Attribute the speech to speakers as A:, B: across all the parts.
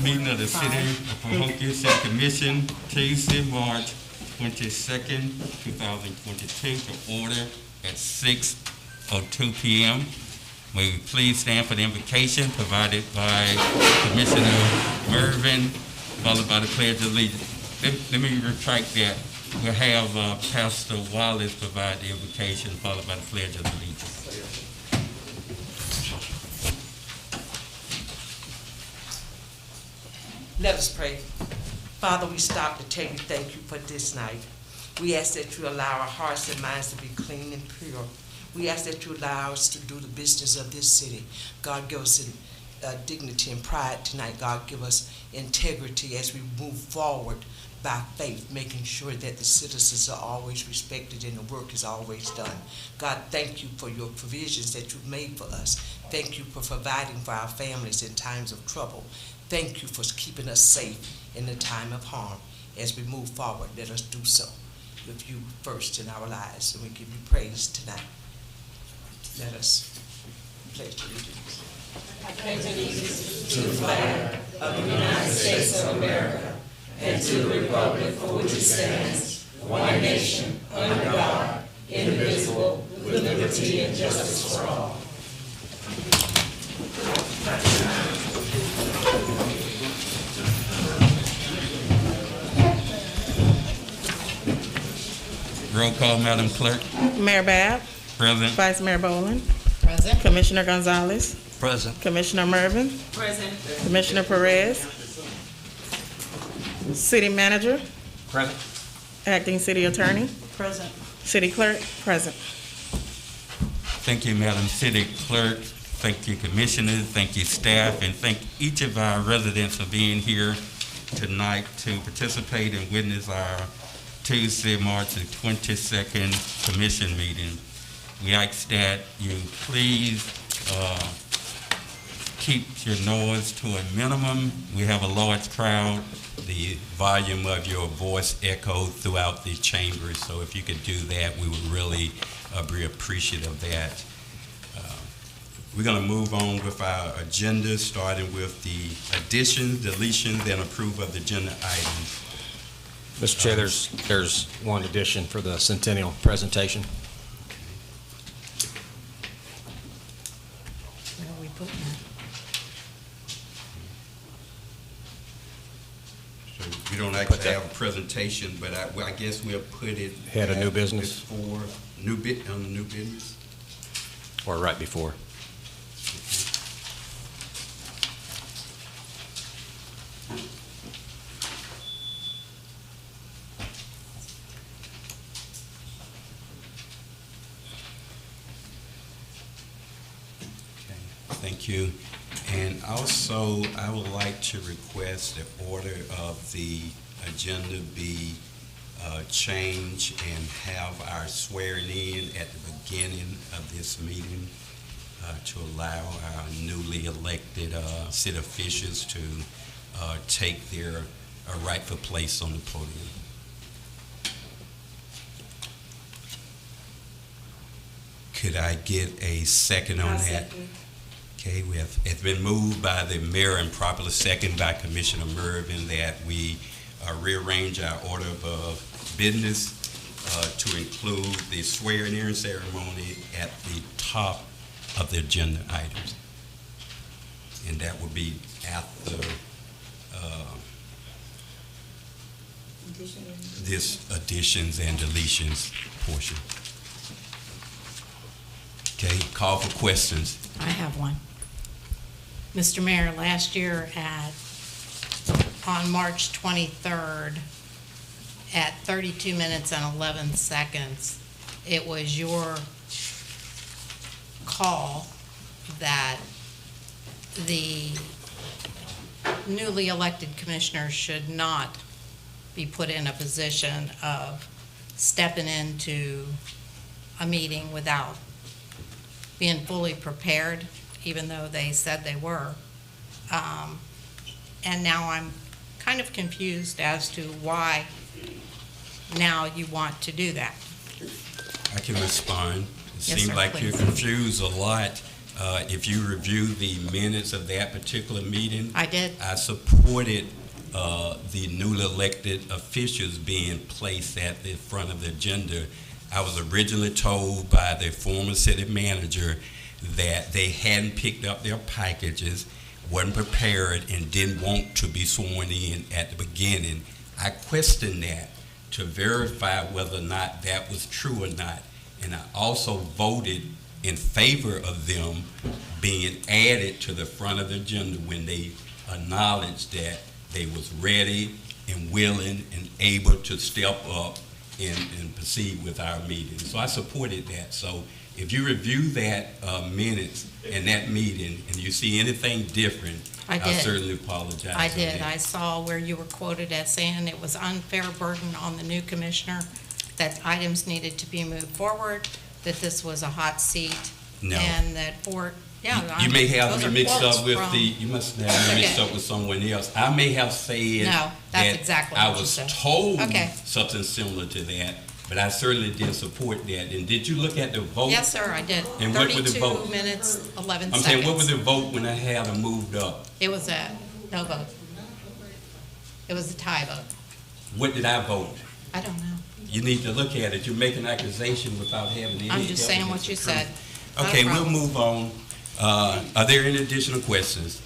A: meeting of the City of Pahokee City Commission, Tuesday, March 22nd, 2022, to order at 6:02 p.m. May we please stand for the invocation provided by Commissioner Mervin, followed by the Pledge of Allegiance. Let me retract that. We'll have Pastor Wallace provide the invocation, followed by the Pledge of Allegiance.
B: Let us pray. Father, we stop to tell you thank you for this night. We ask that you allow our hearts and minds to be clean and pure. We ask that you allow us to do the business of this city. God, give us dignity and pride tonight. God, give us integrity as we move forward by faith, making sure that the citizens are always respected and the work is always done. God, thank you for your provisions that you've made for us. Thank you for providing for our families in times of trouble. Thank you for keeping us safe in the time of harm. As we move forward, let us do so with you first in our lives, and we give you praise tonight. Let us pledge allegiance.
C: I pledge allegiance to the flag of the United States of America and to the republic for which it stands, one nation, under God, indivisible, with liberty and justice for all.
A: Roll call, Madam Clerk.
D: Mayor Babb.
A: Present.
D: Vice Mayor Boland.
C: Present.
D: Commissioner Gonzalez.
A: Present.
D: Commissioner Mervin.
C: Present.
D: Commissioner Perez. City Manager.
A: Present.
D: Acting City Attorney.
C: Present.
D: City Clerk. Present.
A: Thank you, Madam City Clerk. Thank you, Commissioners. Thank you, staff, and thank each of our residents for being here tonight to participate and witness our Tuesday, March the 22nd Commission meeting. We ask that you please keep your noise to a minimum. We have a large crowd. The volume of your voice echoes throughout the chamber, so if you could do that, we would really be appreciative of that. We're going to move on with our agenda, starting with the additions, deletions, and approval of the agenda items.
E: Mr. Chair, there's one addition for the Centennial presentation.
C: Where are we putting that?
A: So we don't actually have a presentation, but I guess we'll put it
E: Had a new business?
A: before new business.
E: Or right before.
A: Thank you. And also, I would like to request the order of the agenda be changed and have our swearing in at the beginning of this meeting to allow our newly elected city officials to take their rightful place on the podium. Could I get a second on that? Okay, it's been moved by the mayor and properly seconded by Commissioner Mervin that we rearrange our order of business to include the swearing-in ceremony at the top of the agenda items. And that will be after this additions and deletions portion. Okay, call for questions.
C: I have one. Mr. Mayor, last year on March 23rd at 32 minutes and 11 seconds, it was your call that the newly elected commissioners should not be put in a position of stepping into a meeting without being fully prepared, even though they said they were. And now I'm kind of confused as to why now you want to do that.
A: I can respond. It
C: Yes,
A: seems
C: sir,
A: like
C: please.
A: you're confused a lot. If you review the minutes of that particular meeting,
C: I did.
A: I supported the newly elected officials being placed at the front of the agenda. I was originally told by the former city manager that they hadn't picked up their packages, wasn't prepared, and didn't want to be sworn in at the beginning. I questioned that to verify whether or not that was true or not, and I also voted in favor of them being added to the front of the agenda when they acknowledged that they was ready and willing and able to step up and proceed with our meeting. So I supported that. So if you review that minutes and that meeting and you see anything different,
C: I
A: I
C: did.
A: certainly apologize.
C: I
A: on
C: did.
A: that.
C: I saw where you were quoted as saying it was unfair burden on the new commissioner, that items needed to be moved forward, that this was a hot seat,
A: No.
C: and that
A: You may have
C: those
A: me
C: are
A: mixed
C: quotes
A: up with
C: from-
A: you must have me mixed
C: Okay.
A: up with someone else. I may have said
C: No, that's
A: that
C: exactly
A: I
C: what you
A: was
C: said.
A: told
C: Okay.
A: something similar to that, but I certainly didn't support that. And did you look at the vote?
C: Yes, sir, I did.
A: And what were the
C: 32
A: votes?
C: minutes, 11
A: I'm
C: seconds.
A: saying, what was the vote when I had them moved up?
C: It was a no vote. It was a tie vote.
A: What did I vote?
C: I don't know.
A: You need to look at it. You're making an accusation without having any
C: I'm just saying
A: evidence
C: what you
A: of proof.
C: said. Not a
A: Okay, we'll
C: problem.
A: move on. Are there any additional questions?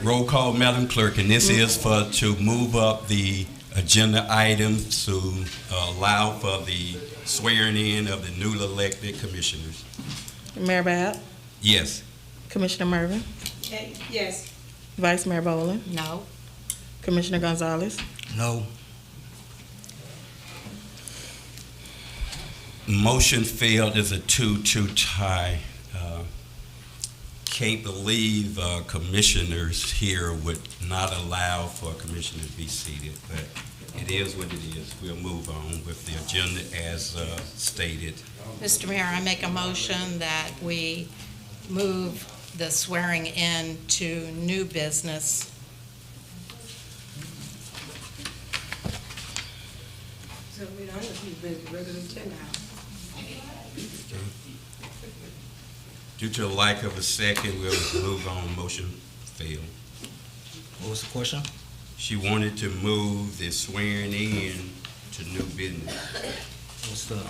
A: Roll call, Madam Clerk, and this is to move up the agenda items to allow for the swearing in of the newly elected commissioners.
D: Mayor Bab,
A: Yes.
D: Commissioner Mervin,
B: Yes.
D: Vice Mayor Boland,
C: No.
D: Commissioner Gonzalez,
A: No. Motion failed as a 2-2 tie. Can't believe commissioners here would not allow for a commissioner to be seated, but it is what it is. We'll move on with the agenda as stated.
C: Mr. Mayor, I make a motion that we move the swearing in to new business.
F: So we don't have to be regular agenda.
A: Due to the lack of a second, we'll move on. Motion failed.
E: What was the question?
A: She wanted to move the swearing in to new business.
E: What's the?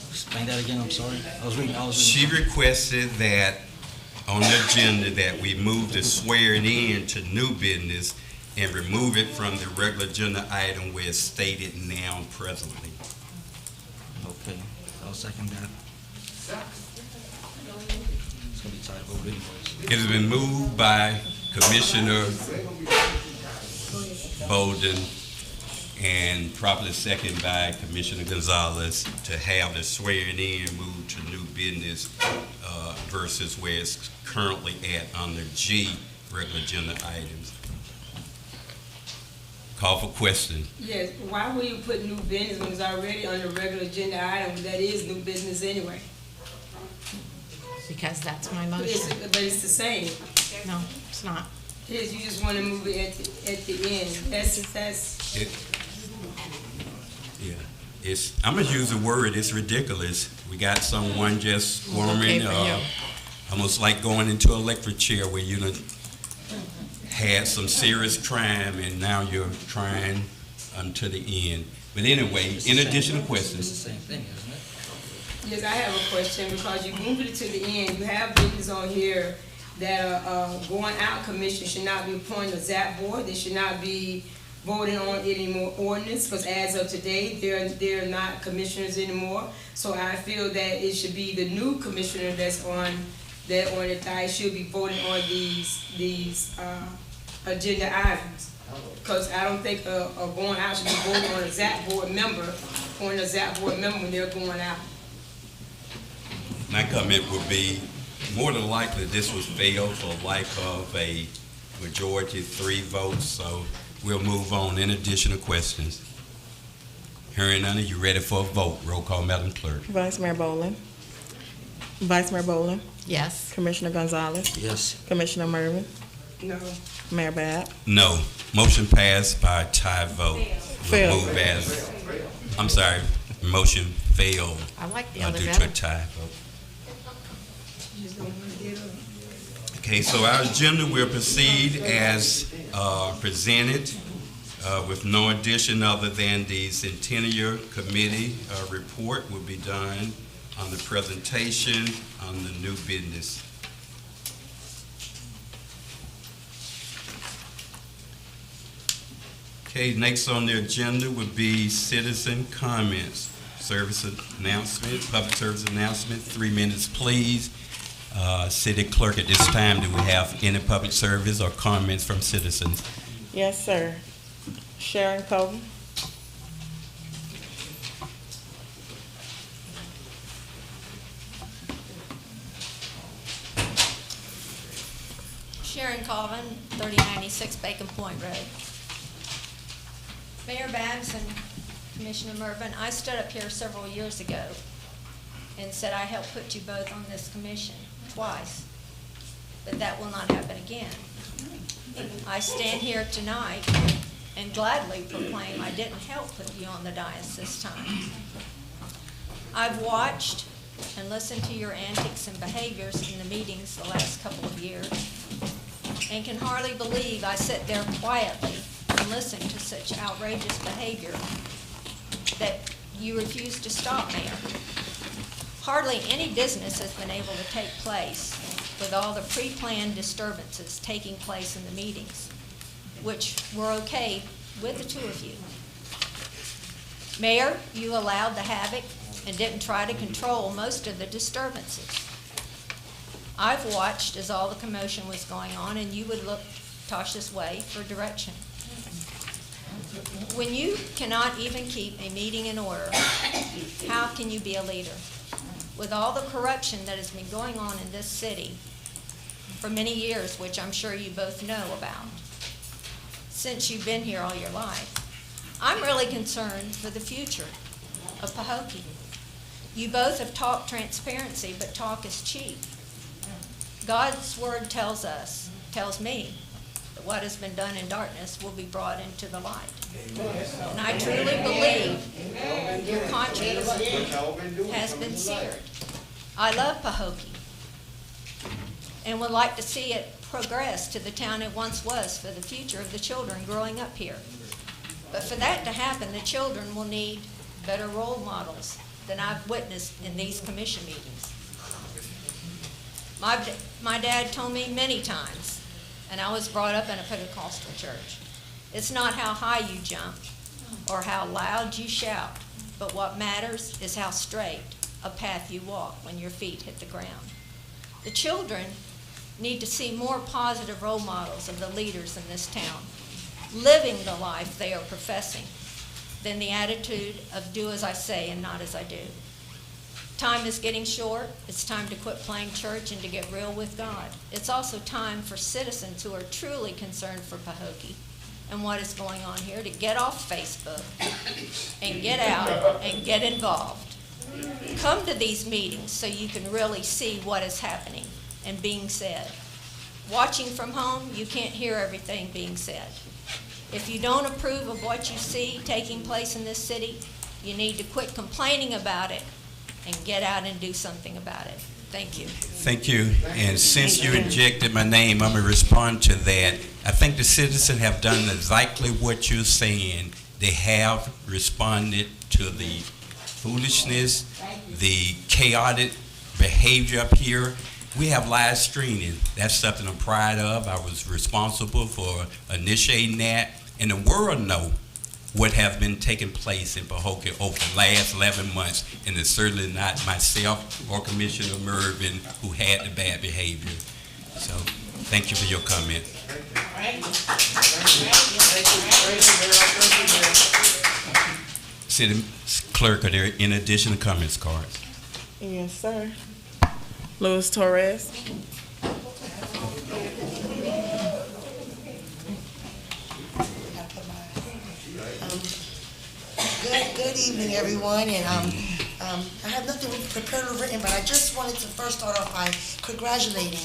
E: Explain that again, I'm sorry. I was reading.
A: She requested that on the agenda that we move the swearing in to new business and remove it from the regular agenda item where it's stated now presently.
E: Okay, I'll second that. It's gonna be tied over anyways.
A: It has been moved by Commissioner Bolden and properly seconded by Commissioner Gonzalez to have the swearing in moved to new business versus where it's currently at under G, regular agenda items. Call for question.
F: Yes, why will you put new business when it's already on the regular agenda item that is new business anyway?
C: Because that's my
F: But
C: motion.
F: it's the same.
C: No, it's not.
F: It is, you just wanna move it at the end. That's,
A: It, yeah, I'm gonna use the word, it's ridiculous. We got someone just
C: Okay
A: squirming,
C: for you.
A: almost like going into an electric chair where you done had some serious crime and now you're trying unto the end. But anyway, in addition to
E: It's
A: questions,
E: the same thing, isn't it?
F: yes, I have a question, because you moved it to the end. You have business on here that going out commission should not be appointing a ZAP board. They should not be voting on any more ordinance, because as of today, they're not commissioners anymore. So I feel that it should be the new commissioner that's on the thigh should be voting on these agenda items. Because I don't think a going out should be voting on a ZAP board member, when they're going out.
A: my comment would be, more than likely, this was failed for lack of a majority, 3 votes, so we'll move on. In additional questions? Hearing none, are you ready for a vote? Roll call, Madam Clerk.
D: Vice Mayor Boland, Vice Mayor Boland,
C: Yes.
D: Commissioner Gonzalez,
E: Yes.
D: Commissioner Mervin,
F: No.
D: Mayor Bab,
A: No. Motion passed by tie vote. We'll
D: Failed.
A: move as, I'm sorry, Motion failed
C: I like the other
A: due to
C: better.
A: a tie vote. Okay, so our agenda will proceed as presented with no addition other than the Centennial Committee report will be done on the presentation on the new business. Okay, next on the agenda would be citizen comments. Service announcement, public service announcement, 3 minutes, please. City Clerk, at this time, do we have any public service or comments from citizens?
D: Yes, sir. Sharon Colton.
G: Sharon Colvin, 3096 Bacon Point Road. Mayor Babs and Commissioner Mervin, I stood up here several years ago and said I helped put you both on this commission twice, but that will not happen again. I stand here tonight and gladly proclaim I didn't help put you on the dais this time. I've watched and listened to your antics and behaviors in the meetings the last couple of years and can hardly believe I sit there quietly and listen to such outrageous behavior that you refuse to stop, Mayor. Hardly any business has been able to take place with all the pre-planned disturbances taking place in the meetings, which were okay with the two of you. Mayor, you allowed the havoc and didn't try to control most of the disturbances. I've watched as all the commotion was going on, and you would look Tasha's way for direction. When you cannot even keep a meeting in order, how can you be a leader? With all the corruption that has been going on in this city for many years, which I'm sure you both know about, since you've been here all your life, I'm really concerned for the future of Pahokee. You both have talked transparency, but talk is cheap. God's word tells me, that what has been done in darkness will be brought into the light. And I truly believe your conscience has been seared. I love Pahokee and would like to see it progress to the town it once was for the future of the children growing up here. But for that to happen, the children will need better role models than I've witnessed in these commission meetings. My dad told me many times, and I was brought up in a Pentecostal church, it's not how high you jump or how loud you shout, but what matters is how straight a path you walk when your feet hit the ground. The children need to see more positive role models of the leaders in this town, living the life they are professing, than the attitude of do as I say and not as I do. Time is getting short. It's time to quit playing church and to get real with God. It's also time for citizens who are truly concerned for Pahokee and what is going on here to get off Facebook and get out and get involved. Come to these meetings so you can really see what is happening and being said. Watching from home, you can't hear everything being said. If you don't approve of what you see taking place in this city, you need to quit complaining about it and get out and do something about it. Thank you.
A: Thank you. And since you injected my name, I'm going to respond to that. I think the citizens have done exactly what you're saying. They have responded to the foolishness, the chaotic behavior up here. We have live streaming. That's something I'm proud of. I was responsible for initiating that. And the world knows what has been taking place in Pahokee over the last 11 months, and it's certainly not myself or Commissioner Mervin who had the bad behavior. So, thank you for your comment. City Clerk, are there any additional comments cards?
D: Yes, sir. Luis Torres.
H: Good evening, everyone, and I have nothing prepared or written, but I just wanted to first start off by congratulating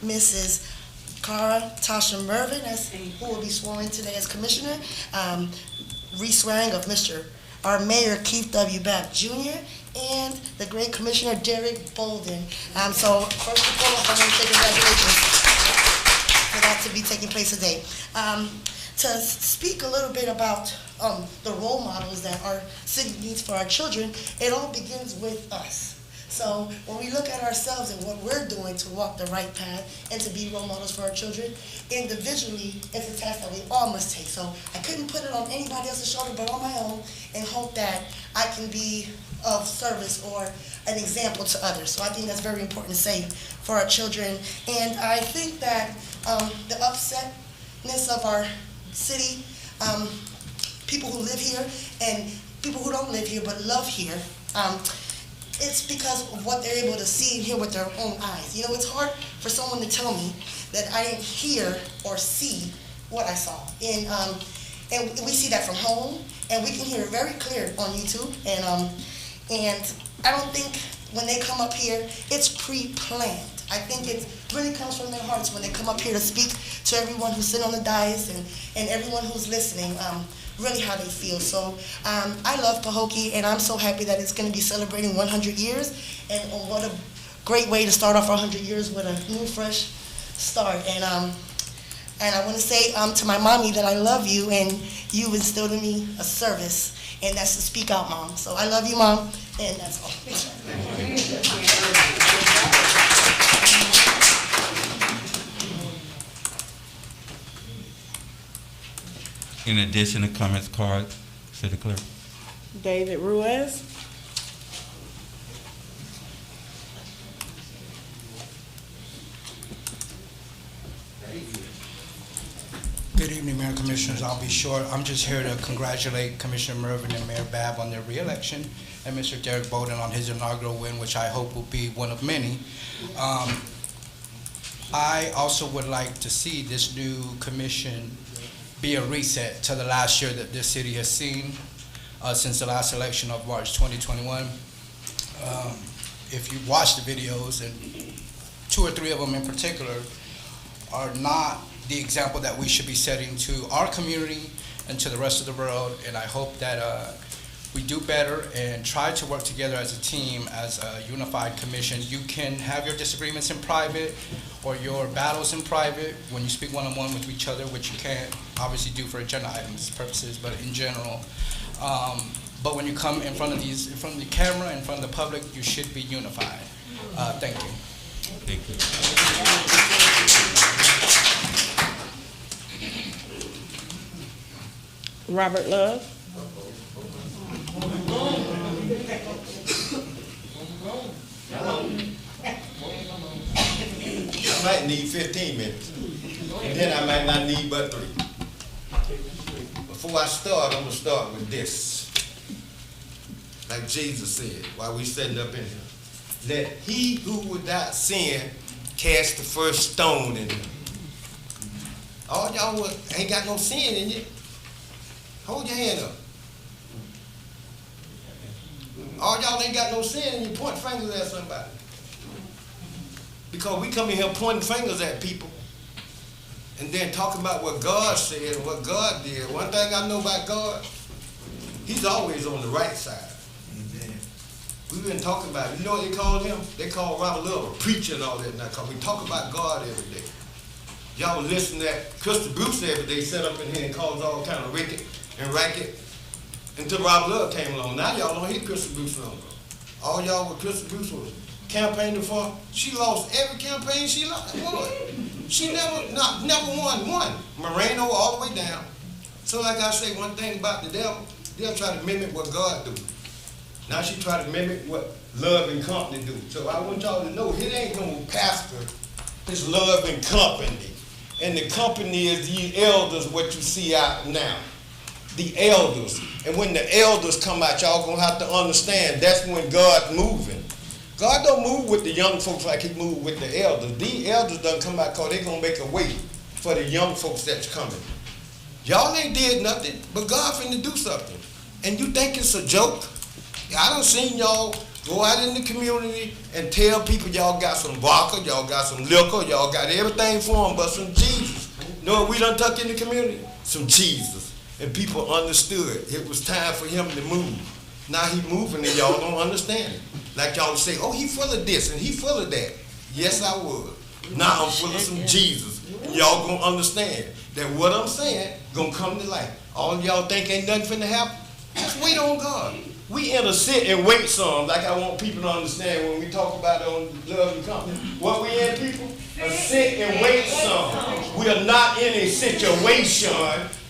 H: Mrs. Tasha Mervin, who will be sworn in today as Commissioner, re-swearing of Mr. our Mayor Keith W. Babb Jr., and the great Commissioner Derek Bolden. So first and foremost, I want to say congratulations for that to be taking place today. To speak a little bit about the role models that our city needs for our children, it all begins with us. So when we look at ourselves and what we're doing to walk the right path and to be role models for our children, individually, it's a task that we all must take. So I couldn't put it on anybody else's shoulder but on my own and hope that I can be of service or an example to others. So I think that's very important to say for our children. And I think that the upsetness of our city, people who live here and people who don't live here but love here, it's because of what they're able to see and hear with their own eyes. You know, it's hard for someone to tell me that I didn't hear or see what I saw. And we see that from home, and we can hear it very clear on YouTube. And I don't think when they come up here, it's pre-planned. I think it really comes from their hearts when they come up here to speak to everyone who's sitting on the dais and everyone who's listening. Really how they feel. So I love Pahokee, and I'm so happy that it's going to be celebrating 100 years, and what a great way to start off 100 years with a new, fresh start. And I want to say to my mommy that I love you, and you instilled in me a service, and that's to speak out, Mom. So I love you, Mom, and that's all.
A: In addition to comments cards, City Clerk.
D: David Ruiz.
I: Good evening, Mayor and Commissioners. I'll be short. I'm just here to congratulate Commissioner Mervin and Mayor Babb on their re-election, and Mr. Derek Bolden on his inaugural win, which I hope will be one of many. I also would like to see this new commission be a reset to the last year that this city has seen since the last election of March 2021. If you watch the videos, and 2 or 3 of them in particular are not the example that we should be setting to our community and to the rest of the world, and I hope that we do better and try to work together as a team, as a unified commission. You can have your disagreements in private or your battles in private when you speak one-on-one with each other, which you can't obviously do for agenda items purposes, but in general. But when you come in front of the camera, in front of the public, you should be unified. Thank you.
A: Thank you.
D: Robert Love.
J: I might need 15 minutes, and then I might not need but 3. Before I start, I'm going to start with this. Like Jesus said while we sitting up in here. Let he who without sin cast the first stone in him. All y'all ain't got no sin in you. Hold your hand up. All y'all ain't got no sin and you point fingers at somebody. Because we come in here pointing fingers at people and then talking about what God said and what God did. One thing I know about God, he's always on the right side. Amen. We've been talking about it. You know what they call him? They call Robert Love a preacher and all that now, because we talk about God every day. Y'all listen to that Crystal Bruce every day, set up in here and cause all kind of racket and racket until Robert Love came along. Now y'all don't hear Crystal Bruce no more. All y'all with Crystal Bruce was campaigning for, she lost every campaign she lost. She never won one. Moreno all the way down. So like I say, one thing about the devil, they'll try to mimic what God do. Now she try to mimic what Love and Company do. So I want y'all to know, it ain't no pastor, it's Love and Company. And the company is the elders, what you see out now. The elders. And when the elders come out, y'all gonna have to understand that's when God's moving. God don't move with the young folks like he moved with the elders. The elders don't come out because they're gonna make a way for the young folks that's coming. Y'all ain't did nothing, but God finna do something. And you think it's a joke? I done seen y'all go out in the community and tell people y'all got some vodka, y'all got some liquor, y'all got everything for them but some Jesus. You know what we done tuck in the community? Some Jesus. and people understood it was time for him to move. Now he moving and y'all don't understand it. Like y'all say, oh, he full of this and he full of that. Yes, I would. Now I'm full of some Jesus. Y'all gonna understand that what I'm saying gonna come to life. All of y'all think ain't nothing finna happen? Just wait on God. We in a sit and wait some, like I want people to understand when we talk about it on Love and Company. What we in, people? A sit and wait some. We are not in a situation.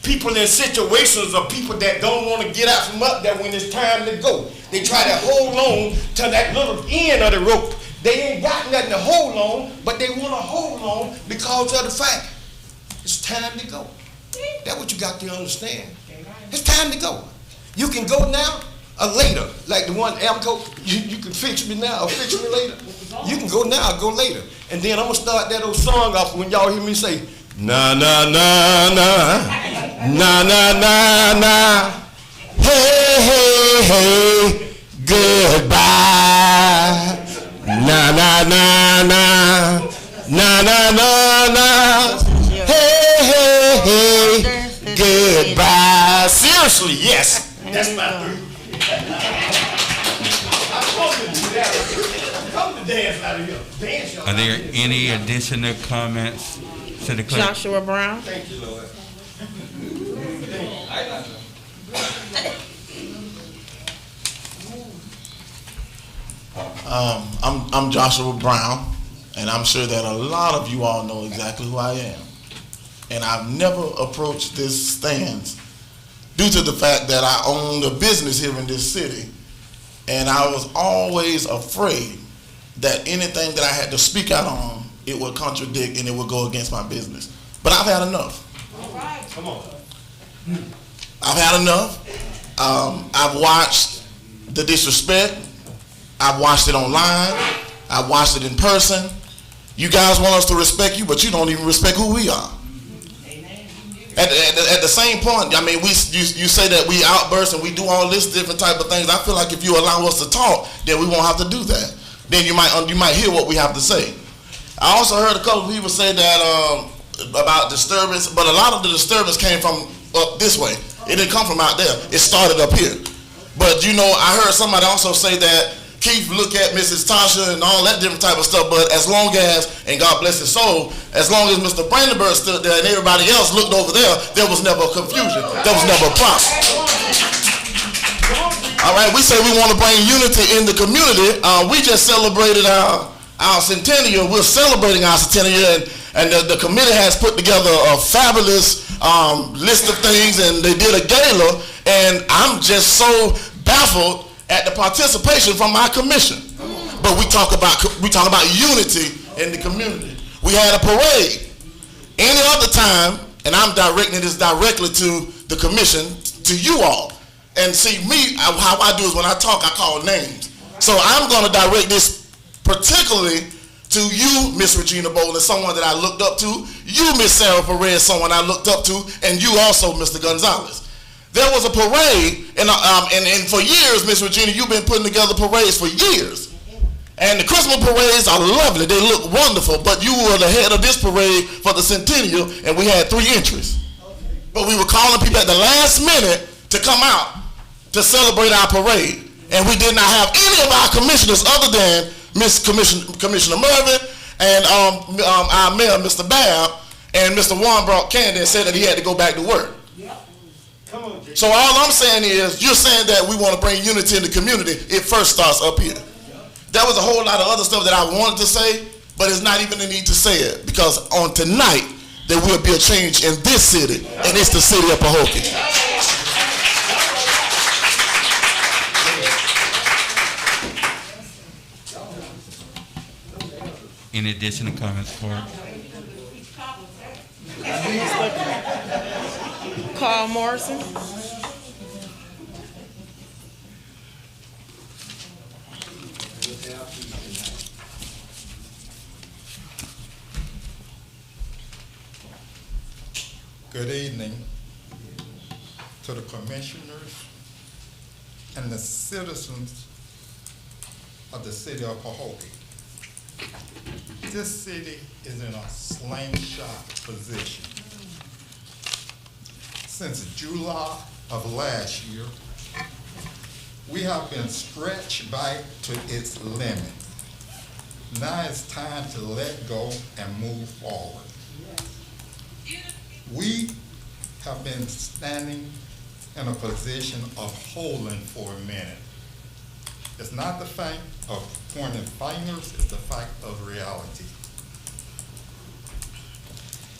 J: People in situations are people that don't want to get out from up there when it's time to go. They try to hold on to that little end of the rope. They ain't got nothing to hold on, but they want to hold on because of the fact it's time to go. That's what you got to understand. It's time to go. You can go now or later. Like the one, Amco, you can fix me now or fix me later. You can go now or go later. And then I'm going to start that old song off when y'all hear me say, na na na na, na na na na, hey hey hey, goodbye. Na na na na, na na na na, hey hey hey, goodbye. Seriously, yes. That's my three. I'm supposed to do that. Come to dance out of here. Dance, y'all.
A: Are there any additional comments to the clerk?
D: Joshua Brown.
J: Thank you, Lord.
K: I'm Joshua Brown, and I'm sure that a lot of you all know exactly who I am. And I've never approached this stance due to the fact that I owned a business here in this city, and I was always afraid that anything that I had to speak out on, it would contradict and it would go against my business. But I've had enough.
J: All right, come on.
K: I've had enough. I've watched the disrespect. I've watched it online. I've watched it in person. You guys want us to respect you, but you don't even respect who we are. At the same point, I mean, you say that we outburst and we do all this different type of things. I feel like if you allow us to talk, then we won't have to do that. Then you might hear what we have to say. I also heard a couple of people say that about disturbance, but a lot of the disturbance came from up this way. It didn't come from out there. It started up here. But you know, I heard somebody also say that Keith look at Mrs. Tasha and all that different type of stuff, but as long as, and God bless his soul, as long as Mr. Brandenburg stood there and everybody else looked over there was never confusion. There was never a problem. All right, we say we want to bring unity in the community. We just celebrated our Centennial. We're celebrating our Centennial, and the committee has put together a fabulous list of things, and they did a gala, and I'm just so baffled at the participation from our commission. But we talk about unity in the community. We had a parade. Any other time, and I'm directing this directly to the commission, to you all. And see, me, how I do is when I talk, I call names. So I'm going to direct this particularly to you, Miss Regina Bowling, someone that I looked up to, you, Miss Sarah Perez, someone I looked up to, and you also, Mr. Gonzalez. There was a parade, and for years, Miss Regina, you've been putting together parades for years. And the Christmas parades are lovely. They look wonderful, but you were the head of this parade for the Centennial, and we had 3 entries. But we were calling people at the last minute to come out to celebrate our parade. And we did not have any of our commissioners other than Commissioner Mervin and our mayor, Mr. Babb, and Mr. Warren brought candy and said that he had to go back to work. So all I'm saying is, you're saying that we want to bring unity in the community. It first starts up here. There was a whole lot of other stuff that I wanted to say, but it's not even a need to say it, because on tonight, there will be a change in this city, and it's the city of Pahokee.
A: Any additional comments, Clerk?
D: Carl Morrison.
L: Good evening to the commissioners and the citizens of the city of Pahokee. This city is in a slingshot position. since July of last year, we have been stretched back to its limit. Now it's time to let go and move forward. We have been standing in a position of holding for a minute. It's not the fact of pointing fingers, it's the fact of reality.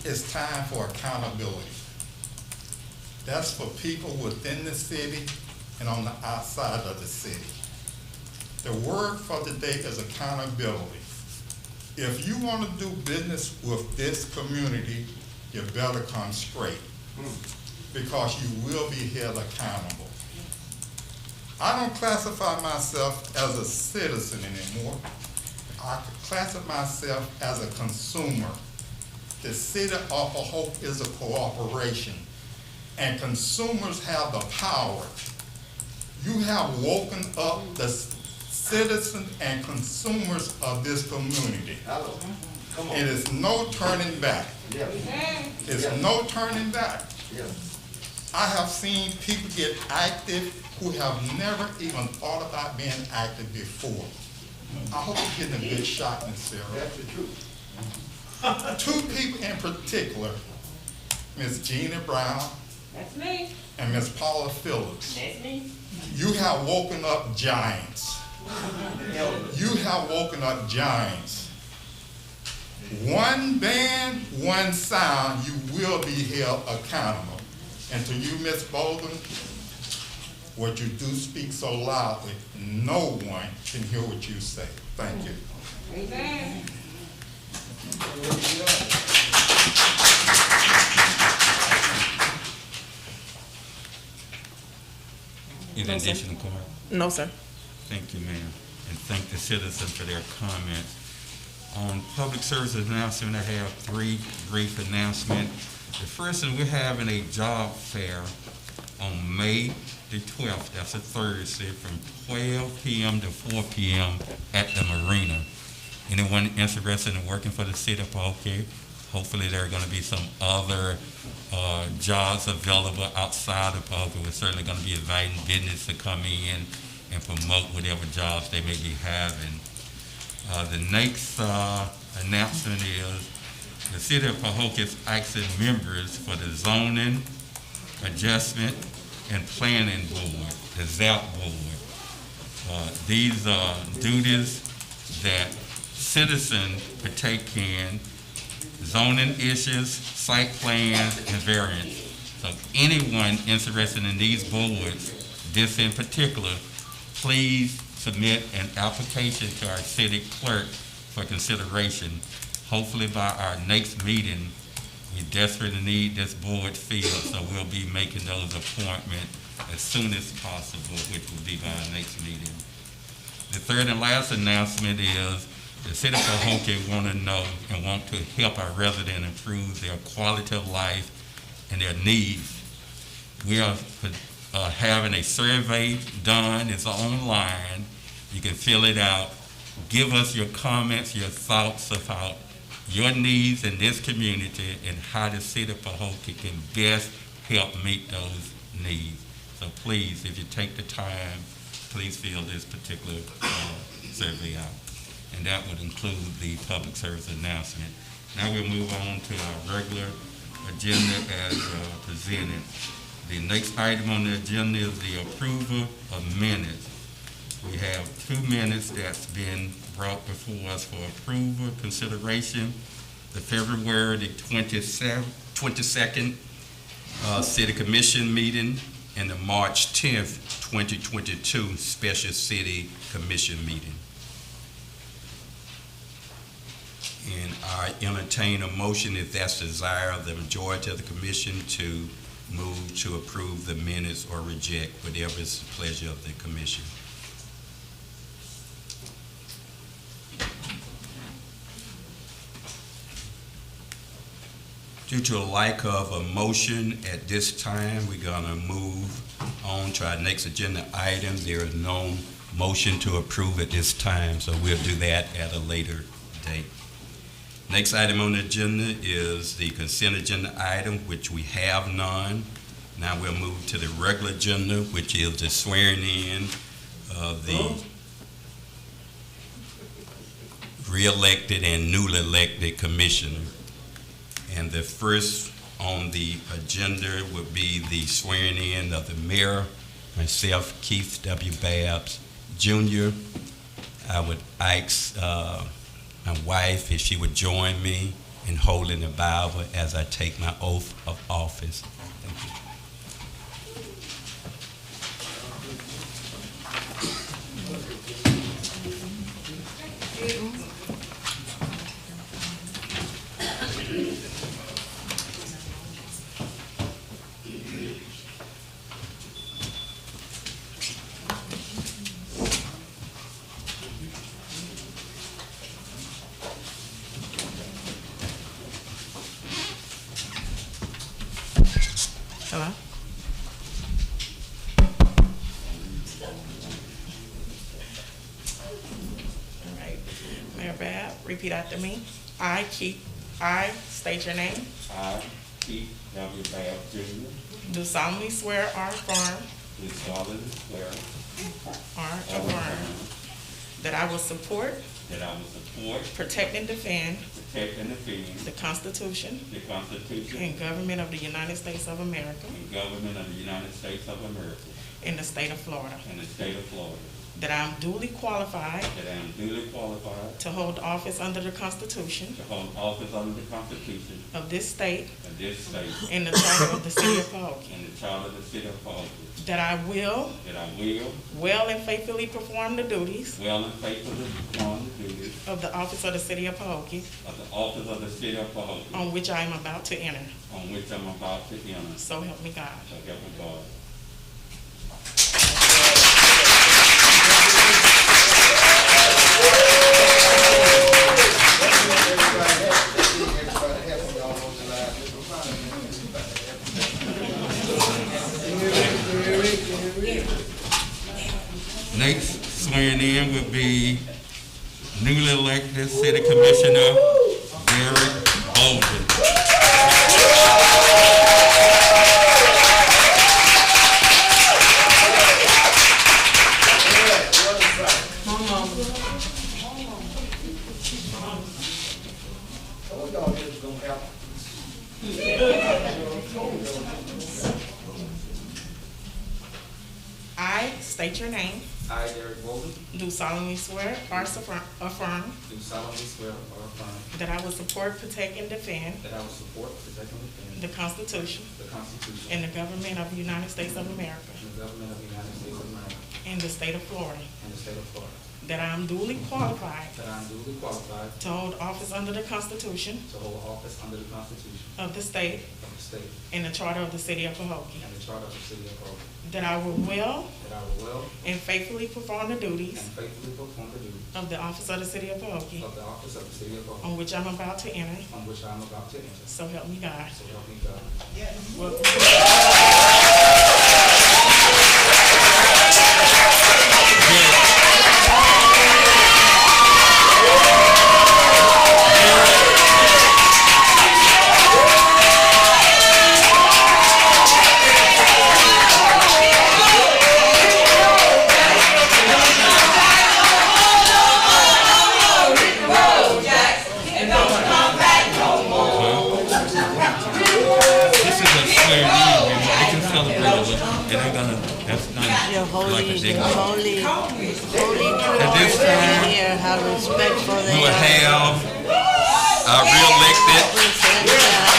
L: It's time for accountability. That's for people within the city and on the outside of the city. The word for today is accountability. If you want to do business with this community, you better come straight, because you will be held accountable. I don't classify myself as a citizen anymore. I classify myself as a consumer. The city of Pahokee is a corporation, and consumers have the power. You have woken up the citizens and consumers of this community. It is no turning back. It's no turning back. I have seen people get active who have never even thought about being active before. I hope you're getting a good shot, Ms. Sarah. That's the truth. Two people in particular, Ms. Gina Brown.
F: That's me.
L: And Ms. Paula Phillips.
F: That's me.
L: You have woken up giants. You have woken up giants. One band, one sound, you will be held accountable. And to you, Ms. Bolden, what you do speak so loudly, no one can hear what you say. Thank you.
F: Amen.
A: Any additional comment?
D: No, sir.
A: Thank you, ma'am, and thank the citizens for their comments. On public service announcement, I have three brief announcements. The first is we're having a job fair on May the 12th, that's a Thursday, from 12 p.m. to 4 p.m. at the marina. Anyone interested in working for the city of Pahokee? Hopefully there are going to be some other jobs available outside of Pahokee. We're certainly going to be inviting business to come in and promote whatever jobs they may be having. The next announcement is the city of Pahokee is asking members for the zoning, adjustment, and planning board, the ZAP board. These are duties that citizens partake in, zoning issues, site plans, and variance. So anyone interested in these boards, this in particular, please submit an application to our city clerk for consideration. Hopefully by our next meeting, we desperately need this board filled, so we'll be making those appointments as soon as possible, which will be by our next meeting. The third and last announcement is the city of Pahokee want to know and want to help our residents improve their quality of life and their needs. We are having a survey done. It's online. You can fill it out. Give us your comments, your thoughts about your needs in this community and how the city of Pahokee can best help meet those needs. So please, if you take the time, please fill this particular survey out. And that would include the public service announcement. Now we'll move on to our regular agenda as presented. The next item on the agenda is the approval of minutes. We have 2 minutes that's been brought before us for approval, consideration. The February the 22nd City Commission meeting and the March 10th, 2022 Special City Commission meeting. And I entertain a motion if that's the desire of the majority of the commission to move to approve the minutes or reject, whatever is the pleasure of the commission. Due to a lack of a motion at this time, we're gonna move on to our next agenda item. There is no motion to approve at this time, so we'll do that at a later date. Next item on the agenda is the consent agenda item, which we have none. Now we'll move to the regular agenda, which is the swearing in of the re-elected and newly elected commissioner. And the first on the agenda would be the swearing in of the mayor, myself, Keith W. Babbs Jr. I would ask my wife if she would join me in holding the Bible as I take my oath of office. Thank you.
D: Hello? All right. Mayor Babb, repeat after me. I state your name.
A: I, Keith W. Babbs Jr.,
D: Do solemnly swear or affirm
A: do solemnly swear
D: that I will support,
A: that I will support,
D: protect, and defend
A: protect, and defend
D: the Constitution
A: the Constitution
D: and government of the United States of America
A: and government of the United States of America
D: in the state of Florida.
A: and the state of Florida,
D: That I am duly qualified
A: that I am duly qualified
D: to hold office under the Constitution
A: to hold office under the Constitution
D: of this state
A: of this state
D: and the charter of the city of Pahokee.
A: and the charter of the city of Pahokee,
D: That I will
A: that I will
D: well and faithfully perform the duties
A: well and faithfully perform the duties
D: of the office of the city of Pahokee
A: of the office of the city of Pahokee,
D: on which I am about to enter.
A: on which I'm about to enter.
D: So help me God.
A: So help me God. Next swearing in would be newly elected City Commissioner Derek Bolden.
D: I state your name.
M: I, Derek Bolden,
D: Do solemnly swear or affirm
M: do solemnly swear or affirm
D: that I will support, protect, and defend
M: that I will support, protect, and defend
D: the Constitution
M: the Constitution
D: and the government of the United States of America
M: and the government of the United States of America
D: in the state of Florida.
M: and the state of Florida.
D: That I am duly qualified
M: That I am duly qualified
D: to hold office under the Constitution
M: to hold office under the Constitution
D: of the state
M: of the state
D: and the charter of the city of Pahokee.
M: and the charter of the city of Pahokee.
D: That I will well
M: That I will well
D: and faithfully perform the duties
M: and faithfully perform the duties
D: of the office of the city of Pahokee
M: of the office of the city of Pahokee
D: on which I'm about to enter.
M: on which I am about to enter.
D: So help me God.
M: So help me God.
A: This is a swearing in, and they can celebrate a little, and they're gonna, that's not like a dignity.
N: Holy
A: At this time,
N: here, have respect for
A: we will have our re-elected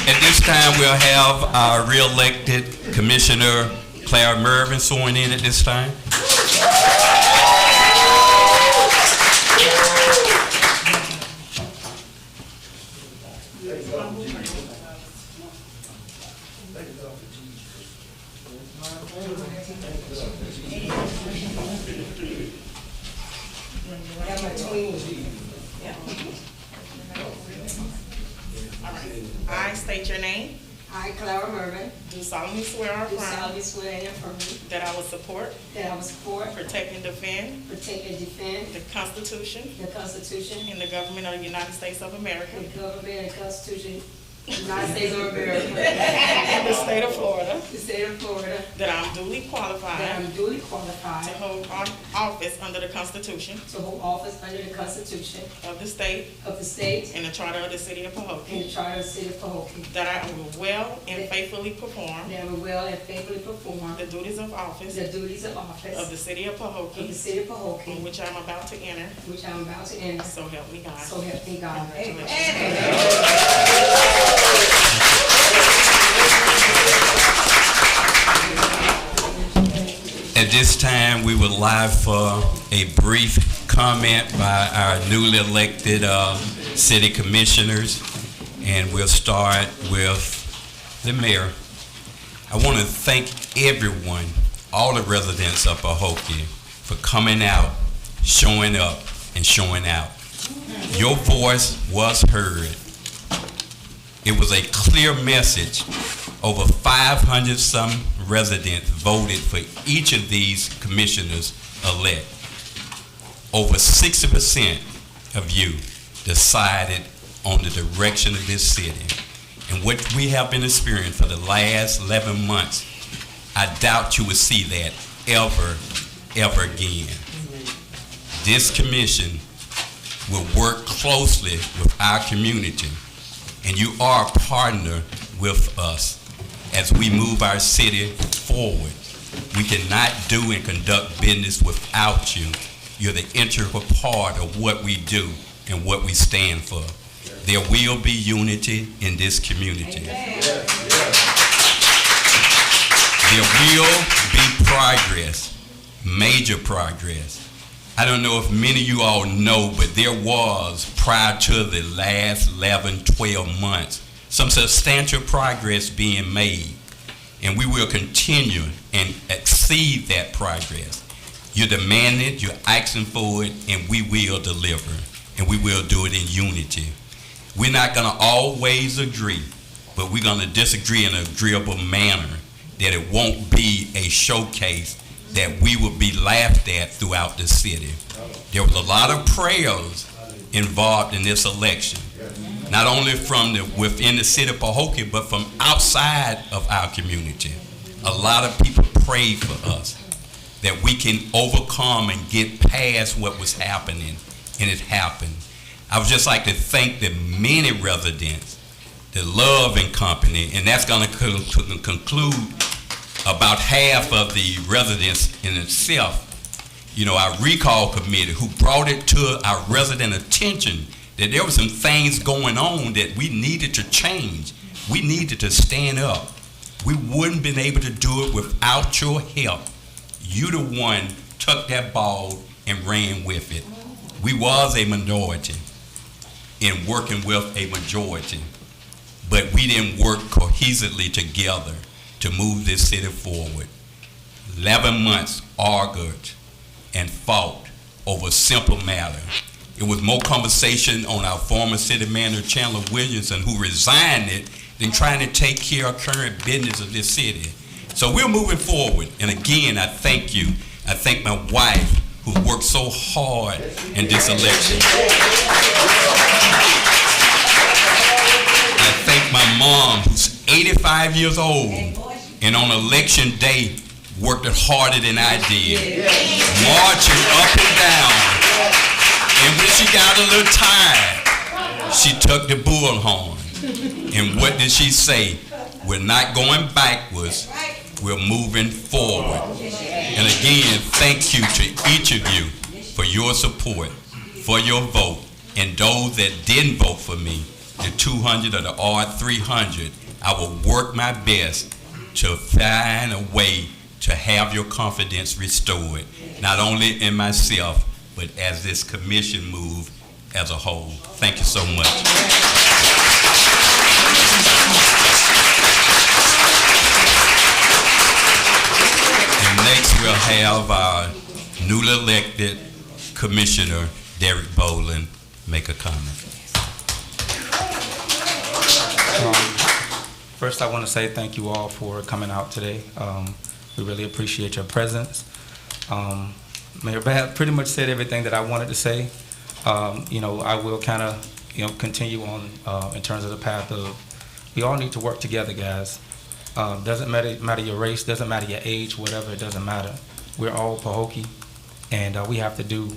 A: At this time, we'll have our re-elected Commissioner Claire Mervin sworn in at this time.
D: I state your name.
F: I, Clara Mervin,
D: do solemnly swear or
F: do
D: affirm
F: solemnly swear and affirm
D: that I will support,
F: that I will support,
D: protect, and defend
F: protect, and defend
D: the Constitution
F: the Constitution
D: and the government of the United States of America
F: the government and Constitution of the United States of America,
D: and the state of Florida,
F: the state of Florida,
D: that I am duly
F: that
D: qualified
F: I'm duly
D: to
F: qualified
D: hold office under the Constitution
F: to hold office under the Constitution
D: of the state
F: of the state
D: and the charter of the city of
F: and
D: Pahokee,
F: the charter of the city of Pahokee,
D: that I will well and faithfully perform
F: that I will well and faithfully perform
D: the duties of office
F: the duties of
D: of
F: office
D: the city of
F: of the
D: Pahokee,
F: city of
D: on
F: Pahokee,
D: which I am about to enter,
F: which I am about to enter.
D: so help me God.
F: So help me God.
A: At this time, we would like for a brief comment by our newly elected city commissioners, and we'll start with the mayor. I want to thank everyone, all the residents of Pahokee, for coming out, showing up, and showing out. Your voice was heard. It was a clear message. Over 500 some residents voted for each of these commissioners elect. Over 60% of you decided on the direction of this city. And what we have been experiencing for the last 11 months, I doubt you will see that ever again. This commission will work closely with our community, and you are a partner with us as we move our city forward. We cannot do and conduct business without you. You're the integral part of what we do and what we stand for. There will be unity in this community. There will be progress, major progress. I don't know if many of you all know, but there was, prior to the last 11, 12 months, some substantial progress being made, and we will continue and exceed that progress. You're demanding it, you're asking for it, and we will deliver, and we will do it in unity. We're not going to always agree, but we're going to disagree in an agreeable manner, that it won't be a showcase that we will be laughed at throughout the city. There was a lot of prayers involved in this election, not only from within the city of Pahokee, but from outside of our community. A lot of people prayed for us, that we can overcome and get past what was happening, and it happened. I would just like to thank the many residents, the love and company, and that's going to conclude about half of the residents in itself. You know, our recall committee, who brought it to our resident attention that there were some things going on that we needed to change. We needed to stand up. We wouldn't have been able to do it without your help. You the one took that ball and ran with it. We was a minority in working with a majority, but we didn't work cohesively together to move this city forward. 11 months argued and fought over a simple matter. It was more conversation on our former city manager, Chandler Williamson, who resigned it, than trying to take care of current business of this city. So we're moving forward. And again, I thank you. I thank my wife, who worked so hard in this election. I thank my mom, who's 85 years old, and on election day, worked it harder than I did, marching up and down. And when she got a little tired, she took the bullhorn. And what did she say? We're not going backwards, we're moving forward. And again, thank you to each of you for your support, for your vote, and those that didn't vote for me, the 200 or the odd 300, I will work my best to find a way to have your confidence restored, not only in myself, but as this commission move as a whole. Thank you so much. And next we'll have our newly elected Commissioner, Derek
M: First, I want to say thank you all for coming out today. We really appreciate your presence. Mayor Babb pretty much said everything that I wanted to say. You know, I will kind of, you know, continue on in terms of the path of we all need to work together, guys. Doesn't matter your race, doesn't matter your age, whatever, it doesn't matter. We're all Pahokee, and we have to do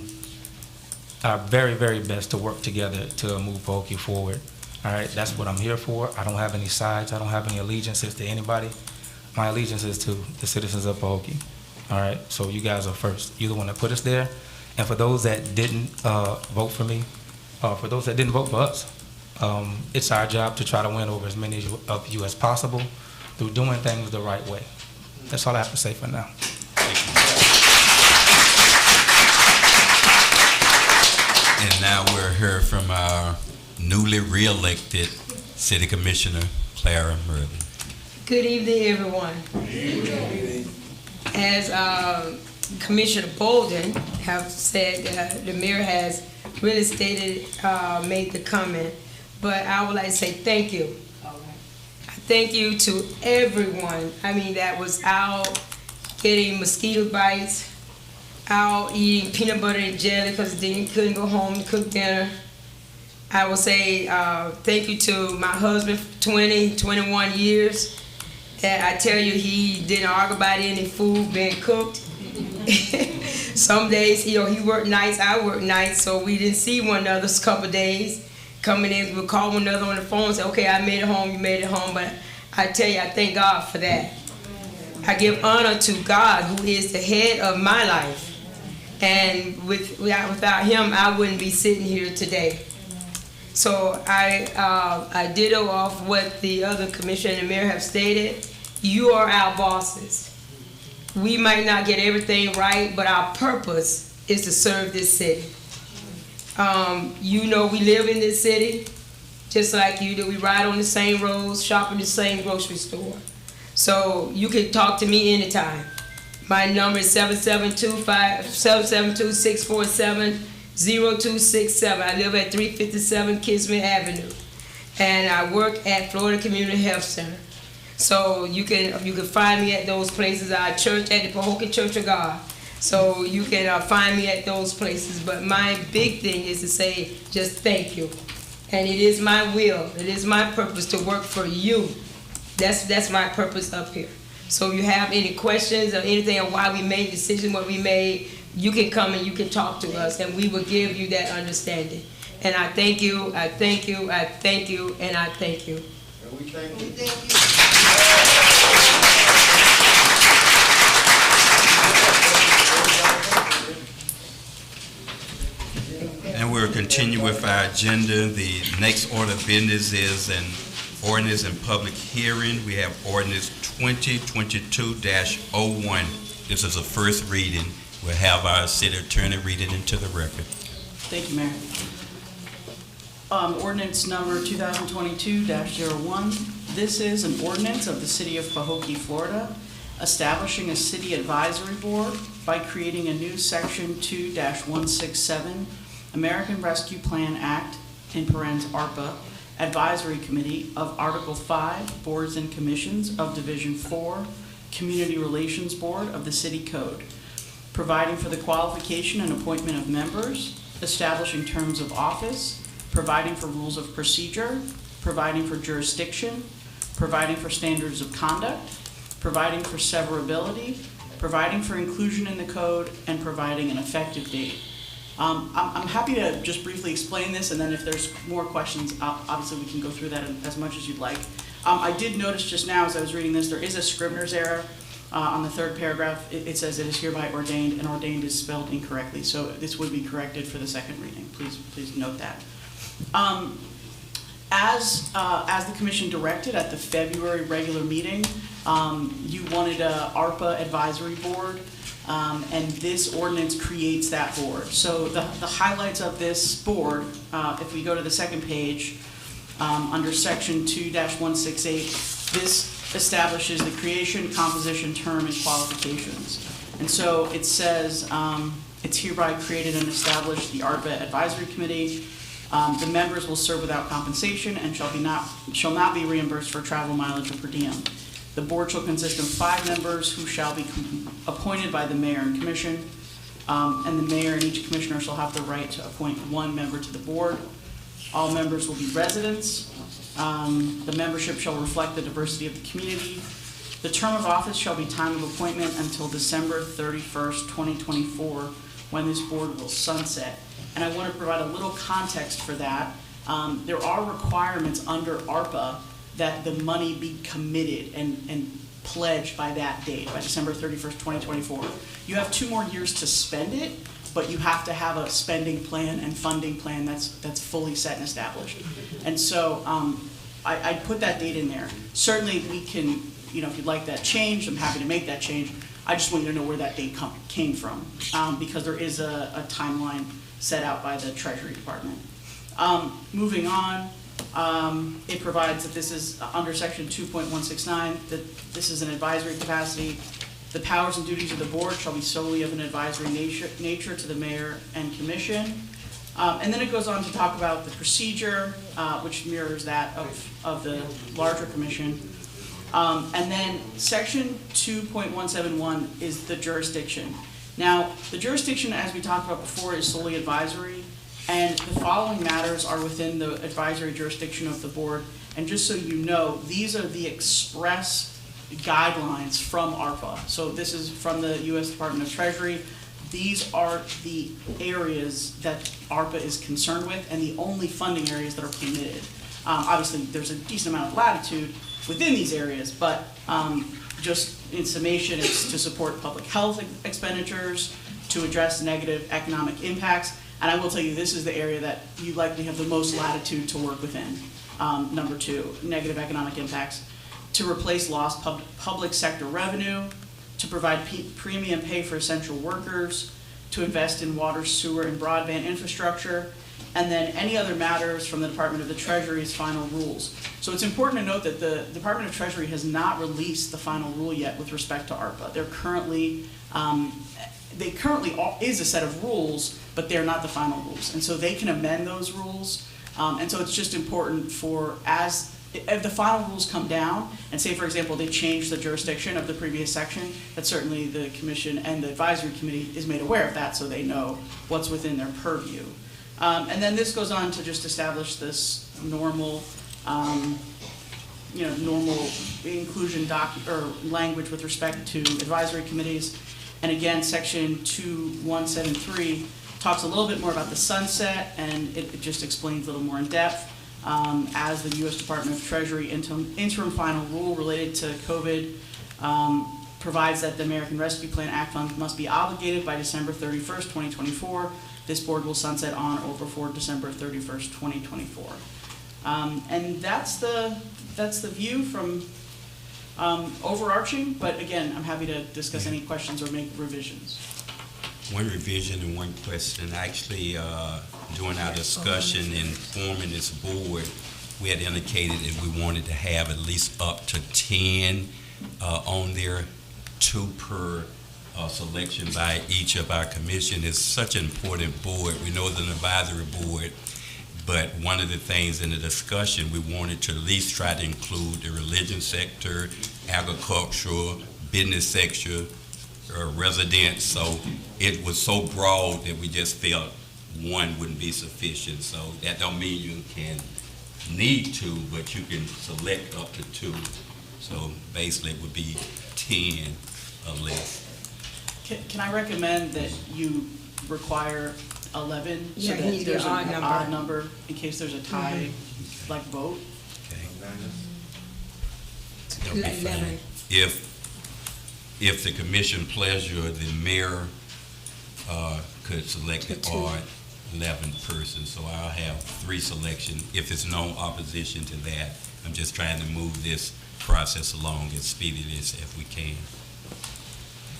M: our very, very best to work together to move Pahokee forward. All right, that's what I'm here for. I don't have any sides. I don't have any allegiances to anybody. My allegiance is to the citizens of Pahokee. All right, so you guys are first. You're the one that put us there. And for those that didn't vote for me, for those that didn't vote for us, it's our job to try to win over as many of you as possible through doing things the right way. That's all I have to say for now.
A: And now we're here from our newly re-elected City Commissioner, Clara Merlin.
F: Good evening, everyone. As Commissioner Bolden have said, the mayor has really stated, made the comment, but I would like to say thank you. Thank you to everyone. I mean, that was out getting mosquito bites, out eating peanut butter and jelly because they couldn't go home to cook dinner. I will say thank you to my husband for 21 years. And I tell you, he didn't argue about any food being cooked. Some days, you know, he worked nights, I worked nights, so we didn't see one another a couple of days. Coming in, we'll call one another on the phone and say, okay, I made it home, you made it home. But I tell you, I thank God for that. I give honor to God, who is the head of my life. And without him, I wouldn't be sitting here today. So I ditto off what the other commissioner and the mayor have stated. You are our bosses. We might not get everything right, but our purpose is to serve this city. You know, we live in this city, just like you do. We ride on the same roads, shop in the same grocery store. So you can talk to me anytime. My number is 772-647-0267. I live at 357 Kismet Avenue, and I work at Florida Community Health Center. So you can find me at those places. Our church at the Pahokee Church of God. So you can find me at those places. But my big thing is to say just thank you, and it is my will, it is my purpose to work for you. That's my purpose up here. So if you have any questions or anything on why we made the decision what we made, you can come and you can talk to us, and we will give you that understanding. And I thank you, I thank you, I thank you, and I thank you.
J: And we thank you.
A: And we'll continue with our agenda. The next order of business is an ordinance and public hearing. We have ordinance 2022-01. This is a first reading. We'll have our city attorney read it into the record.
N: Thank you, Mayor. Ordinance number 2022-01. This is an ordinance of the City of Pahokee, Florida, establishing a city advisory board by creating a new section 2-167, American Rescue Plan Act, in parens ARPA, Advisory Committee of Article 5, Boards and Commissions of Division 4, Community Relations Board of the City Code, providing for the qualification and appointment of members, establishing terms of office, providing for rules of procedure, providing for jurisdiction, providing for standards of conduct, providing for severability, providing for inclusion in the code, and providing an effective date. I'm happy to just briefly explain this, and then if there's more questions, obviously we can go through that as much as you'd like. I did notice just now as I was reading this, there is a Scrivener's error on the third paragraph. It says it is hereby ordained, and ordained is spelled incorrectly, so this would be corrected for the second reading. Please note that. As the commission directed at the February regular meeting, you wanted a ARPA advisory board, and this ordinance creates that board. So the highlights of this board, if we go to the second page, under section 2-168, this establishes the creation, composition, term, and qualifications. And so it says, it's hereby created and established the ARPA Advisory Committee, The members will serve without compensation and shall not be reimbursed for travel mileage or per diem. The board shall consist of 5 members who shall be appointed by the mayor and commission. And the mayor and each commissioner shall have the right to appoint 1 member to the board. All members will be residents. The membership shall reflect the diversity of the community. The term of office shall be time of appointment until December 31st, 2024, when this board will sunset. And I want to provide a little context for that. There are requirements under ARPA that the money be committed and pledged by that date, by December 31st, 2024. You have 2 more years to spend it, but you have to have a spending plan and funding plan that's fully set and established. And so I put that date in there. Certainly we can, if you'd like that changed, I'm happy to make that change. I just want you to know where that date came from, because there is a timeline set out by the Treasury Department. Moving on, it provides that this is under section 2.169, that this is an advisory capacity. The powers and duties of the board shall be solely of an advisory nature to the mayor and commission. And then it goes on to talk about the procedure, which mirrors that of the larger commission. And then section 2.171 is the jurisdiction. Now, the jurisdiction, as we talked about before, is solely advisory, and the following matters are within the advisory jurisdiction of the board. And just so you know, these are the express guidelines from ARPA. So this is from the U.S. Department of Treasury. These are the areas that ARPA is concerned with and the only funding areas that are permitted. Obviously, there's a decent amount of latitude within these areas, but just in summation, it's to support public health expenditures, to address negative economic impacts, and I will tell you, this is the area that you likely have the most latitude to work within. Number 2, negative economic impacts. To replace lost public sector revenue, to provide premium pay for essential workers, to invest in water, sewer, and broadband infrastructure, and then any other matters from the Department of the Treasury's final rules. So it's important to note that the Department of Treasury has not released the final rule yet with respect to ARPA. There currently is a set of rules, but they're not the final rules. And so they can amend those rules. And so it's just important if the final rules come down, and say, for example, they change the jurisdiction of the previous section, that certainly the commission and the advisory committee is made aware of that, so they know what's within their purview. And then this goes on to just establish this normal inclusion language with respect to advisory committees. And again, section 2173 talks a little bit more about the sunset, and it just explains a little more in depth. As the U.S. Department of Treasury interim final rule related to COVID provides that the American Rescue Plan Act funds must be obligated by December 31st, 2024. This board will sunset on or before December 31st, 2024. And that's the view from overarching, but again, I'm happy to discuss any questions or make revisions.
A: One revision and one question. Actually, during our discussion in forming this board, we had indicated that we wanted to have at least up to 10 on there, 2 per selection by each of our commission. It's such an important board. We know it's an advisory board, but one of the things in the discussion, we wanted to at least try to include the religion sector, agricultural, business sector, residents. So it was so broad that we just felt 1 wouldn't be sufficient. So that don't mean you can need 2, but you can select up to 2. So basically it would be 10 or less.
N: Can I recommend that you require 11, so
F: Yeah,
N: that
F: you need
N: there's
F: an
N: an
F: odd
N: odd
F: number.
N: number in case there's a tie, like vote?
A: Okay. That'll be fine.
F: 11.
A: If the commission pleasure, the mayor could select the odd 11 persons, so I'll have 3 selection. If there's no opposition to that, I'm just trying to move this process along as speedily as we can.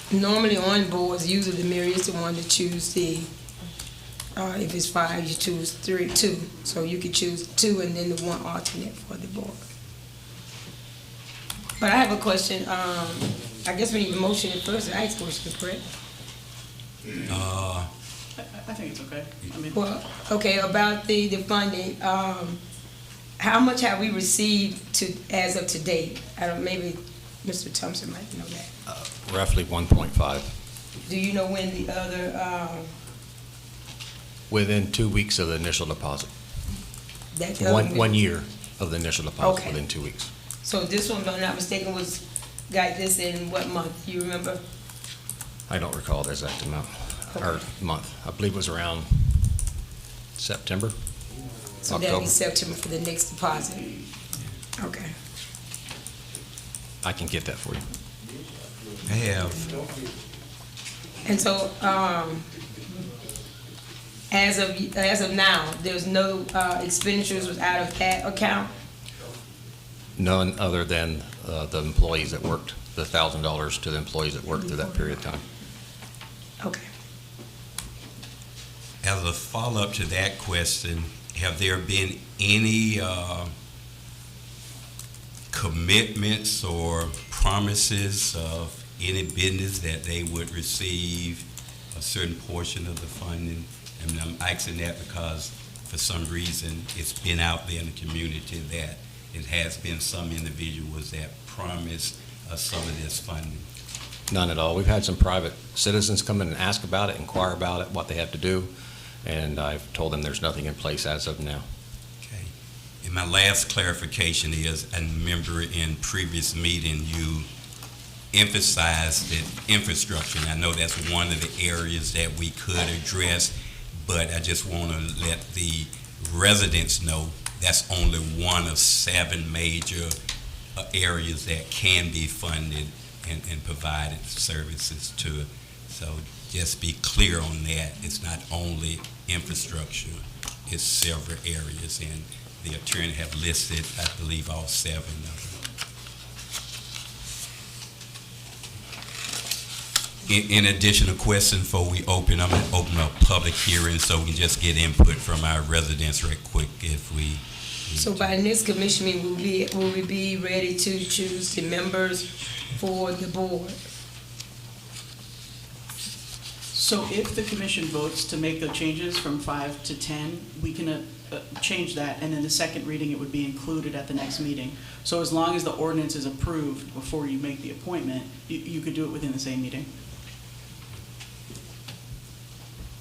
F: Normally on boards, usually the mayor is the one to choose the, if it's 5, you choose 2. So you could choose 2 and then the 1 alternate for the board. But I have a question. I guess we need a motion first and ask question, correct?
N: I think it's okay. I mean,
F: Well, okay, about the funding, how much have we received as of today? I don't, maybe Mr. Thompson might know that.
E: Roughly 1.5,
F: Do you know when the other,
E: within 2 weeks of the initial deposit.
F: that the other?
E: 1 year of the initial deposit
F: Okay.
E: within 2 weeks.
F: So this one, if I'm not mistaken, got this in what month? You remember?
E: I don't recall the exact amount, or month. I believe it was around September,
F: So that'll be
E: October.
F: September for the next deposit. Okay.
E: I can get that for you.
A: I have,
F: And so, as of now, there's no expenditures was out of that account?
E: None other than the employees that worked, the $1,000 to the employees that worked through that period of time.
F: Okay.
A: as a follow-up to that question, have there been any commitments or promises of any business that they would receive a certain portion of the funding? And I'm asking that because for some reason it's been out there in the community that it has been some individuals that promise some of this funding.
E: None at all. We've had some private citizens come in and ask about it, inquire about it, what they have to do, and I've told them there's nothing in place as of now.
A: Okay. And my last clarification is, I remember in previous meeting you emphasized that infrastructure, and I know that's one of the areas that we could address, but I just want to let the residents know that's only one of 7 major areas that can be funded and provided services to. So just be clear on that. It's not only infrastructure, it's several areas, and the attorney have listed, I believe, all 7 of them. In addition, a question before we open, I'm going to open up public hearing so we can just get input from our residents right quick if we.
F: So by the next commission meeting, will we be ready to choose the members for the board?
N: so if the commission votes to make the changes from 5 to 10, we can change that, and then the second reading, it would be included at the next meeting. So as long as the ordinance is approved before you make the appointment, you could do it within the same meeting.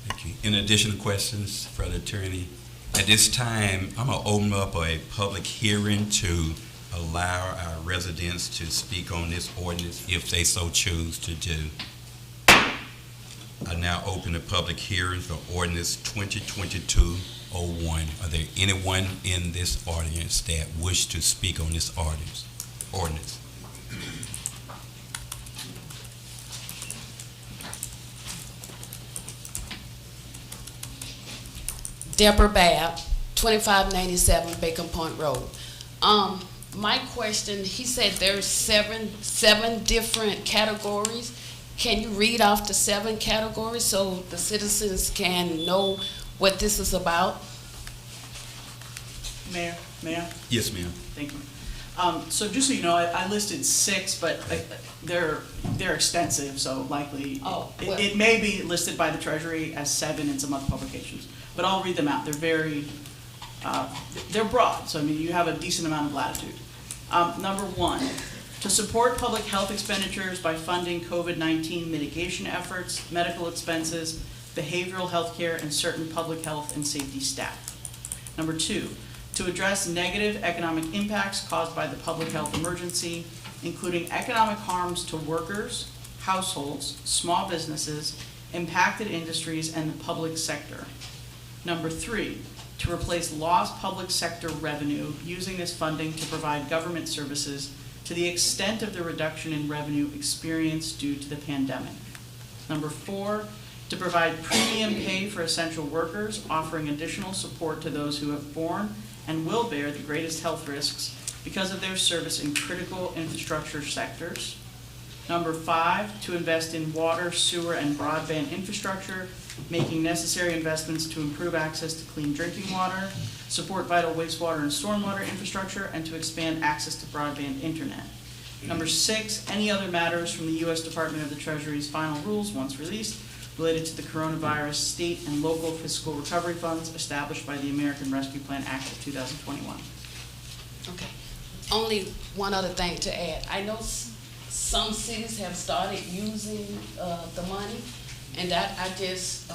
A: Thank you. In addition to questions for the attorney, at this time, I'm going to open up a public hearing to allow our residents to speak on this ordinance if they so choose to do. I now open the public hearing for ordinance 2022-01. Are there anyone in this audience that wish to speak on this ordinance?
O: Deborah Babb, 2597 Bacon Point Road. My question, he said there's seven different categories. Can you read off the 7 categories so the citizens can know what this is about?
N: Mayor?
A: Yes, ma'am.
N: Thank you. So just so you know, I listed 6, but they're extensive, so likely it may be listed by the Treasury as 7 in some other publications. But I'll read them out. They're very, they're broad, so I mean you have a decent amount of latitude. Number 1, to support public health expenditures by funding COVID-19 mitigation efforts, medical expenses, behavioral health care, and certain public health and safety staff. Number 2, to address negative economic impacts caused by the public health emergency, including economic harms to workers, households, small businesses, impacted industries, and the public sector. Number 3, to replace lost public sector revenue using this funding to provide government services to the extent of the reduction in revenue experienced due to the pandemic. Number 4, to provide premium pay for essential workers, offering additional support to those who have borne and will bear the greatest health risks because of their service in critical infrastructure sectors. Number 5, to invest in water, sewer, and broadband infrastructure, making necessary investments to improve access to clean drinking water, support vital wastewater and stormwater infrastructure, and to expand access to broadband internet. Number 6, any other matters from the U.S. Department of the Treasury's final rules, once released, related to the coronavirus state and local fiscal recovery funds established by the American Rescue Plan Act of 2021.
O: Okay. Only one other thing to add. I know some cities have started using the money, and I just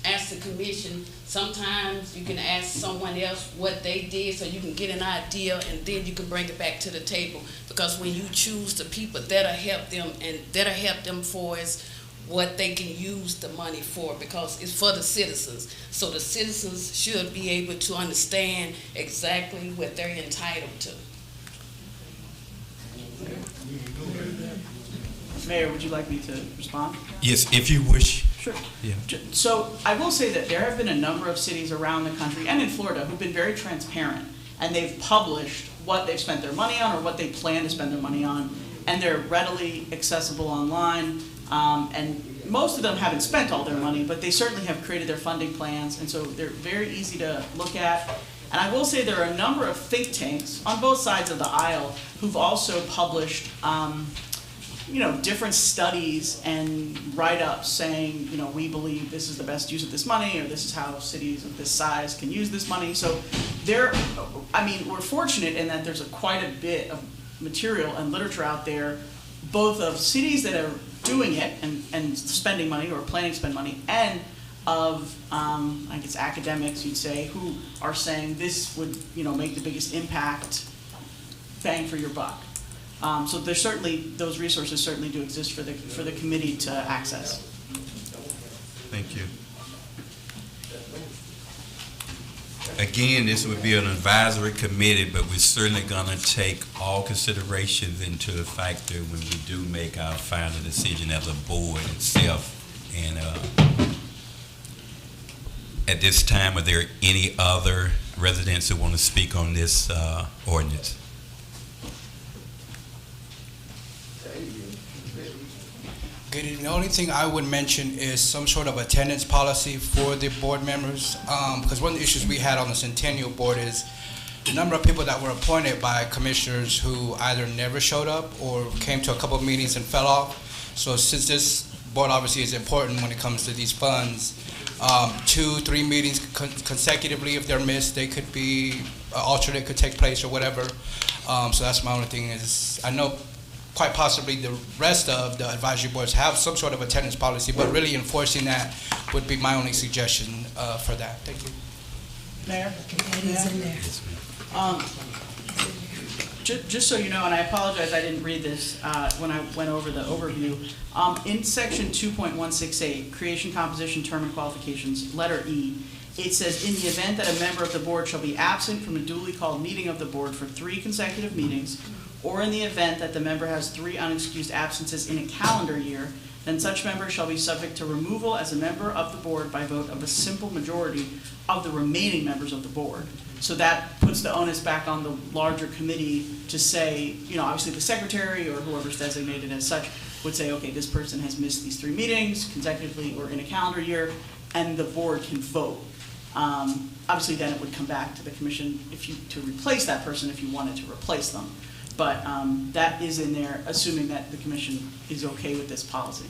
O: asked the commission, sometimes you can ask someone else what they did so you can get an idea, and then you can bring it back to the table. Because when you choose the people, that'll help them, and that'll help them for is what they can use the money for, because it's for the citizens. So the citizens should be able to understand exactly what they're entitled to.
N: Mayor, would you like me to respond?
A: Yes, if you wish.
N: Sure.
A: Yeah.
N: So I will say that there have been a number of cities around the country and in Florida who've been very transparent, and they've published what they've spent their money on or what they plan to spend their money on, and they're readily accessible online. And most of them haven't spent all their money, but they certainly have created their funding plans, and so they're very easy to look at. And I will say there are a number of think tanks on both sides of the aisle who've also published different studies and write-ups saying, we believe this is the best use of this money, or this is how cities of this size can use this money. So we're fortunate in that there's quite a bit of material and literature out there, both of cities that are doing it and spending money or planning to spend money, and of, I guess, academics, you'd say, who are saying this would, make the biggest impact, bang for your buck. So there's certainly, those resources certainly do exist for the committee to access.
A: Thank you. Again, this would be an advisory committee, but we're certainly gonna take all considerations into factor when we do make our final decision as a board itself. And at this time, are there any other residents who want to speak on this ordinance?
I: Good. The only thing I would mention is some sort of attendance policy for the board members, because one of the issues we had on the Centennial board is the number of people that were appointed by commissioners who either never showed up or came to a couple of meetings and fell off. So since this board obviously is important when it comes to these funds, 2-3 meetings consecutively, if they're missed, they could be alternate, could take place or whatever. So that's my only thing is, I know quite possibly the rest of the advisory boards have some sort of attendance policy, but really enforcing that would be my only suggestion for that. Thank you.
N: Mayor? Just so you know, and I apologize, I didn't read this when I went over the overview. In section 2.168, creation, composition, term, and qualifications, letter E, it says, in the event that a member of the board shall be absent from a duly called meeting of the board for 3 consecutive meetings, or in the event that the member has 3 unexcused absences in a calendar year, then such member shall be subject to removal as a member of the board by vote of a simple majority of the remaining members of the board. So that puts the onus back on the larger committee to say, obviously the secretary or whoever's designated as such would say, okay, this person has missed these 3 meetings consecutively or in a calendar year, and the board can vote. Obviously then it would come back to the commission to replace that person if you wanted to replace them. But that is in there, assuming that the commission is okay with this policy.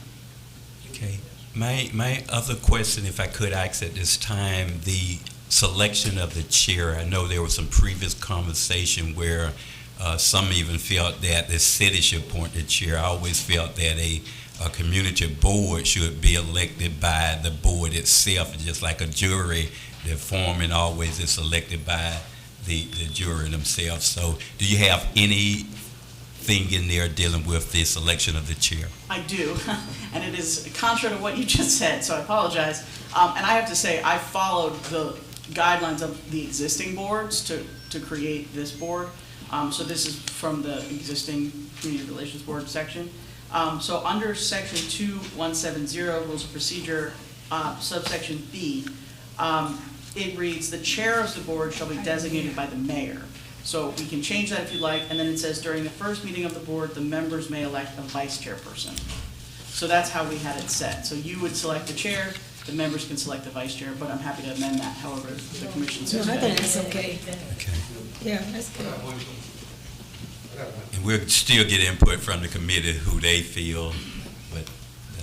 A: Okay. My other question, if I could ask at this time, the selection of the chair. I know there was some previous conversation where some even felt that the city should appoint the chair. I always felt that a community board should be elected by the board itself, just like a jury. The foreman always is elected by the jury themselves. So do you have anything in there dealing with the selection of the chair?
N: I do, and it is contrary to what you just said, so I apologize. And I have to say, I followed the guidelines of the existing boards to create this board. So this is from the existing Community Relations Board section. So under section 2170, Rules of Procedure, subsection B, it reads, the chair of the board shall be designated by the mayor. So we can change that if you'd like, and then it says during the first meeting of the board, the members may elect a vice chairperson. So that's how we had it set. So you would select the chair, the members can select the vice chair, but I'm happy to amend that however the commission says.
F: No, I think that's okay.
A: Okay.
F: Yeah, that's good.
A: And we'll still get input from the committee who they feel, but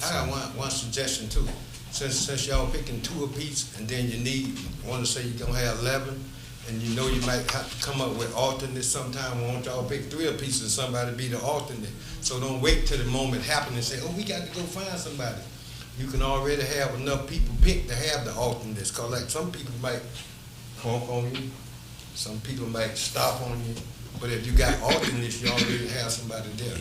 J: I got one suggestion too. Since y'all picking 2 apiece, and then you want to say you're gonna have 11, and you know you might have to come up with alternates sometime. Why don't y'all pick 3 apiece and somebody be the alternate? So don't wait till the moment happens and say, oh, we got to go find somebody. You can already have enough people picked to have the alternates, cause like some people might honk on you, some people might stop on you, but if you got alternates, you already have somebody there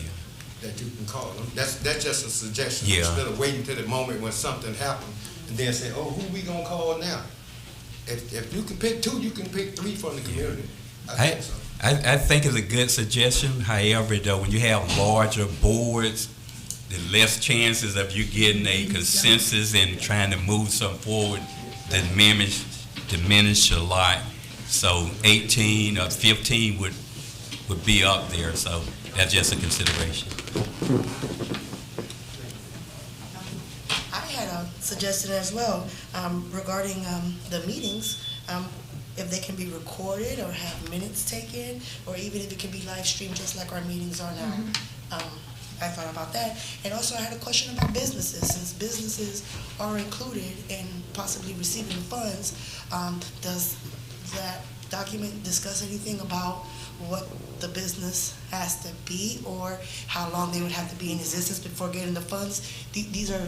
J: that you can call them. That's just a suggestion.
A: Yeah.
J: Instead of waiting till the moment when something happens and then say, oh, who we gonna call now? If you can pick 2, you can pick 3 from the community. I think so.
A: I think it's a good suggestion. However, though, when you have larger boards, the less chances of you getting a consensus and trying to move something forward diminish a lot. So 18 or 15 would be up there. So that's just a consideration.
H: I had a suggestion as well regarding the meetings. If they can be recorded or have minutes taken, or even if it can be live streamed just like our meetings are now. I thought about that. And also I had a question about businesses. Since businesses are included in possibly receiving funds, does that document discuss anything about what the business has to be or how long they would have to be in existence before getting the funds? These are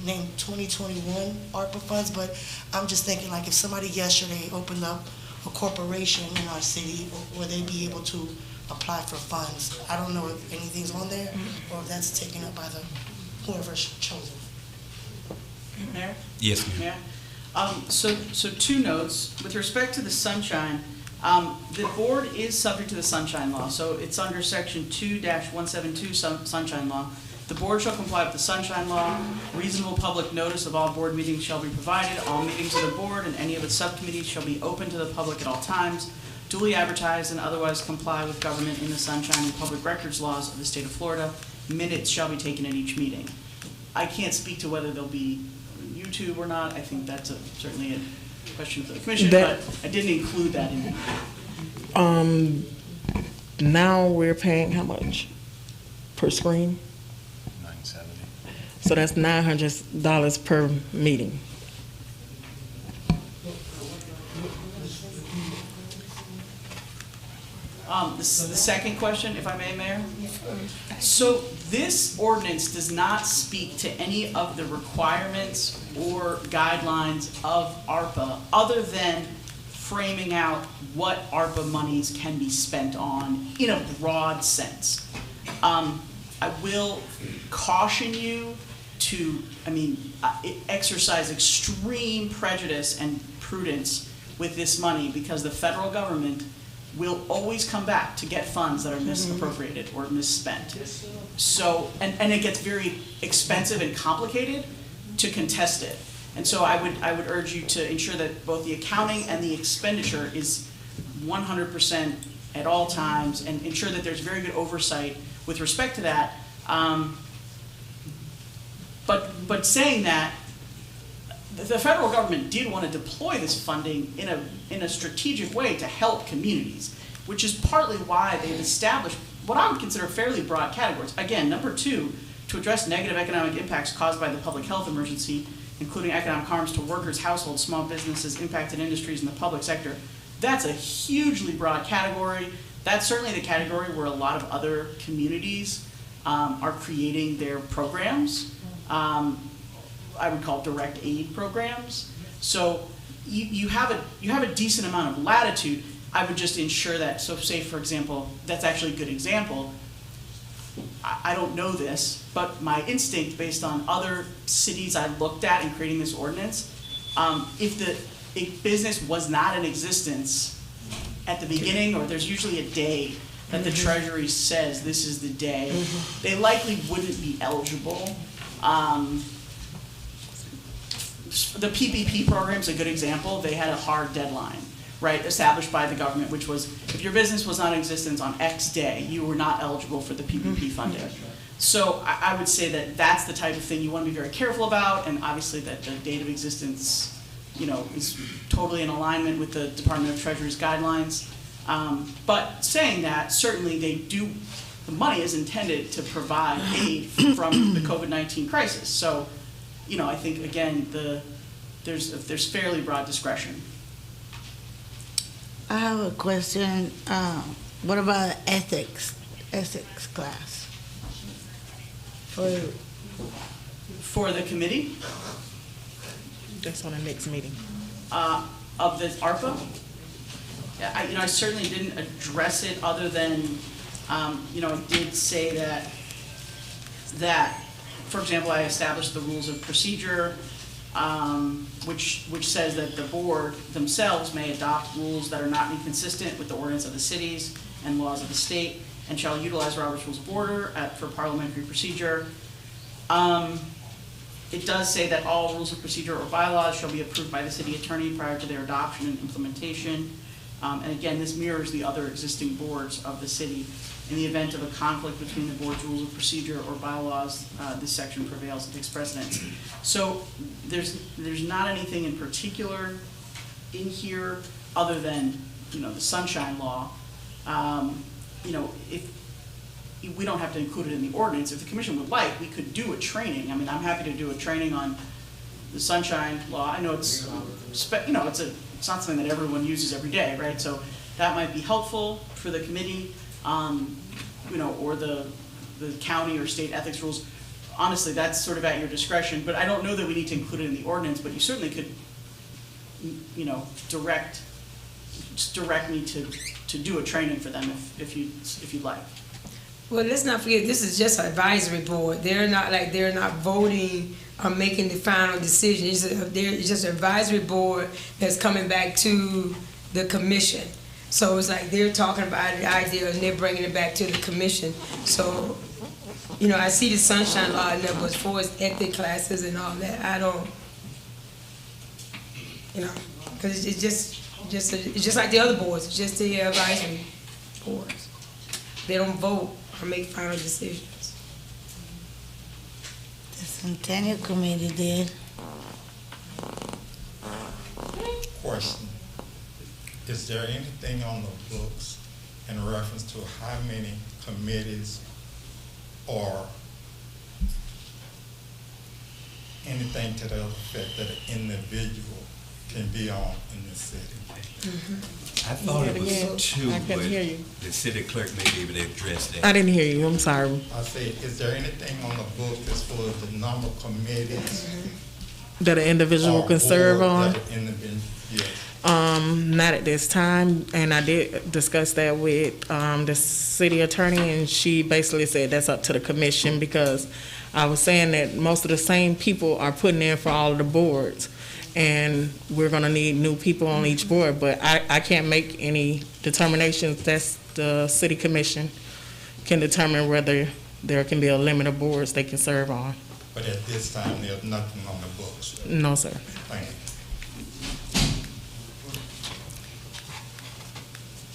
H: named 2021 ARPA funds, but I'm just thinking like if somebody yesterday opened up a corporation in our city, would they be able to apply for funds? I don't know if anything's on there or if that's taken up by whoever's chosen.
N: Mayor?
A: Yes, ma'am.
N: Yeah. So 2 notes. With respect to the sunshine, the board is subject to the sunshine law. So it's under section 2-172 sunshine law. The board shall comply with the sunshine law. Reasonable public notice of all board meetings shall be provided. All meetings of the board and any of its subcommittees shall be open to the public at all times, duly advertised and otherwise comply with government in the sunshine and public records laws of the state of Florida. Minutes shall be taken at each meeting. I can't speak to whether they'll be YouTube or not. I think that's certainly a question for the commission, but I didn't include that in it.
D: Now we're paying how much per screen?
E: $970.
D: So that's $900 per meeting.
N: The second question, if I may, Mayor. So this ordinance does not speak to any of the requirements or guidelines of ARPA other than framing out what ARPA monies can be spent on in a broad sense. I will caution you to, exercise extreme prejudice and prudence with this money because the federal government will always come back to get funds that are misappropriated or misspent. So, and it gets very expensive and complicated to contest it. And so I would urge you to ensure that both the accounting and the expenditure is 100% at all times and ensure that there's very good oversight with respect to that. But saying that, the federal government did want to deploy this funding in a strategic way to help communities, which is partly why they've established what I would consider fairly broad categories. Again, number 2, to address negative economic impacts caused by the public health emergency, including economic harms to workers, households, small businesses, impacted industries, and the public sector. That's a hugely broad category. That's certainly the category where a lot of other communities are creating their programs. I would call direct aid programs. So you have a decent amount of latitude. I would just ensure that, so say for example, that's actually a good example. I don't know this, but my instinct based on other cities I looked at in creating this ordinance, if a business was not in existence at the beginning, or there's usually a day that the Treasury says this is the day, they likely wouldn't be eligible. The PPP program is a good example. They had a hard deadline, right, established by the government, which was if your business was not in existence on X day, you were not eligible for the PPP funding. So I would say that that's the type of thing you want to be very careful about, and obviously that the date of existence, is totally in alignment with the Department of Treasury's guidelines. But saying that, certainly they do the money is intended to provide aid from the COVID-19 crisis. So, I think, again, there's fairly broad discretion.
P: I have a question. What about ethics class?
N: For the committee?
D: That's on the next meeting.
N: Of the ARPA? Yeah, I certainly didn't address it other than, I did say that, for example, I established the rules of procedure, which says that the board themselves may adopt rules that are not inconsistent with the ordinance of the cities and laws of the state, and shall utilize Robert's Rules of Order for parliamentary procedure. It does say that all rules of procedure or bylaws shall be approved by the city attorney prior to their adoption and implementation. And again, this mirrors the other existing boards of the city. In the event of a conflict between the board's rules of procedure or bylaws, this section prevails and takes precedence. So there's not anything in particular in here other than, the sunshine law. If we don't have to include it in the ordinance. If the commission would like, we could do a training. I mean, I'm happy to do a training on the sunshine law. I know it's not something that everyone uses every day, right? So that might be helpful for the committee, or the county or state ethics rules. Honestly, that's sort of at your discretion, but I don't know that we need to include it in the ordinance, but you certainly could, direct me to do a training for them if you'd like.
F: Well, let's not forget, this is just an advisory board. They're not voting or making the final decision. It's just an advisory board that's coming back to the commission. So it's like they're talking about the idea and they're bringing it back to the commission. So, I see the sunshine law in there, but as far as ethics classes and all that, I don't, because it's just like the other boards. It's just the advisory boards. They don't vote or make final decisions.
P: The Centennial Committee did.
L: Question. Is there anything on the books in reference to how many committees or anything to the effect that an individual can be on in this city?
A: I thought it was two,
D: I
A: but
D: couldn't hear you.
A: the city clerk may be able to address that.
D: I didn't hear you, I'm sorry.
L: I said, is there anything on the book as far as the number of committees
D: That an individual
L: or
D: can serve
L: boards
D: on?
L: that an individual- yes.
D: Not at this time, and I did discuss that with the city attorney, and she basically said that's up to the commission, because I was saying that most of the same people are putting in for all of the boards, and we're gonna need new people on each board, but I can't make any determinations. That's the city commission can determine whether there can be a limit of boards they can serve on.
L: But at this time, there's nothing on the books.
D: No, sir.
L: Thank you.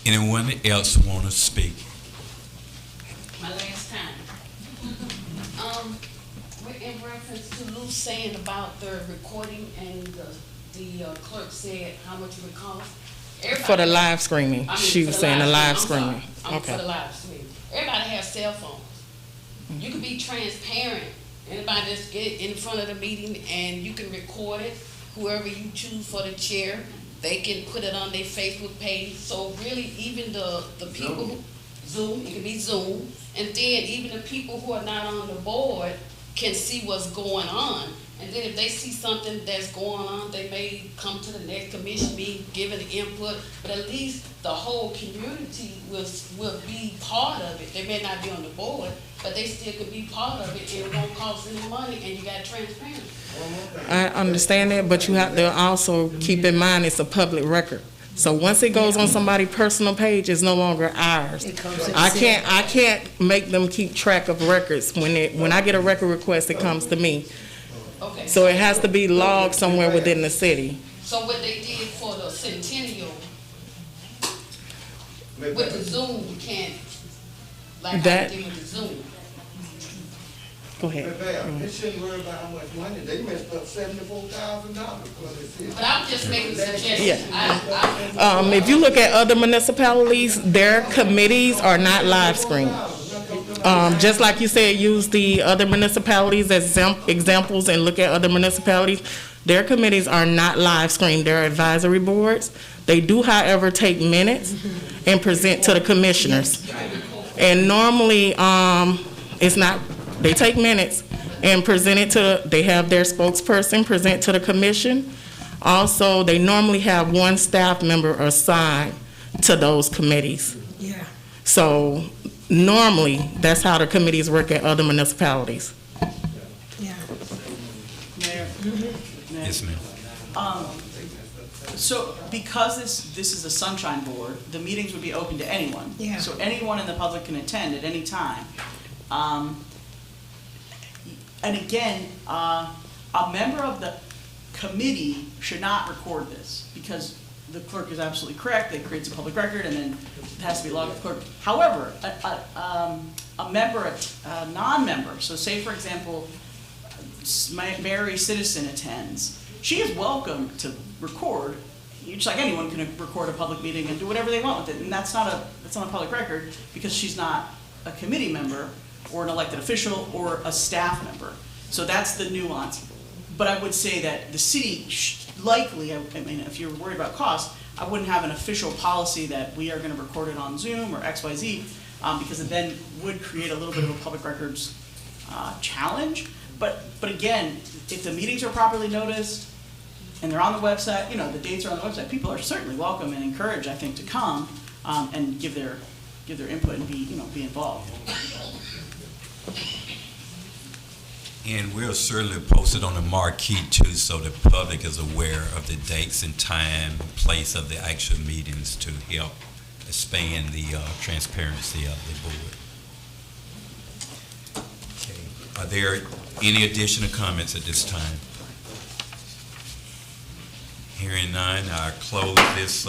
A: Anyone else want to speak?
O: My last time. In reference to Lou saying about the recording and the clerk said how much it would cost.
D: For the live streaming, she was saying the live streaming.
O: For
D: Okay.
O: the live streaming. Everybody has cell phones. You can be transparent. Anybody just get in front of the meeting and you can record it. Whoever you choose for the chair, they can put it on their Facebook page. So really, even the people who, Zoom, it can be Zoom. And then even the people who are not on the board can see what's going on. And then if they see something that's going on, they may come to the next commission meeting, give an input, but at least the whole community will be part of it. They may not be on the board, but they still could be part of it, and it won't cost any money, and you got transparency.
D: I understand that, but you have to also keep in mind it's a public record. So once it goes on somebody's personal page, it's no longer ours. I can't make them keep track of records. When I get a record request, it comes to me.
O: Okay.
D: So it has to be logged somewhere within the city.
O: So what they did for the Centennial, with the Zoom, you can't, like
D: That-
O: I did with the Zoom.
D: Go ahead.
J: They shouldn't worry about how much money. They messed up $74,000 for this year.
O: But I'm just making a suggestion.
D: Yeah. If you look at other municipalities, their committees are not live streamed. Just like you said, use the other municipalities as examples and look at other municipalities. Their committees are not live streamed, they're advisory boards. They do, however, take minutes and present to the commissioners. And normally, it's not, they take minutes and present it to, they have their spokesperson present to the commission. Also, they normally have one staff member assigned to those committees.
H: Yeah.
D: So normally, that's how the committees work at other municipalities.
H: Yeah.
N: Mayor? Mayor?
A: Yes, ma'am.
N: So because this is a sunshine board, the meetings would be open to anyone.
H: Yeah.
N: So anyone in the public can attend at any time. And again, a member of the committee should not record this because the clerk is absolutely correct. It creates a public record and then it has to be logged with the clerk. However, a member, a non-member, so say for example, Mary Citizen attends, she is welcome to record, just like anyone can record a public meeting and do whatever they want with it, and that's not a public record because she's not a committee member or an elected official or a staff member. So that's the nuance. But I would say that the city likely, I mean, if you're worried about cost, I wouldn't have an official policy that we are going to record it on Zoom or XYZ, because it then would create a little bit of a public records challenge. But again, if the meetings are properly noticed and they're on the website, you know, the dates are on the website, people are certainly welcome and encouraged, I think, to come and give their input and be involved.
Q: And we'll certainly post it on the marquee too, so the public is aware of the dates and time and place of the actual meetings to help expand the transparency of the board. Okay. Are there any additional comments at this time? Hearing none, I close this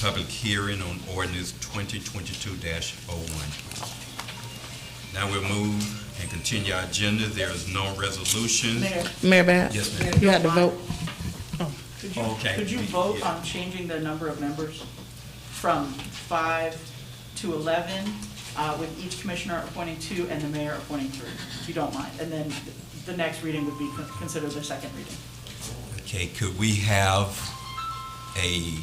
Q: public hearing on ordinance 2022-01. Now we'll move and continue our agenda. There is no resolution.
D: Mayor Bab?
Q: Yes, ma'am.
D: You have to vote.
N: Could you vote on changing the number of members from 5 to 11, with each commissioner appointing 2 and the mayor appointing 3, if you don't mind? And then the next reading would be considered the second reading.
Q: Okay, could we have a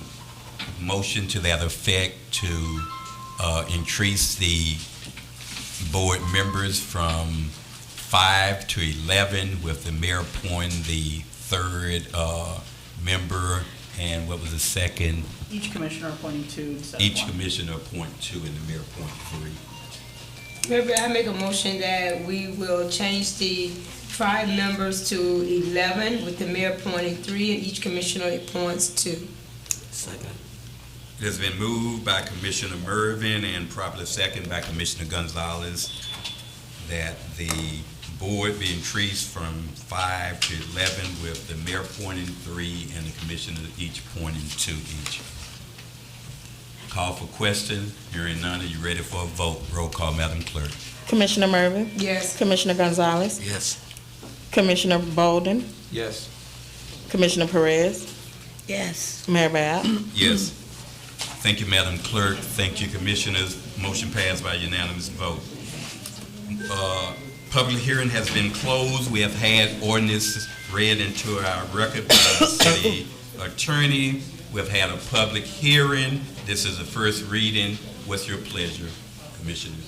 Q: motion to that effect to increase the board members from 5 to 11, with the mayor appointing the 3rd member, and what was the second?
N: Each commissioner appointing 2 instead of
Q: Each
N: 1.
Q: commissioner appoint 2 and the mayor appoint 3.
F: Maybe I make a motion that we will change the 5 members to 11, with the mayor appointing 3 and each commissioner appoints 2.
Q: Second. It has been moved by Commissioner Mervin and properly second by Commissioner Gonzalez that the board be increased from 5 to 11, with the mayor appointing 3 and the commissioners each appointing 2 each. Call for question. Hearing none, are you ready for a vote? Roll call, Madam Clerk.
D: Commissioner Mervin?
F: Yes.
D: Commissioner Gonzalez?
Q: Yes.
D: Commissioner Bolden?
M: Yes.
D: Commissioner Perez?
P: Yes.
D: Mayor Bab?
Q: Yes. Thank you, Madam Clerk. Thank you, Commissioners. Motion passed by unanimous vote. Public hearing has been closed. We have had ordinance read into our record by the city attorney. We've had a public hearing. This is the first reading. What's your pleasure, Commissioners?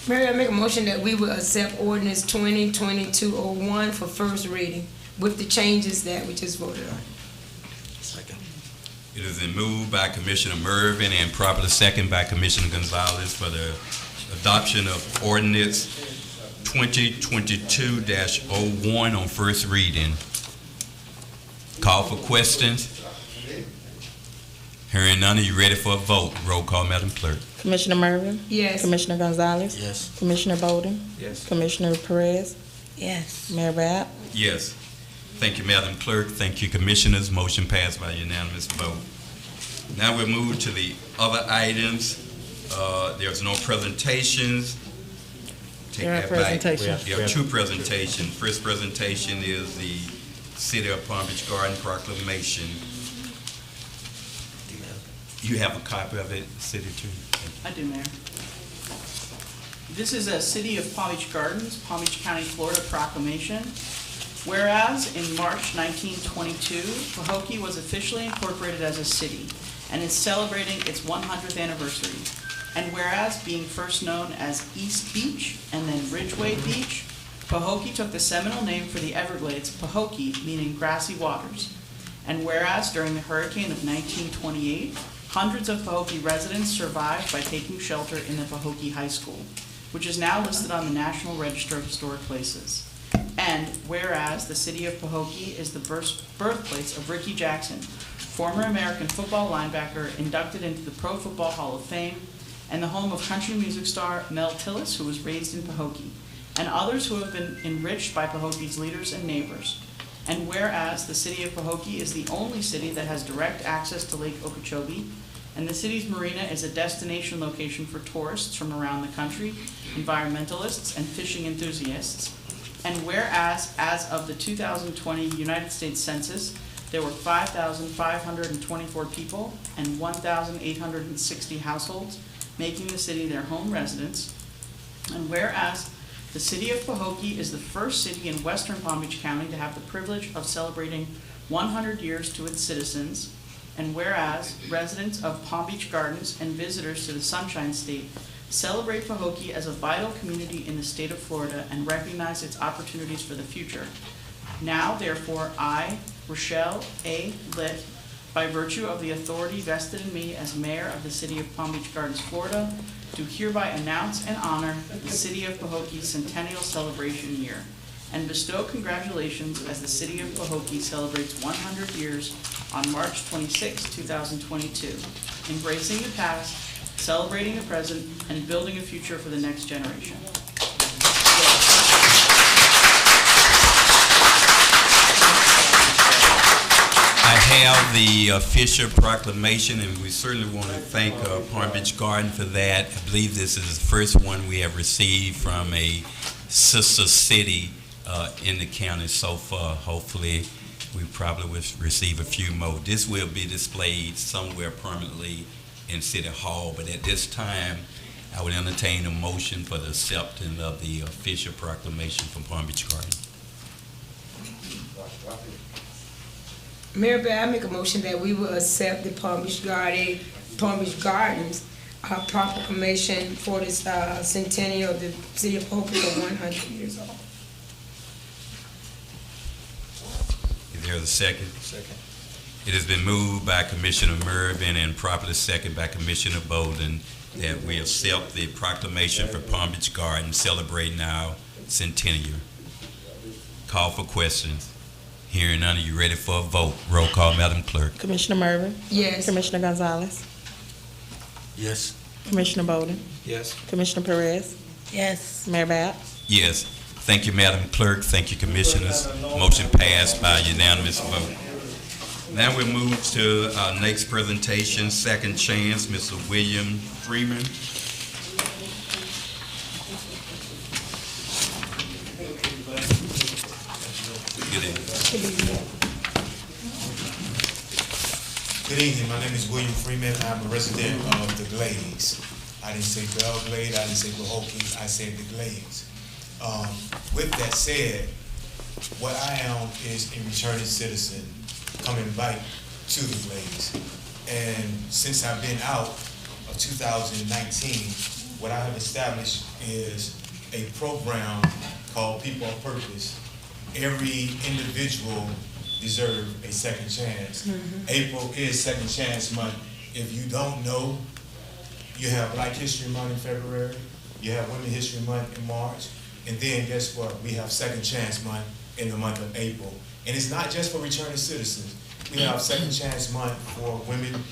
F: Mary, I make a motion that we will accept ordinance 2022-01 for first reading with the changes that we just voted on.
Q: Second. It has been moved by Commissioner Mervin and properly second by Commissioner Gonzalez for the adoption of ordinance 2022-01 on first reading. Call for questions. Hearing none, are you ready for a vote? Roll call, Madam Clerk.
D: Commissioner Mervin?
F: Yes.
D: Commissioner Gonzalez?
Q: Yes.
D: Commissioner Bolden?
M: Yes.
D: Commissioner Perez?
P: Yes.
D: Mayor Bab?
Q: Yes. Thank you, Madam Clerk. Thank you, Commissioners. Motion passed by unanimous vote. Now we'll move to the other items. There's no presentations. Take
D: There are
Q: that back.
D: presentations.
Q: There are 2 presentations. First presentation is the City of Palm Beach Garden proclamation. You have a copy of it, City Attorney?
N: I do, Mayor. This is a City of Palm Beach Gardens, Palm Beach County, Florida proclamation. Whereas in March 1922, Pahokee was officially incorporated as a city and is celebrating its 100th anniversary. And whereas being first known as East Beach and then Ridgeway Beach, Pahokee took the seminal name for the Everglades, Pahokee, meaning grassy waters. And whereas during the hurricane of 1928, hundreds of Pahokee residents survived by taking shelter in the Pahokee High School, which is now listed on the National Register of Historic Places. And whereas the city of Pahokee is the birthplace of Ricky Jackson, former American football linebacker inducted into the Pro Football Hall of Fame, and the home of country music star Mel Tillis, who was raised in Pahokee, and others who have been enriched by Pahokee's leaders and neighbors. And whereas the city of Pahokee is the only city that has direct access to Lake Okeechobee, and the city's marina is a destination location for tourists from around the country, environmentalists, and fishing enthusiasts. And whereas, as of the 2020 United States Census, there were 5,524 people and 1,860 households, making the city their home residence. And whereas the city of Pahokee is the first city in western Palm Beach County to have the privilege of celebrating 100 years to its citizens. And whereas residents of Palm Beach Gardens and visitors to the Sunshine State celebrate Pahokee as a vital community in the state of Florida and recognize its opportunities for the future. Now, therefore, I, Rochelle A. Litt, by virtue of the authority vested in me as mayor of the city of Palm Beach Gardens, Florida, do hereby announce and honor the city of Pahokee's Centennial Celebration Year and bestow congratulations as the city of Pahokee celebrates 100 years on March 26, 2022, embracing the past, celebrating the present, and building a future for the next generation.
Q: I have the official proclamation, and we certainly want to thank Palm Beach Garden for that. I believe this is the first one we have received from a sister city in the county so far. Hopefully, we probably will receive a few more. This will be displayed somewhere permanently in City Hall, but at this time, I would entertain a motion for the acceptance of the official proclamation from Palm Beach Garden.
F: Mayor Bear, I make a motion that we will accept the Palm Beach Gardens proclamation for this centennial of the city of Pahokee for 100 years old.
Q: Is there a second?
J: Second.
Q: It has been moved by Commissioner Mervin and properly second by Commissioner Bolden that we accept the proclamation for Palm Beach Garden celebrating our centennial. Call for questions. Hearing none, are you ready for a vote? Roll call, Madam Clerk.
D: Commissioner Mervin?
F: Yes.
D: Commissioner Gonzalez?
J: Yes.
D: Commissioner Bolden?
J: Yes.
D: Commissioner Perez?
P: Yes.
D: Mayor Bab?
Q: Yes. Thank you, Madam Clerk. Thank you, Commissioners. Motion passed by unanimous vote. Now we move to our next presentation, Second Chance, Mr. William Freeman. Good evening.
R: Good evening. My name is William Freeman. I'm a resident of the Glades. I didn't say Belgrade. I didn't say Pahokee. I said the Glades. With that said, what I am is a returning citizen coming back to the Glades. And since I've been out of 2019, what I have established is a program called People of Purpose. Every individual deserves a second chance. April is Second Chance Month. If you don't know, you have Black History Month in February, you have Women's History Month in March, and then guess what? We have Second Chance Month in the month of April. And it's not just for returning citizens. We have Second Chance Month for women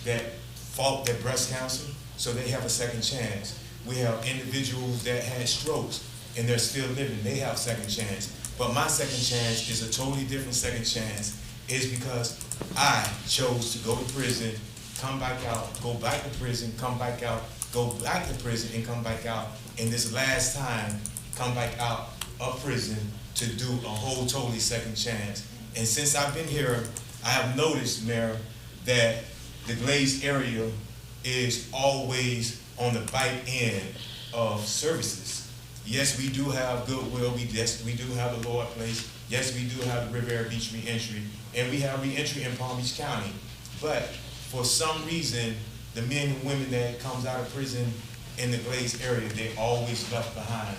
R: that fought their breast cancer, so they have a second chance. We have individuals that had strokes and they're still living, they have second chance. But my second chance is a totally different second chance. It's because I chose to go to prison, come back out, go back to prison, come back out, go back to prison, and come back out. And this last time, come back out of prison to do a whole totally second chance. And since I've been here, I have noticed, Mayor, that the Glades area is always on the bite end of services. Yes, we do have Goodwill, yes, we do have the Lord Place, yes, we do have the Riviera Beach reentry, and we have reentry in Palm Beach County. But for some reason, the men and women that comes out of prison in the Glades area, they always left behind.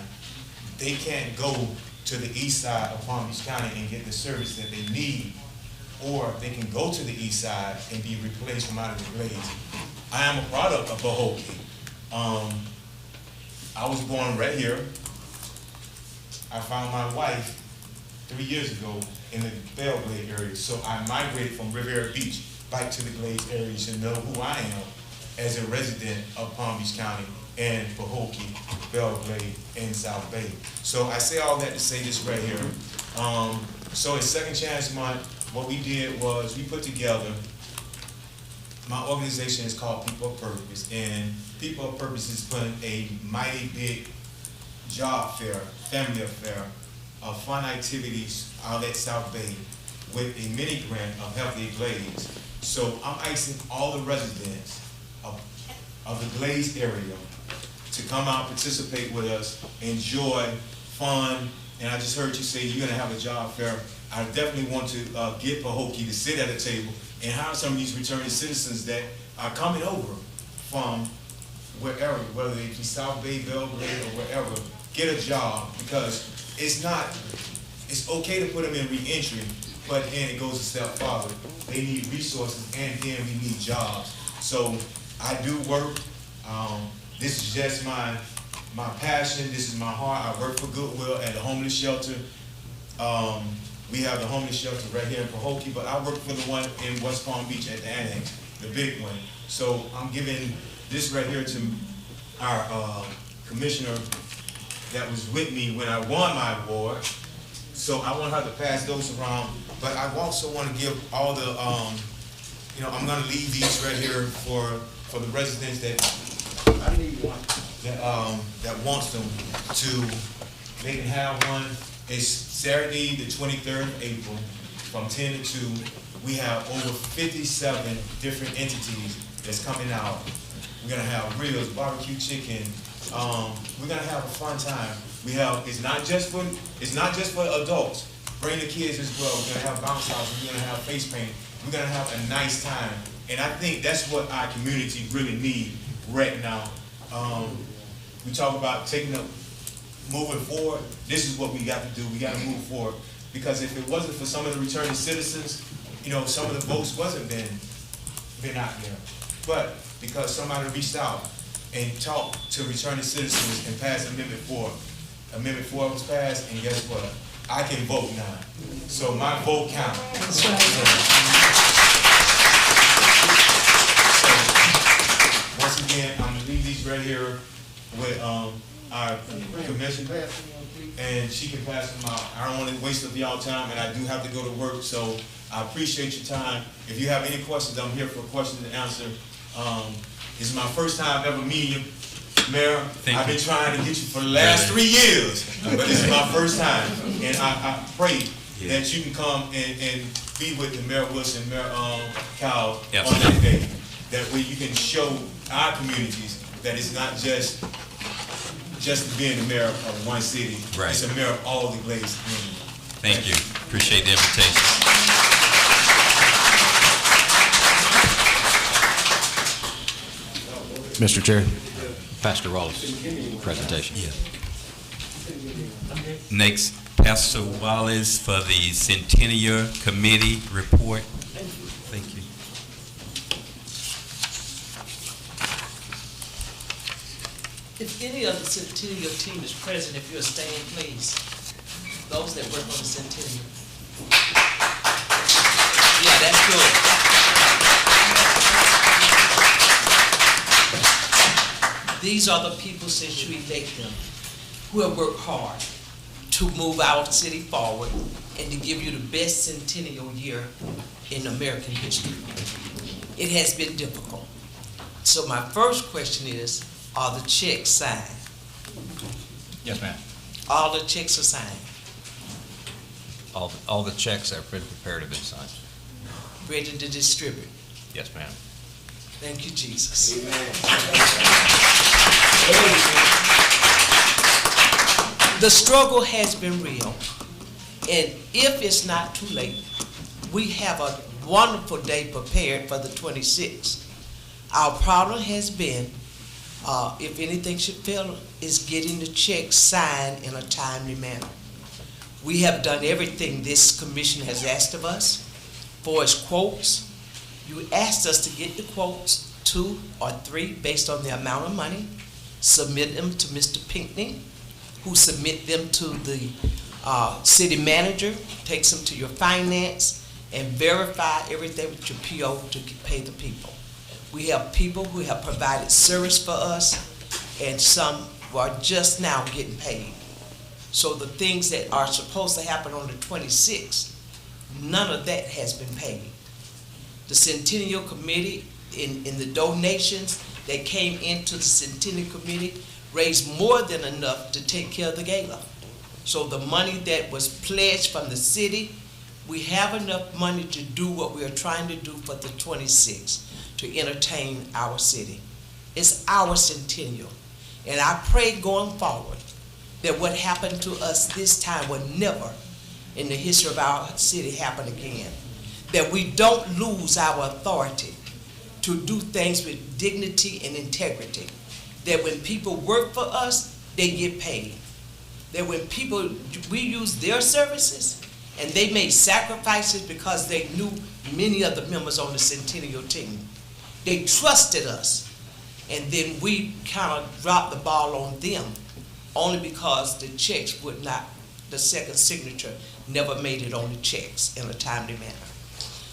R: They can't go to the east side of Palm Beach County and get the service that they need, or they can go to the east side and be replaced from out of the Glades. I am a product of Pahokee. I was born right here. I found my wife 3 years ago in the Belgrade area, so I migrated from Riviera Beach back to the Glades area to know who I am as a resident of Palm Beach County and Pahokee, Belgrade, and South Bay. So I say all that to say this right here. So in Second Chance Month, what we did was we put together, my organization is called People of Purpose, and People of Purpose is putting a mighty big job fair, family affair, of fun activities out at South Bay with a mini grant of Healthy Glades. So I'm asking all the residents of the Glades area to come out, participate with us, enjoy, fun, and I just heard you say you're gonna have a job fair. I definitely want to get Pahokee to sit at a table and hire some of these returning citizens that are coming over from wherever, whether it be South Bay, Belgrade, or wherever, get a job, because it's okay to put them in reentry, but then it goes a step farther. They need resources, and then we need jobs. So I do work. This is just my passion. This is my heart. I work for Goodwill at the homeless shelter. We have the homeless shelter right here in Pahokee, but I work for the one in West Palm Beach at the Annex, the big one. So I'm giving this right here to our commissioner that was with me when I won my award. So I want her to pass those around, but I also want to give all the, I'm going to leave these right here for the residents that I need one that wants them to. They can have one. It's Saturday, the 23rd of April, from 10 to 2. We have over 57 different entities that's coming out. We're gonna have ribs, barbecue chicken. We're gonna have a fun time. It's not just for adults. Bring the kids as well. We're gonna have bounce houses. We're gonna have face paint. We're gonna have a nice time. And I think that's what our community really need right now. We talk about moving forward. This is what we got to do. We got to move forward, because if it wasn't for some of the returning citizens, some of the votes wasn't been out there. But because somebody reached out and talked to returning citizens and passed Amendment 4. Amendment 4 was passed, and guess what? I can vote now. So my vote counts.
B: That's right.
R: So, once again, I'm going to leave these right here with our commissioner, and she can pass them out. I don't want to waste of y'all time, and I do have to go to work, so I appreciate your time. If you have any questions, I'm here for questions and answer. This is my first time ever meeting you, Mayor. I've been trying to get you for the last 3 years, but this is my first time, and I pray that you can come and be with the Mayor Wilson, Mayor Cowell on that day. That way you can show our communities that it's not just being the mayor of one city. Right. It's a mayor of all the Glades communities.
Q: Thank you. Appreciate the invitation.
E: Mr. Chair, Pastor Wallace, presentation.
Q: Yeah. Next, Pastor Wallace for the Centennial Committee report. Thank you.
B: If any of the Centennial team is present, if you'll stand, please. Those that work on the Centennial. Yeah, that's good. These are the people, since you elect them, who have worked hard to move our city forward and to give you the best centennial year in American history. It has been difficult. So my first question is, are the checks signed?
E: Yes, ma'am.
B: All the checks are signed?
E: All the checks that have been prepared have been signed.
B: Ready to distribute?
E: Yes, ma'am.
B: Thank you, Jesus.
J: Amen.
B: The struggle has been real. And if it's not too late, we have a wonderful day prepared for the 26th. Our problem has been, if anything should fail, is getting the check signed in a timely manner. We have done everything this commission has asked of us. For its quotes, you asked us to get the quotes, 2 or 3, based on the amount of money, submit them to Mr. Pinckney, who submit them to the city manager, takes them to your finance, and verify everything with your PO to pay the people. We have people who have provided service for us, and some are just now getting paid. So the things that are supposed to happen on the 26th, none of that has been paid. The Centennial Committee, in the donations that came into the Centennial Committee, raised more than enough to take care of the gala. So the money that was pledged from the city, we have enough money to do what we are trying to do for the 26th, to entertain our city. It's our Centennial. And I pray going forward that what happened to us this time will never in the history of our city happen again. That we don't lose our authority to do things with dignity and integrity. That when people work for us, they get paid. That when we use their services, and they made sacrifices because they knew many of the members on the Centennial team. They trusted us, and then we kind of dropped the ball on them, only because the checks would not, the second signature never made it on the checks in a timely manner.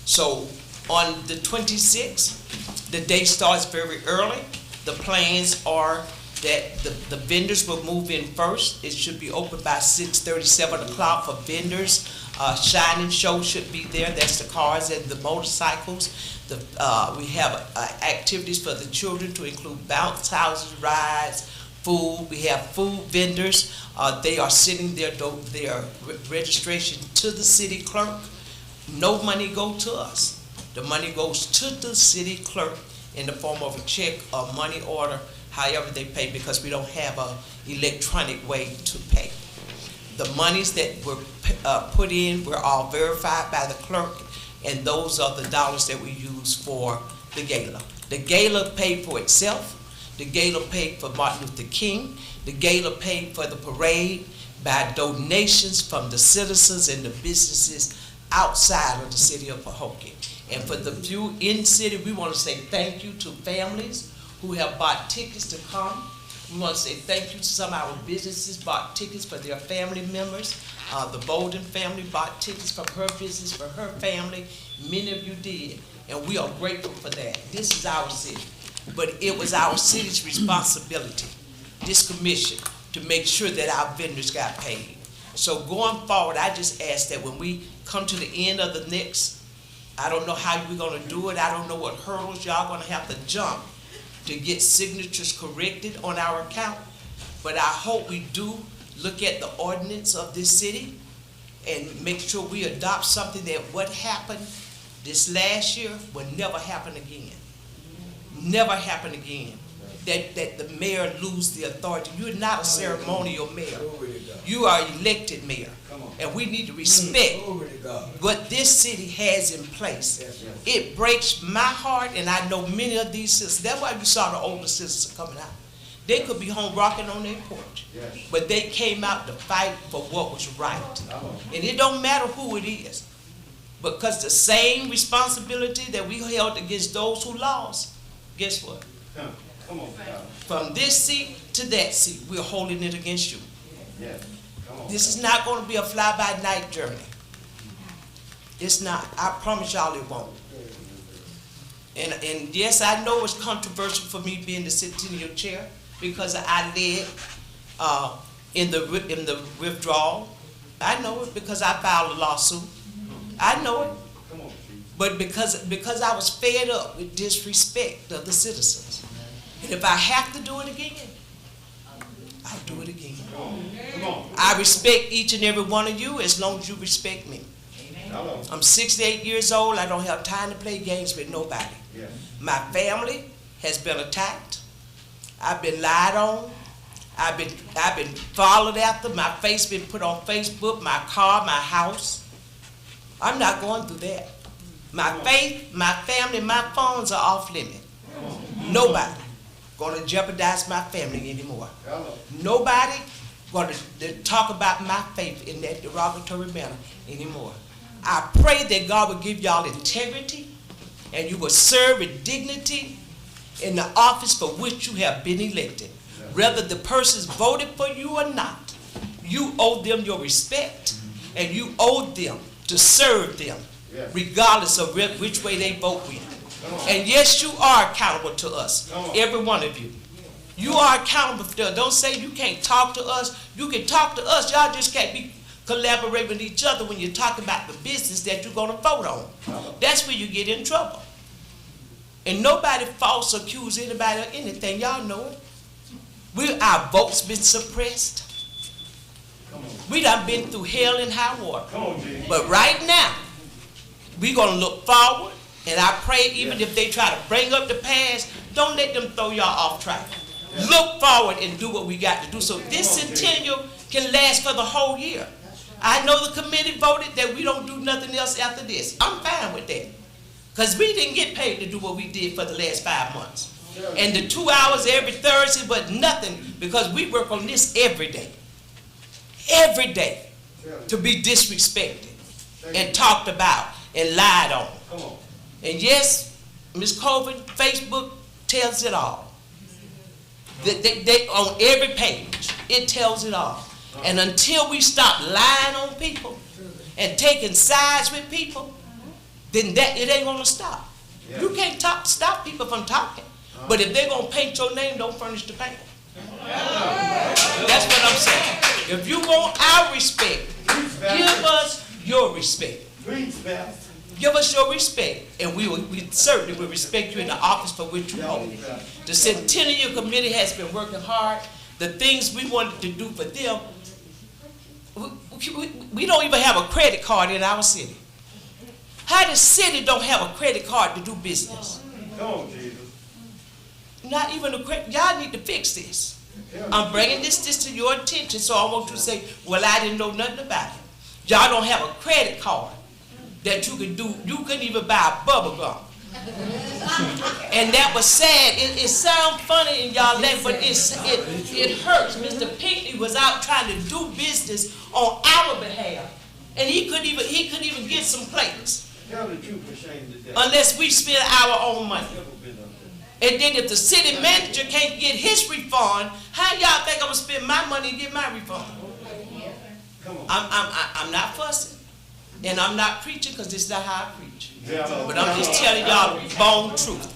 B: So on the 26th, the day starts very early. The plans are that the vendors will move in first. It should be open by 6:30, 7 o'clock for vendors. Shining show should be there. That's the cars and the motorcycles. We have activities for the children to include bounce houses, rides, food. We have food vendors. They are sending their registration to the city clerk. No money goes to us. The money goes to the city clerk in the form of a check or money order, however they pay, because we don't have an electronic way to pay. The monies that were put in were all verified by the clerk, and those are the dollars that we use for the gala. The gala paid for itself. The gala paid for Martin Luther King. The gala paid for the parade by donations from the citizens and the businesses outside of the city of Pahokee. And for the few in the city, we want to say thank you to families who have bought tickets to come. We want to say thank you to some of our businesses bought tickets for their family members. The Bolden family bought tickets from her business for her family. Many of you did, and we are grateful for that. This is our city, but it was our city's responsibility, this commission, to make sure that our vendors got paid. So going forward, I just ask that when we come to the end of the next, I don't know how we're going to do it. I don't know what hurdles y'all going to have to jump to get signatures corrected on our account. But I hope we do look at the ordinance of this city and make sure we adopt something that what happened this last year will never happen again. Never happen again. That the mayor lose the authority. You're not a ceremonial mayor. You are elected mayor. And we need to respect what this city has in place. It breaks my heart, and I know many of these citizens. That's why you saw the older citizens coming out. They could be home rocking on their porch, but they came out to fight for what was right. And it don't matter who it is, because the same responsibility that we held against those who lost, guess what? Come on. From this seat to that seat, we're holding it against you. This is not going to be a fly-by-night journey. It's not. I promise y'all it won't. And yes, I know it's controversial for me being the Centennial chair, because I led in the withdrawal. I know it because I filed a lawsuit. I know it. But because I was fed up with disrespect of the citizens. And if I have to do it again, I'll do it again. I respect each and every one of you as long as you respect me. I'm 68 years old. I don't have time to play games with nobody. My family has been attacked. I've been lied on. I've been followed after, my face been put on Facebook, my car, my house. I'm not going through that. My faith, my family, my funds are off limit. Nobody gonna jeopardize my family anymore. Nobody gonna talk about my faith in that derogatory manner anymore. I pray that God will give y'all integrity and you will serve with dignity in the office for which you have been elected. Whether the persons voted for you or not, you owe them your respect and you owe them to serve them regardless of which way they vote with. And yes, you are accountable to us, every one of you. You are accountable to us. Don't say you can't talk to us. You can talk to us. Y'all just can't be collaborating with each other when you're talking about the business that you're going to vote on. That's where you get in trouble. And nobody false accuse anybody of anything. Y'all know it. Our votes been suppressed. We done been through hell and high water. But right now, we're going to look forward. And I pray even if they try to bring up the past, don't let them throw y'all off track. Look forward and do what we got to do so this centennial can last for the whole year. I know the committee voted that we don't do nothing else after this. I'm fine with that. Because we didn't get paid to do what we did for the last 5 months. And the 2 hours every Thursday was nothing because we work on this every day. Every day. To be disrespected and talked about and lied on. And yes, Ms. Colvin, Facebook tells it all. They on every page, it tells it all. And until we stop lying on people and taking sides with people, then it ain't gonna stop. You can't stop people from talking. But if they're gonna paint your name, don't furnish the paint. That's what I'm saying. If you want our respect, give us your respect. Give us your respect, and we certainly will respect you in the office for which you hold. The Centennial Committee has been working hard. The things we wanted to do for them, we don't even have a credit card in our city. How the city don't have a credit card to do business?
J: Come on, Jesus.
B: Not even a credit. Y'all need to fix this. I'm bringing this to your attention, so I want you to say, well, I didn't know nothing about it. Y'all don't have a credit card that you can do. You couldn't even buy a bubble gum. And that was sad. It sounds funny in y'all laugh, but it hurts. Mr. Pinckney was out trying to do business on our behalf, and he couldn't even get some plates unless we spend our own money. And then if the city manager can't get his refund, how y'all think I'm gonna spend my money and get my refund? I'm not fussing, and I'm not preaching because this is not how I preach. But I'm just telling y'all bone truth,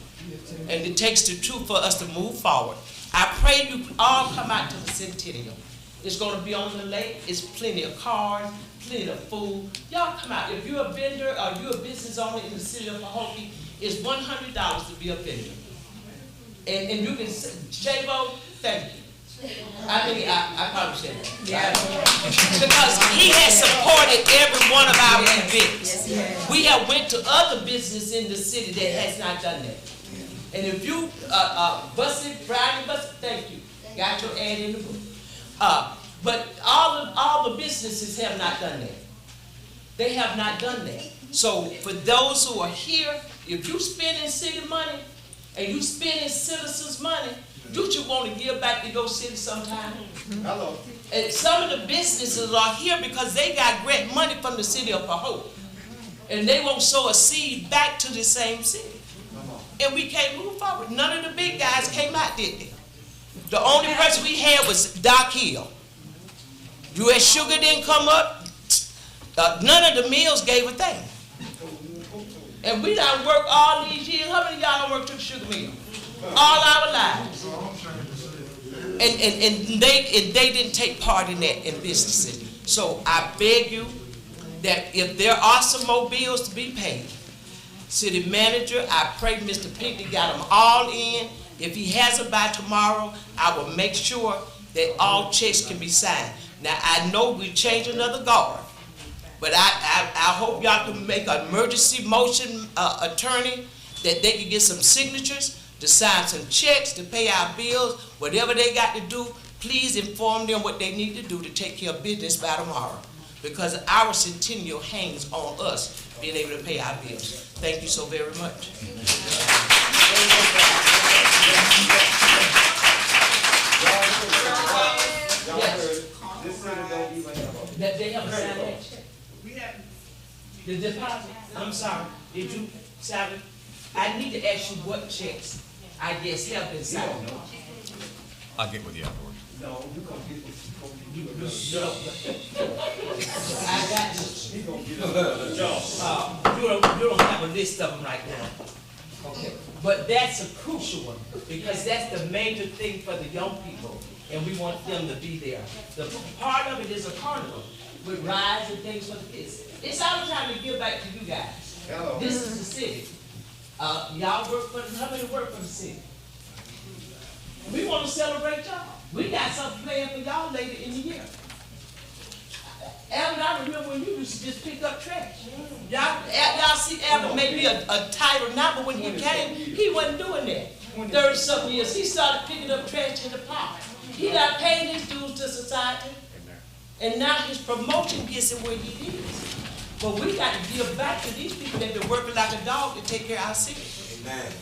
B: and it takes the truth for us to move forward. I pray you all come out to the Centennial. It's going to be on the lake. It's plenty of cars, plenty of food. Y'all come out. If you're a vendor or you're a business owner in the city of Pahokee, it's $100 to be a vendor. And you can, Shavo, thank you. I probably said that. Yeah. Because he has supported every one of our events. We have went to other businesses in the city that has not done that. And if you, Brian Busted, thank you. Got your ad in the book. But all the businesses have not done that. They have not done that. So for those who are here, if you spending city money and you spending citizens' money, don't you want to give back to your city sometime? Hello. And some of the businesses are here because they got grant money from the city of Pahokee. And they won't sow a seed back to the same city. And we can't move forward. None of the big guys came out, did they? The only person we had was Doc Hill. U.S. Sugar didn't come up. None of the mills gave a thing. And we done worked all these years. How many of y'all done worked to the sugar mill? All our lives. And they didn't take part in that in businesses. So I beg you that if there are some more bills to be paid, city manager, I pray Mr. Pinckney got them all in. If he has them by tomorrow, I will make sure that all checks can be signed. Now, I know we change another guard, but I hope y'all can make an emergency motion, attorney, that they can get some signatures to sign some checks, to pay our bills, whatever they got to do, please inform them what they need to do to take care of business by tomorrow, because our centennial hangs on us being able to pay our bills. Thank you so very much. That they have a sign. The deposit, I'm sorry, did you sign it? I need to ask you what checks, I guess, have been signed.
E: I'll get with you afterwards.
B: No, you gonna get it. I got you. You don't have a list of them right now. Okay. But that's a crucial one, because that's the major thing for the young people, and we want them to be there. The part of it is a carnival with rides and things for the kids. It's our time to give back to you guys. Hello. This is the city. Y'all work for how many work for the city? We want to celebrate y'all. We got something planned for y'all later in the year. Alvin, I remember when you used to just pick up trash. Y'all see Alvin maybe a title now, but when he came, he wasn't doing that. 30-something years, he started picking up trash in the park. He not paying his dues to society, and now his promotion gets him where he is. But we got to give back to these people that been working like a dog to take care of our city. Amen.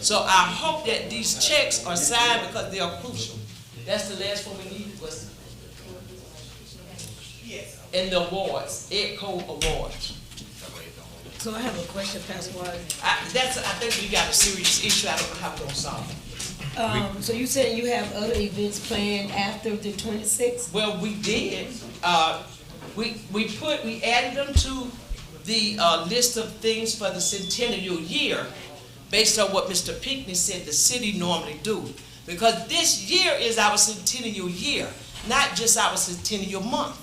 B: So I hope that these checks are signed because they are crucial. That's the last one we needed was. And the awards, EDCO awards.
F: So I have a question, Pastor Wise.
B: I think we got a serious issue. I don't know how we're gonna solve it.
F: So you said you have other events planned after the 26th?
B: Well, we did. We added them to the list of things for the centennial year, based on what Mr. Pinckney said the city normally do. Because this year is our centennial year, not just our centennial month.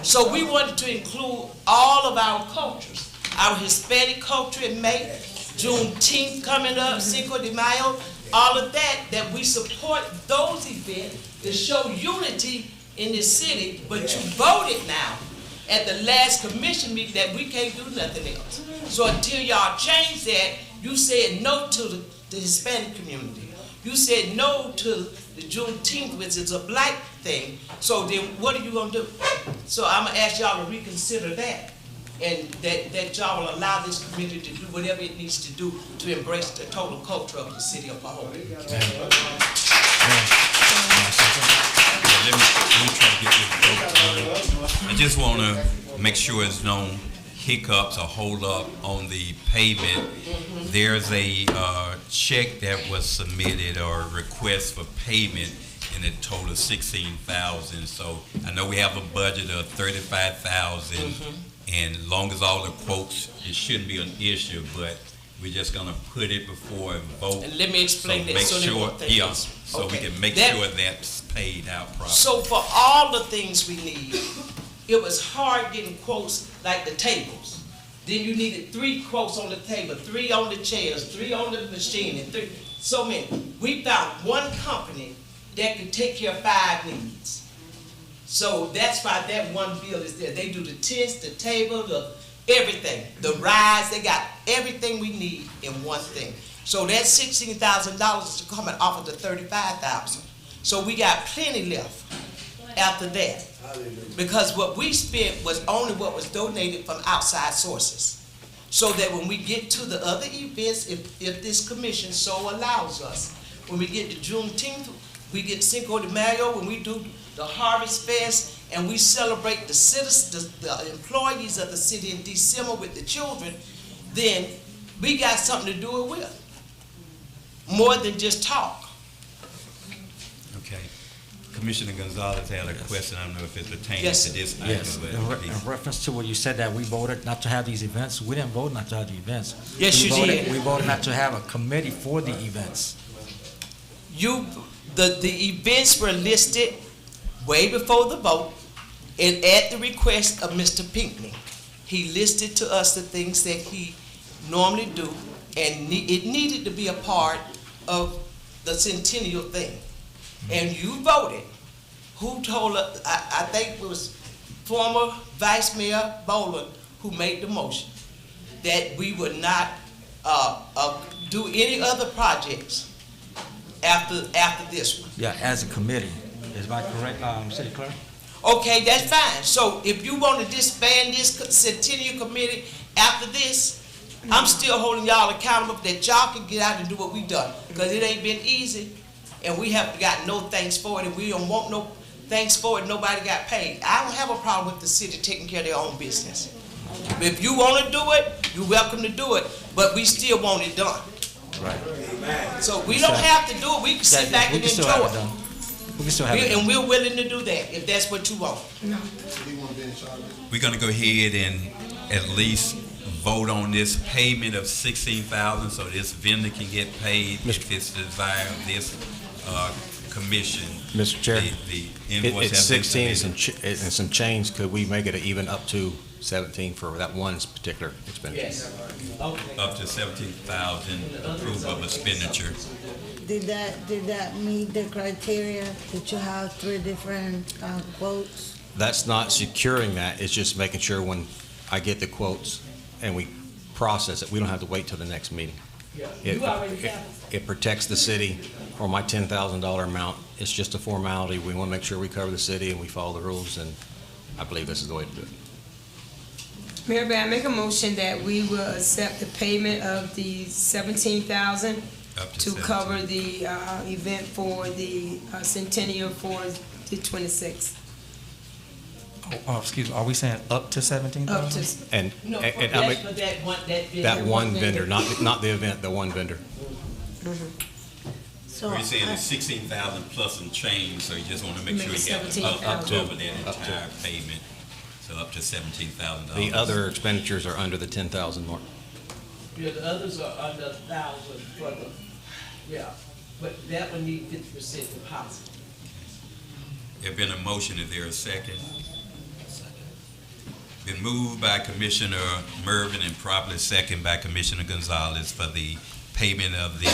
B: So we wanted to include all of our cultures, our Hispanic culture in May, Juneteenth coming up, Cinco de Mayo, all of that we support those events to show unity in this city, but you voted now at the last commission meeting that we can't do nothing else. So until y'all change that, you said no to the Hispanic community. You said no to the Juneteenth, which is a black thing. So then what are you gonna do? So I'm gonna ask y'all to reconsider that, and that y'all will allow this community to do whatever it needs to do to embrace the total culture of the city of Pahokee.
Q: Let me try to get this vote. I just want to make sure there's no hiccups or hold up on the payment. There's a check that was submitted or request for payment in a total of $16,000. So I know we have a budget of $35,000, and long as all the quotes, it shouldn't be an issue. But we're just gonna put it before a vote.
B: And let me explain that. So
Q: we can make sure that's paid out properly.
B: So for all the things we need, it was hard getting quotes like the tables. Then you needed 3 quotes on the table, 3 on the chairs, 3 on the machine, and 3, so many. We found one company that could take care of 5 needs. So that's why that one bill is there. They do the tents, the table, the everything, the rides, they got everything we need in one thing. So that $16,000 is coming off of the $35,000. So we got plenty left after that. Because what we spent was only what was donated from outside sources. So that when we get to the other events, if this commission so allows us, when we get to Juneteenth, we get Cinco de Mayo, when we do the Harvest Fest, and we celebrate the citizens, the employees of the city in December with the children, then we got something to do it with. More than just talk.
Q: Okay. Commissioner Gonzalez had a question. I don't know if it pertains to this item.
S: Yes, in reference to what you said that we voted not to have these events, we didn't vote not to have the events.
B: Yes, you did.
S: We voted not to have a committee for the events.
B: The events were listed way before the vote, and at the request of Mr. Pinckney. He listed to us the things that he normally do, and it needed to be a part of the centennial thing. And you voted. Who told us? I think it was former Vice Mayor Boland who made the motion that we would not do any other projects after this one.
S: Yeah, as a committee. Is that correct, City Clerk?
B: Okay, that's fine. So if you want to disband this Centennial Committee after this, I'm still holding y'all accountable that y'all can get out and do what we done. Because it ain't been easy, and we have got no thanks for it, and we don't want no thanks for it. Nobody got paid. I don't have a problem with the city taking care of their own business. But if you want to do it, you're welcome to do it. But we still want it done.
S: Right.
B: So we don't have to do it. We can sit back and enjoy it.
S: We can still have it done.
B: And we're willing to do that if that's what you want.
Q: We're gonna go ahead and at least vote on this payment of $16,000 so this vendor can get paid if it's the desire of this commission.
E: Mr. Chair,
Q: The invoice
E: it's
Q: has been
E: 16
Q: submitted.
E: and some change. Could we make it even up to 17 for that one particular expenditure?
B: Yes.
Q: Up to 17,000 approval of expenditure.
P: Did that meet the criteria that you have 3 different quotes?
E: That's not securing that. It's just making sure when I get the quotes and we process it, we don't have to wait till the next meeting. It protects the city for my $10,000 amount. It's just a formality. We want to make sure we cover the city and we follow the rules, and I believe this is the way to do it.
F: Mayor, may I make a motion that we will accept the payment of the $17,000 to cover the event for the Centennial for the 26th?
M: Oh, excuse me, are we saying up to 17,000?
F: Up to.
E: And
B: No,
E: I
B: that's
E: make
B: for that vendor.
E: that one vendor, not the event, the one vendor.
P: So
Q: We're saying it's 16,000 plus some change, so you just want to make sure you have enough to cover that entire payment. So up to $17,000.
E: The other expenditures are under the 10,000 mark.
B: Yeah, the others are under 1,000 for the, yeah, but that one need 50% deposit.
Q: There's been a motion. Is there a second? Been moved by Commissioner Mervin and properly second by Commissioner Gonzalez for the payment of the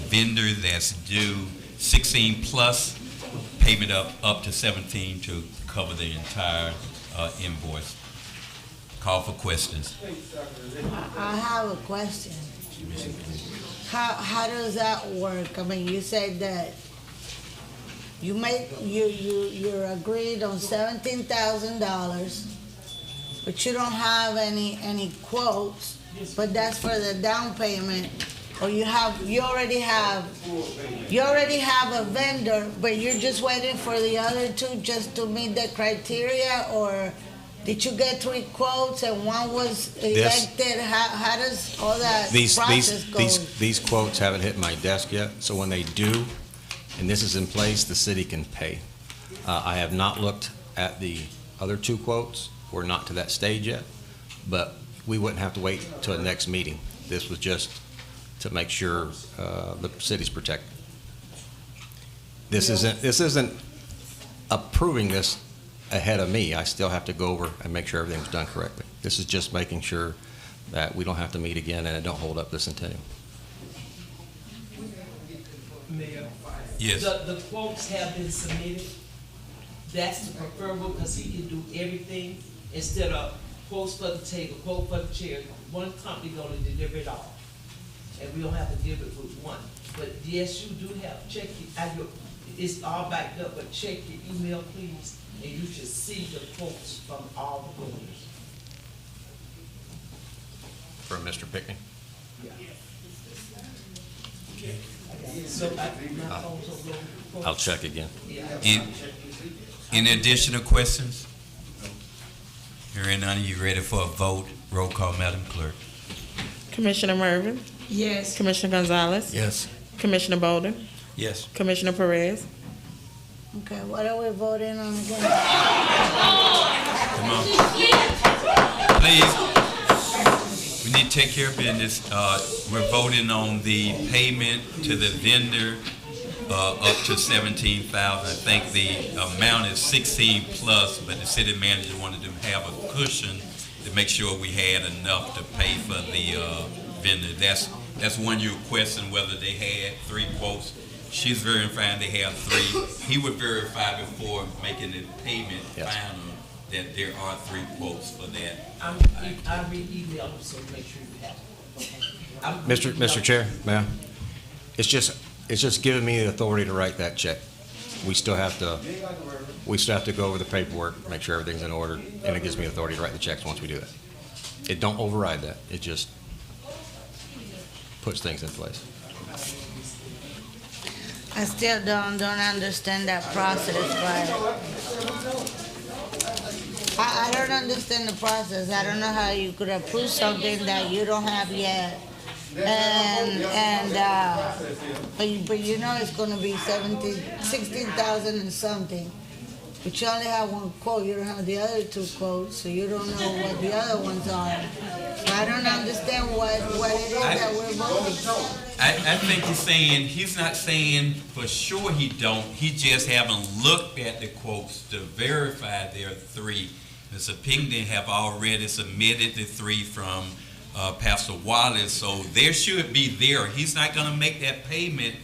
Q: vendor that's due 16 plus payment up to 17 to cover the entire invoice. Call for questions.
P: I have a question. How does that work? I mean, you said that you agreed on $17,000, but you don't have any quotes, but that's for the down payment. Or you already have a vendor, but you're just waiting for the other two just to meet the criteria, or did you get 3 quotes and one was elected? How does all that process go?
E: These quotes haven't hit my desk yet, so when they do, and this is in place, the city can pay. I have not looked at the other 2 quotes. We're not to that stage yet, but we wouldn't have to wait till the next meeting. This was just to make sure the city's protected. This isn't approving this ahead of me. I still have to go over and make sure everything's done correctly. This is just making sure that we don't have to meet again and it don't hold up the Centennial.
B: Mayor?
Q: Yes.
B: The quotes have been submitted. That's the preferable, because he can do everything instead of quotes for the table, quote for the chair. One company gonna deliver it all, and we don't have to deal it with one. But yes, you do have, check it's all backed up, but check your email, please, and you should see the quotes from all the vendors.
E: From Mr. Pickney?
B: Yeah. So my phone's on low.
E: I'll check again.
Q: Any additional questions? Hearing none, you ready for a vote? Roll call, Madam Clerk.
D: Commissioner Mervin?
F: Yes.
D: Commissioner Gonzalez?
M: Yes.
D: Commissioner Bolden?
M: Yes.
D: Commissioner Perez?
P: Okay, what are we voting on again?
Q: Come on. Please. We need to take care of business. We're voting on the payment to the vendor up to 17,000. I think the amount is 16 plus, but the city manager wanted to have a cushion to make sure we had enough to pay for the vendor. That's one you were questioning whether they had 3 quotes. She's verifying they have 3. He would verify before making the payment final that there are 3 quotes for that.
B: I read email, so make sure you have it.
E: Mr. Chair, ma'am, it's just giving me the authority to write that check. we still have to go over the paperwork, make sure everything's in order, and it gives me authority to write the checks once we do that. It don't override that. It just puts things in place.
P: I still don't understand that process, but I don't understand the process. I don't know how you could approve something that you don't have yet. But you know it's gonna be 16,000 and something. But you only have one quote, you don't have the other two quotes, so you don't know what the other ones are. So I don't understand what it is that we're voting.
Q: I think he's not saying for sure he don't, he just haven't looked at the quotes to verify there are three. Ms. Pinkney have already submitted the three from Pastor Wallace, so there should be there. He's not gonna make that payment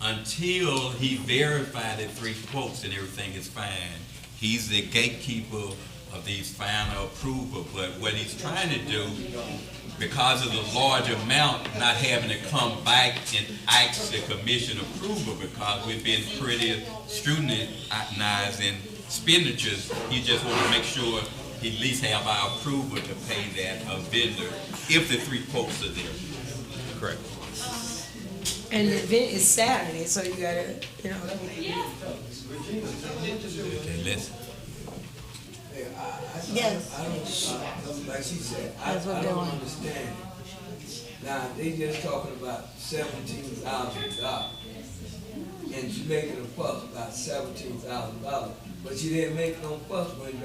Q: until he verified the three quotes and everything is fine. He's the gatekeeper of these final approval, but what he's trying to do, because of the large amount, not having to come back and ask the commission approval, because we've been pretty scrutinizing expenditures, he just want to make sure he at least have our approval to pay that vendor if the three quotes are there. Correct.
F: And the event is Saturday, so you gotta, you know.
Q: Okay, let's.
P: Yes.
J: Like she said, I
P: That's what they
J: don't
P: want.
J: understand. Now, they just talking about $17,000. And she making a fuss about $17,000. But she didn't make no fuss when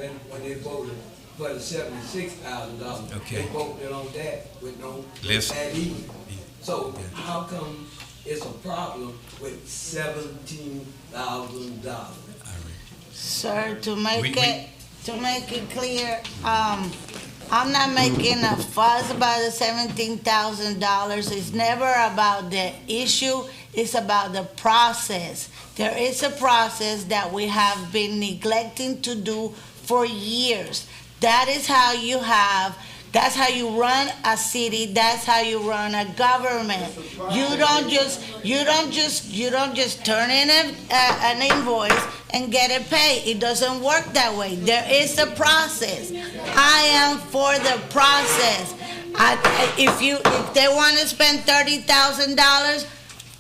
J: they voted for the $76,000.
Q: Okay.
J: They voted on that with no
Q: Listen.
J: add even. So how come it's a problem with $17,000?
P: Sir, to make it clear, I'm not making a fuss about the $17,000. It's never about the issue, it's about the process. There is a process that we have been neglecting to do for years. That's how you run a city, that's how you run a government. You don't just turn in an invoice and get it paid. It doesn't work that way. There is a process. I am for the process. If they want to spend $30,000,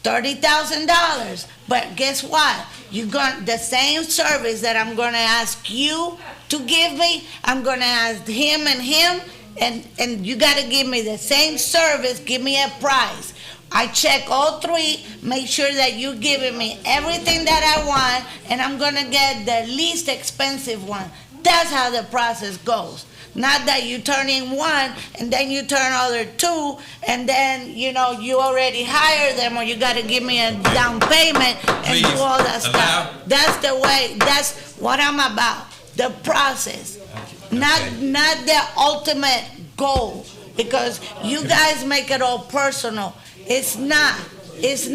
P: $30,000. But guess what? The same service that I'm gonna ask you to give me, I'm gonna ask him, and you gotta give me the same service, give me a price. I check all three, make sure that you're giving me everything that I want, and I'm gonna get the least expensive one. That's how the process goes. Not that you turn in one, and then you turn other two, and then, you already hire them, or you gotta give me a down payment and do all that stuff. That's the way, that's what I'm about, the process. Not the ultimate goal, because you guys make it all personal. It's not. Because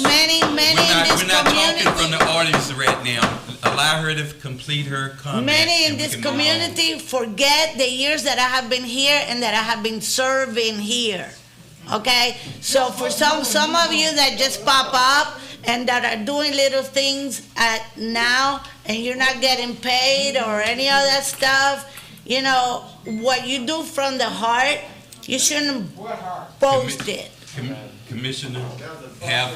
P: many in this community.
Q: We're not talking from the audience right now. Allow her to complete her comment.
P: Many in this community forget the years that I have been here and that I have been serving here. Okay? So for some of you that just pop up and that are doing little things now and you're not getting paid or any of that stuff, what you do from the heart, you shouldn't boast it.
Q: Commissioner, have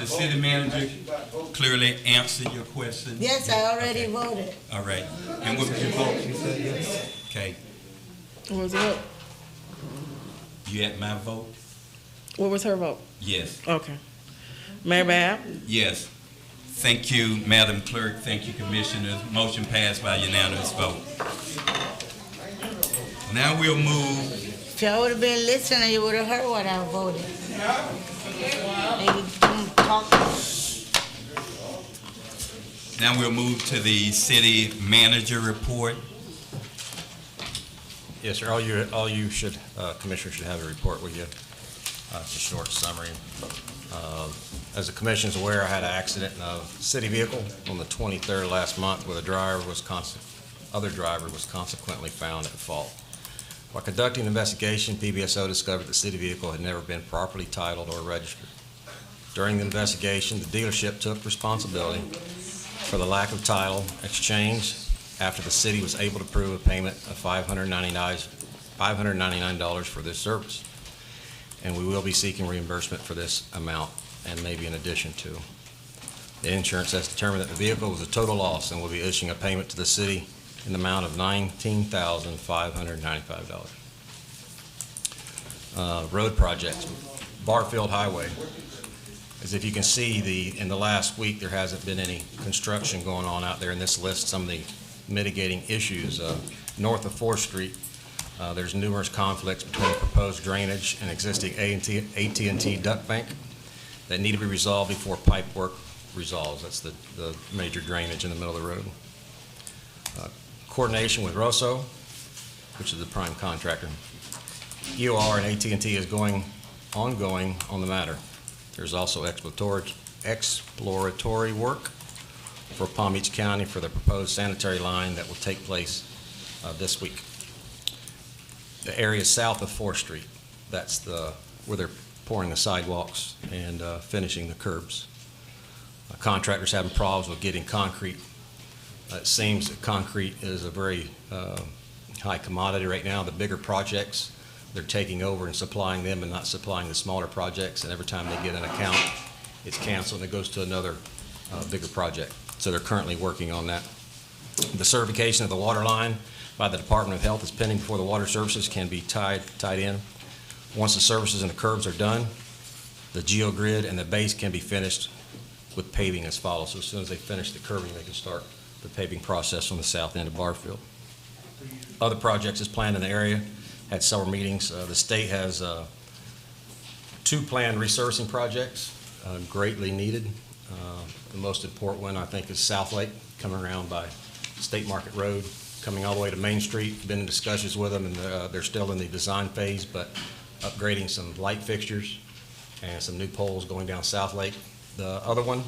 Q: the city manager clearly answer your question?
P: Yes, I already voted.
Q: All right. And what was your vote? Okay.
D: What was it?
Q: You had my vote?
D: What was her vote?
Q: Yes.
D: Okay. Mayor Bab?
Q: Yes. Thank you, Madam Clerk. Thank you, Commissioners. Motion passed by unanimous vote. Now we'll move.
P: If y'all would have been listening, you would have heard what I voted.
Q: Now we'll move to the city manager report.
E: Yes, sir. All you should, Commissioner should have a report with you. It's a short summary. As the Commission's aware, I had an accident in a city vehicle on the 23rd last month where the other driver was consequently found at fault. While conducting the investigation, PBSO discovered the city vehicle had never been properly titled or registered. During the investigation, the dealership took responsibility for the lack of title exchange after the city was able to prove a payment of $599 for this service. And we will be seeking reimbursement for this amount and maybe in addition to. The insurance has determined that the vehicle was a total loss and will be issuing a payment to the city in the amount of $19,595. Road projects, Barfield Highway. As if you can see, in the last week, there hasn't been any construction going on out there in this list. Some of the mitigating issues, north of 4th Street, there's numerous conflicts between proposed drainage and existing AT&T duct bank that need to be resolved before pipe work resolves. That's the major drainage in the middle of the road. Coordination with Rosso, which is the prime contractor. EOR and AT&T is ongoing on the matter. There's also exploratory work for Palm Beach County for the proposed sanitary line that will take place this week. The area south of 4th Street, that's where they're pouring the sidewalks and finishing the curbs. Contractors having problems with getting concrete. It seems that concrete is a very high commodity right now. The bigger projects, they're taking over and supplying them and not supplying the smaller projects, and every time they get an account, it's canceled and it goes to another bigger project. So they're currently working on that. The certification of the water line by the Department of Health is pending before the water services can be tied in. Once the services and the curbs are done, the geogrid and the base can be finished with paving as follows. So as soon as they finish the curbing, they can start the paving process on the south end of Barfield. Other projects is planned in the area. Had several meetings. The state has 2 planned resurfacing projects, greatly needed. The most important one, I think, is South Lake, coming around by State Market Road, coming all the way to Main Street. Been in discussions with them, and they're still in the design phase, but upgrading some light fixtures and some new poles going down South Lake. The other one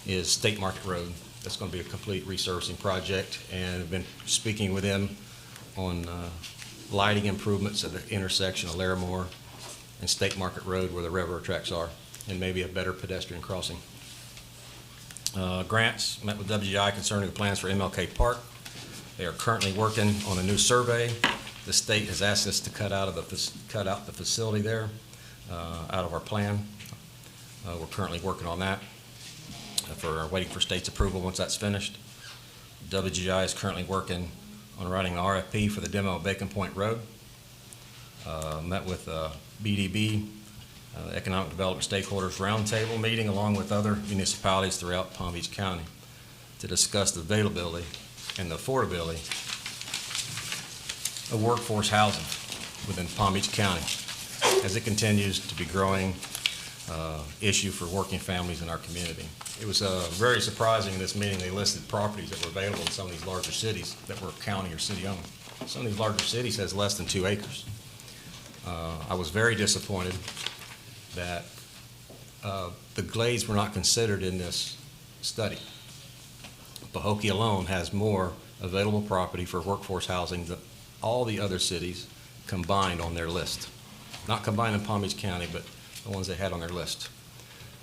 E: is State Market Road. That's going to be a complete resurfacing project, and I've been speaking with them on lighting improvements at the intersection of Larimore and State Market Road where the railroad tracks are, and maybe a better pedestrian crossing. Grants, met with WGI concerning the plans for MLK Park. They are currently working on a new survey. The state has asked us to cut out the facility there out of our plan. We're currently working on that. Waiting for state's approval once that's finished. WGI is currently working on writing an RFP for the demo of Bacon Point Road. Met with BDB, Economic Development Stakeholders Roundtable meeting, along with other municipalities throughout Palm Beach County to discuss the availability and the affordability of workforce housing within Palm Beach County as it continues to be growing issue for working families in our community. It was very surprising in this meeting they listed properties that were available in some of these larger cities that were county or city owned. Some of these larger cities has less than 2 acres. I was very disappointed that the Glades were not considered in this study. Pahokee alone has more available property for workforce housing than all the other cities combined on their list. Not combined in Palm Beach County, but the ones they had on their list.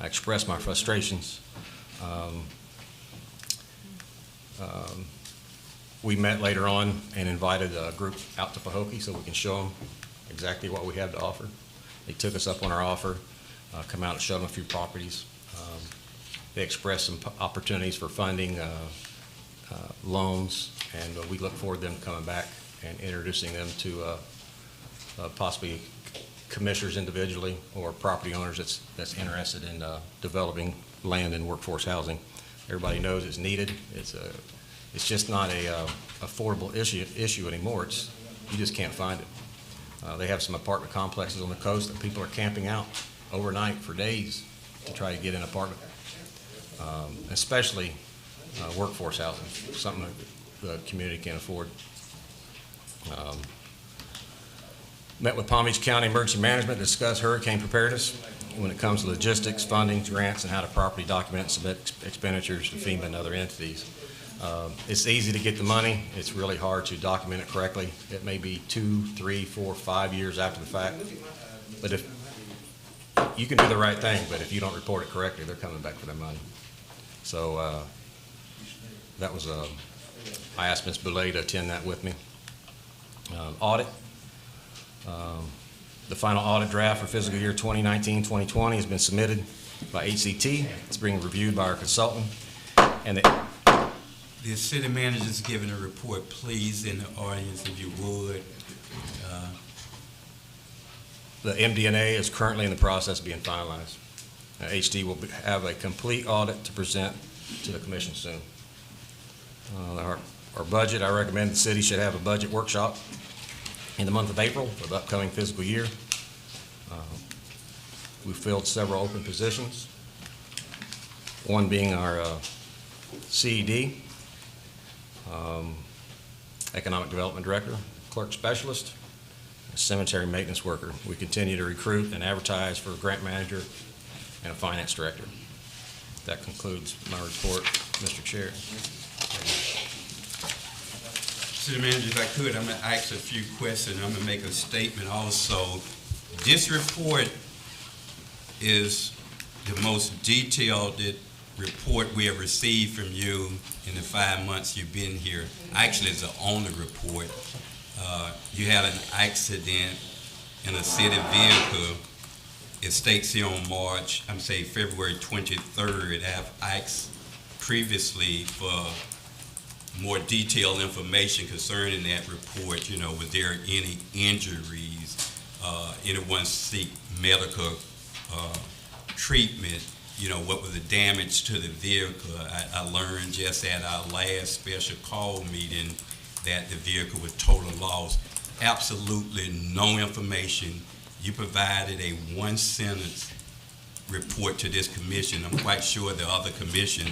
E: I expressed my frustrations. We met later on and invited a group out to Pahokee so we can show them exactly what we have to offer. They took us up on our offer, come out and show them a few properties. They expressed some opportunities for funding loans, and we look forward to them coming back and introducing them to possibly commissioners individually or property owners that's interested in developing land and workforce housing. Everybody knows it's needed. It's just not a affordable issue anymore. You just can't find it. They have some apartment complexes on the coast that people are camping out overnight for days to try to get an apartment, especially workforce housing, something that the community can't afford. Met with Palm Beach County Emergency Management to discuss hurricane preparedness when it comes to logistics, funding, grants, and how to properly document submit expenditures to FEMA and other entities. It's easy to get the money. It's really hard to document it correctly. It may be 2, 3, 4, 5 years after the fact. But if you can do the right thing, but if you don't report it correctly, they're coming back for their money. So that was, I asked Ms. Boulay to attend that with me. Audit. The final audit draft for fiscal year 2019-2020 has been submitted by HCT. It's being reviewed by our consultant. And
A: the city manager is giving a report, please, in the audience, if you would.
E: The MD&A is currently in the process of being finalized. HD will have a complete audit to present to the commission soon. Our budget, I recommend the city should have a budget workshop in the month of April for the upcoming fiscal year. We filled several open positions, one being our CED, Economic Development Director, Clerk Specialist, Cemetery Maintenance Worker. We continue to recruit and advertise for a Grant Manager and a Finance Director. That concludes my report, Mr. Chair.
A: City Manager, if I could, I'm going to ask a few questions. I'm going to make a statement also. This report is the most detailed report we have received from you in the 5 months you've been here. Actually, it's an owner report. You had an accident in a city vehicle. It states here on February 23rd. I've asked previously for more detailed information concerning that report. You know, was there any injuries? Anyone seek medical treatment? You know, what was the damage to the vehicle? I learned just at our last special call meeting that the vehicle was total loss. Absolutely no information. You provided a one-sentence report to this commission. I'm quite sure the other commission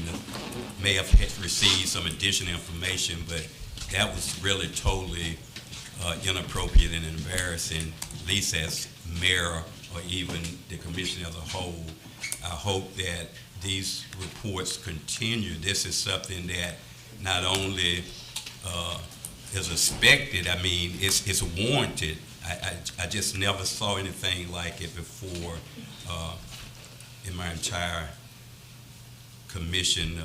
A: may have received some additional information, but that was really totally inappropriate and embarrassing, at least as mayor or even the commission as a whole. I hope that these reports continue. This is something that not only is expected, I mean, it's warranted. I just never saw anything like it before in my entire commission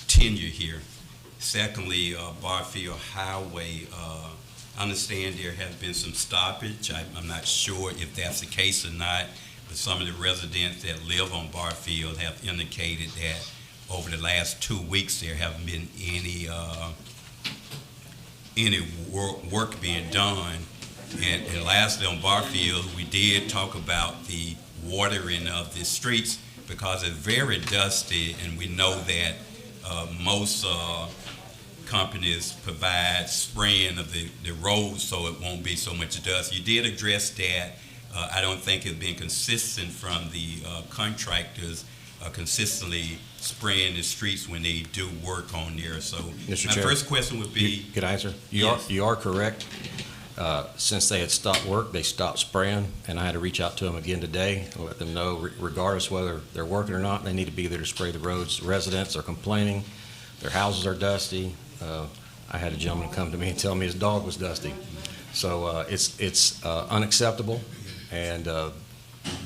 A: tenure here. Secondly, Barfield Highway, I understand there has been some stoppage. I'm not sure if that's the case or not, but some of the residents that live on Barfield have indicated that over the last 2 weeks there haven't been any work being done. And lastly, on Barfield, we did talk about the watering of the streets because it's very dusty, and we know that most companies provide spraying of the roads so it won't be so much dust. You did address that. I don't think it's been consistent from the contractors consistently spraying the streets when they do work on there. So
E: Mr.
A: my
E: Chair,
A: first question would be...
E: Could I answer?
A: Yes.
E: You are correct. Since they had stopped work, they stopped spraying, and I had to reach out to them again today and let them know, regardless whether they're working or not, they need to be there to spray the roads. Residents are complaining. Their houses are dusty. I had a gentleman come to me and tell me his dog was dusty. So it's unacceptable, and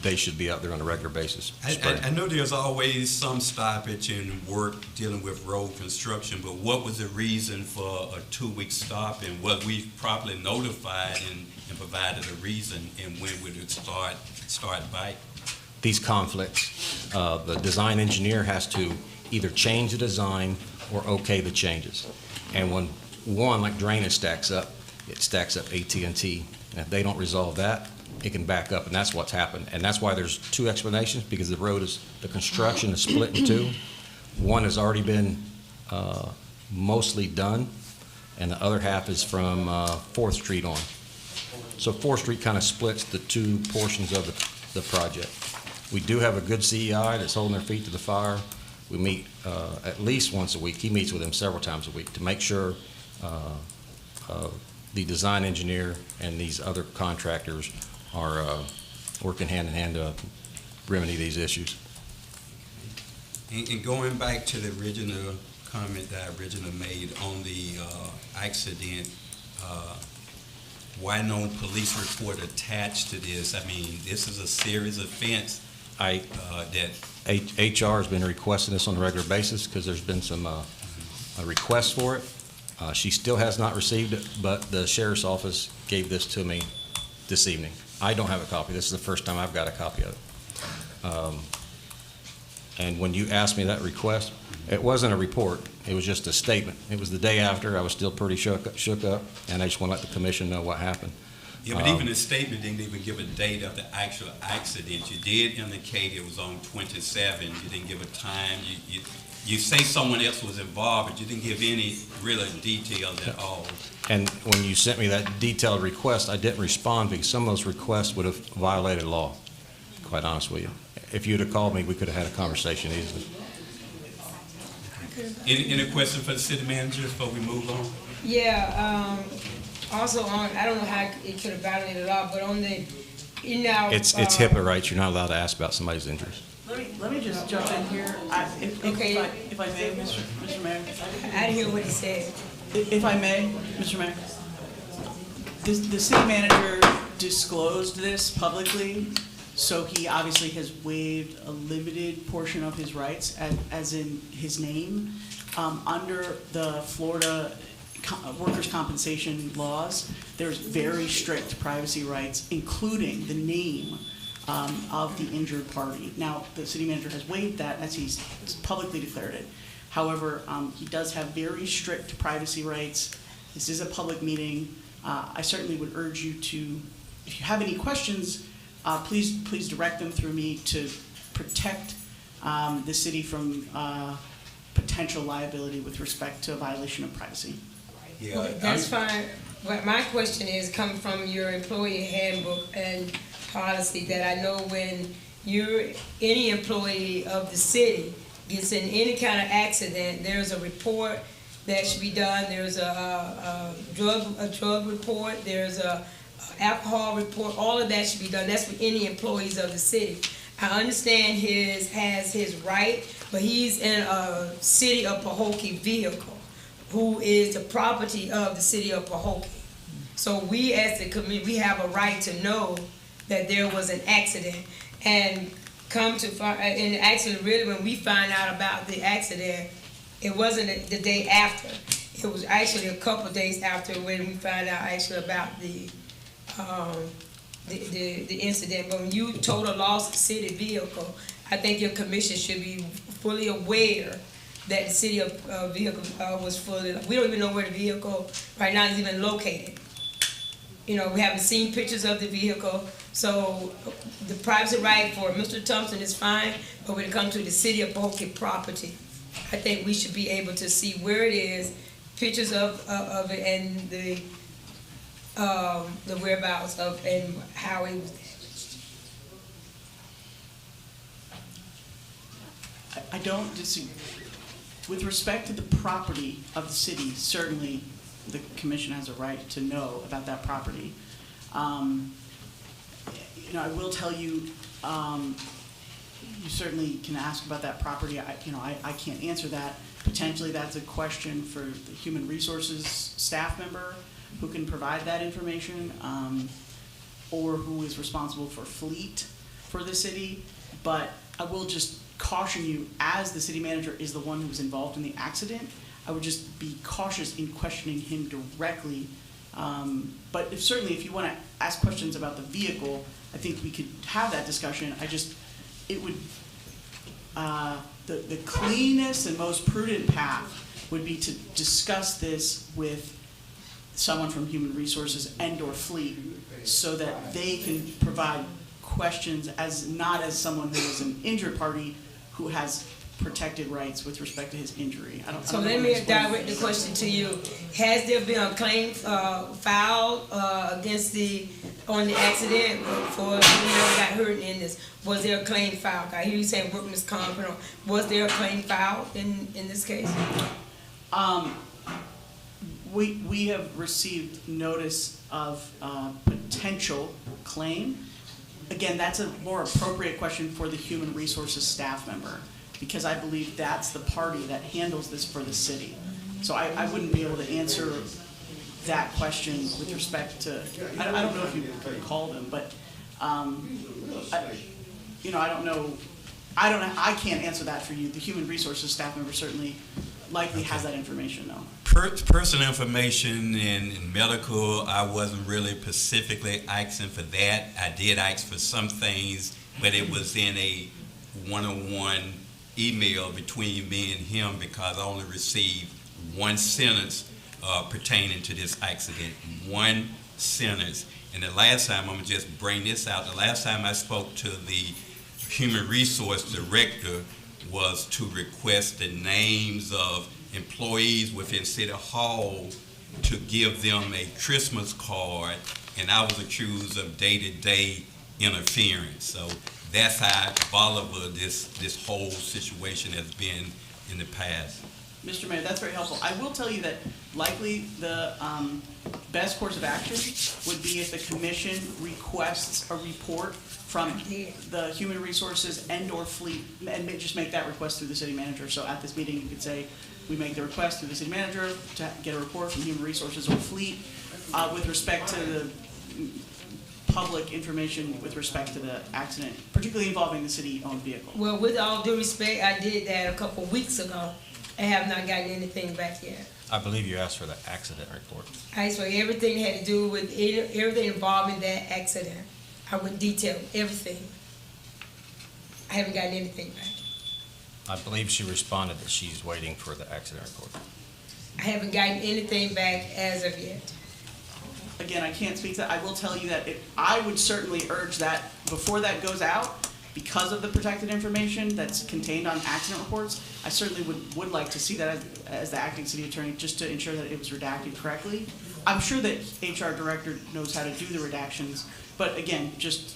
E: they should be out there on a regular basis.
A: I know there's always some stoppage in work dealing with road construction, but what was the reason for a 2-week stop, and was we properly notified and provided a reason, and when would it start by?
E: These conflicts, the design engineer has to either change the design or okay the changes. And when one, like drainage, stacks up, it stacks up AT&T. And if they don't resolve that, it can back up, and that's what's happened. And that's why there's 2 explanations, because the construction is split in 2. One has already been mostly done, and the other half is from 4th Street on. So 4th Street kind of splits the 2 portions of the project. We do have a good CEI that's holding their feet to the fire. We meet at least once a week. He meets with them several times a week to make sure the design engineer and these other contractors are working hand in hand to remedy these issues.
A: And going back to the original comment that I originally made on the accident
Q: why no police report attached to this? I mean, this is a serious offense. That
E: HR has been requesting this on a regular basis because there's been some a request for it. She still has not received it, but the sheriff's office gave this to me this evening. I don't have a copy. This is the first time I've got a copy of it. And when you asked me that request, it wasn't a report. It was just a statement. It was the day after. I was still pretty shook up, and I just want to let the commission know what happened.
Q: Yeah, but even the statement didn't even give a date of the actual accident. You did indicate it was on 27. You didn't give a time. You say someone else was involved, but you didn't give any really details at all.
E: And when you sent me that detailed request, I didn't respond because some of those requests would have violated law, quite honest with you. If you'd have called me, we could have had a conversation easily.
Q: Any question for the city manager before we move on?
F: Yeah, also on, I don't know how it could have violated law, but on the,
E: It's HIPAA rights. You're not allowed to ask about somebody's injuries.
N: Let me just jump in here. If I may, Mr. Mayor.
F: I didn't hear what he said.
N: If I may, Mr. Mayor. The city manager disclosed this publicly, so he obviously has waived a limited portion of his rights, as in his name. Under the Florida workers' compensation laws, there's very strict privacy rights, including the name of the injured party. Now, the city manager has waived that as he's publicly declared it. However, he does have very strict privacy rights. This is a public meeting. I certainly would urge you to, if you have any questions, please direct them through me to protect the city from potential liability with respect to a violation of privacy.
Q: Yeah,
F: Well, that's fine. But my question is coming from your employee handbook and policy that I know when any employee of the city gets in any kind of accident, there's a report that should be done. There's a drug report. There's a alcohol report. All of that should be done. That's for any employees of the city. I understand has his right, but he's in a city of Pahokee vehicle, who is the property of the city of Pahokee. So we as the community, we have a right to know that there was an accident, and and actually really when we find out about the accident, it wasn't the day after. It was actually a couple of days after when we found out actually about the incident. But when you total lost a city vehicle, I think your commission should be fully aware that the city of vehicle was fully, we don't even know where the vehicle right now is even located. You know, we haven't seen pictures of the vehicle, so the privacy right for Mr. Thompson is fine, but when it comes to the city of Pahokee property, I think we should be able to see where it is, pictures of it, and the whereabouts of and how it was damaged.
N: I don't disagree. With respect to the property of the city, certainly the commission has a right to know about that property. You know, I will tell you, you certainly can ask about that property. I can't answer that. Potentially that's a question for the human resources staff member who can provide that information, or who is responsible for fleet for the city. But I will just caution you, as the city manager is the one who was involved in the accident, I would just be cautious in questioning him directly. But certainly if you want to ask questions about the vehicle, I think we could have that discussion. It would, the cleanest and most prudent path would be to discuss this with someone from Human Resources and/or Fleet, so that they can provide questions not as someone who is an injured party who has protected rights with respect to his injury.
F: So let me direct the question to you. Has there been a claim filed against on the accident for whoever got hurt in this? Was there a claim filed? I hear you saying workman's comp. Was there a claim filed in this case?
N: We have received notice of potential claim. Again, that's a more appropriate question for the Human Resources staff member, because I believe that's the party that handles this for the city. So I wouldn't be able to answer that question with respect to, I don't know if you recall them, but, I don't know, I can't answer that for you. The human resources staff member certainly likely has that information though.
Q: Personal information and medical, I wasn't really specifically asking for that. I did ask for some things, but it was in a one-on-one email between me and him because I only received one sentence pertaining to this accident. One sentence. And the last time, I'm gonna just bring this out, the last time I spoke to the Human Resource Director was to request the names of employees within City Hall to give them a Christmas card, and I was accused of day-to-day interference. So that's how volatile this whole situation has been in the past.
N: Mr. Mayor, that's very helpful. I will tell you that likely the best course of action would be if the commission requests a report from the human resources and/or fleet, and just make that request through the city manager. So at this meeting, you could say, we make the request through the city manager to get a report from human resources or fleet with respect to the public information with respect to the accident, particularly involving the city-owned vehicle.
F: Well, with all due respect, I did that a couple weeks ago. I have not gotten anything back yet.
E: I believe you asked for the accident report.
F: I asked for everything that had to do with everything involving that accident. I went detail everything. I haven't gotten anything back.
E: I believe she responded that she's waiting for the accident report.
F: I haven't gotten anything back as of yet.
N: Again, I can't speak to that. I will tell you that I would certainly urge that before that goes out, because of the protected information that's contained on accident reports, I certainly would like to see that as the acting city attorney, just to ensure that it was redacted correctly. I'm sure that HR director knows how to do the redactions, but again, just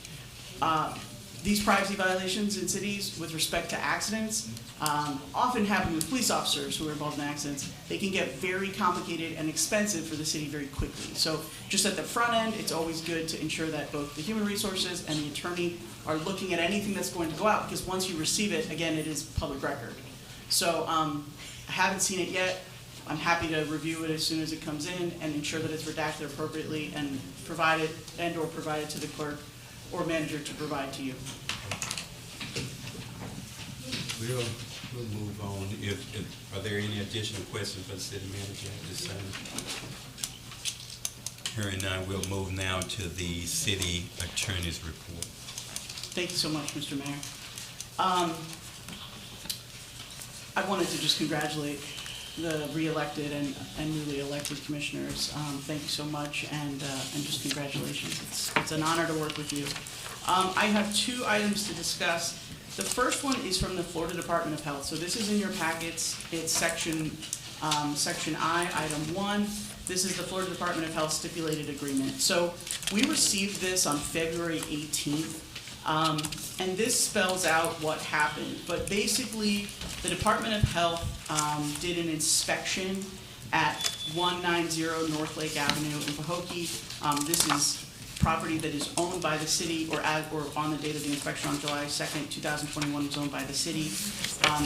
N: these privacy violations in cities with respect to accidents often happen with police officers who are involved in accidents. They can get very complicated and expensive for the city very quickly. So just at the front end, it's always good to ensure that both the human resources and the attorney are looking at anything that's going to go out, because once you receive it, again, it is public record. So I haven't seen it yet. I'm happy to review it as soon as it comes in and ensure that it's redacted appropriately and provide it and/or provide it to the clerk or manager to provide to you.
Q: We'll move on. Are there any additional questions for the city manager at this time? Hearing none, we'll move now to the city attorney's report.
N: Thank you so much, Mr. Mayor. I wanted to just congratulate the re-elected and newly elected commissioners. Thank you so much, and just congratulations. It's an honor to work with you. I have two items to discuss. The first one is from the Florida Department of Health. So this is in your packets. It's section I, item 1. This is the Florida Department of Health stipulated agreement. So we received this on February 18th. And this spells out what happened. But basically, the Department of Health did an inspection at 190 North Lake Avenue in Pahokee. This is property that is owned by the city, or on the date of the inspection on July 2nd, 2021, was owned by the city.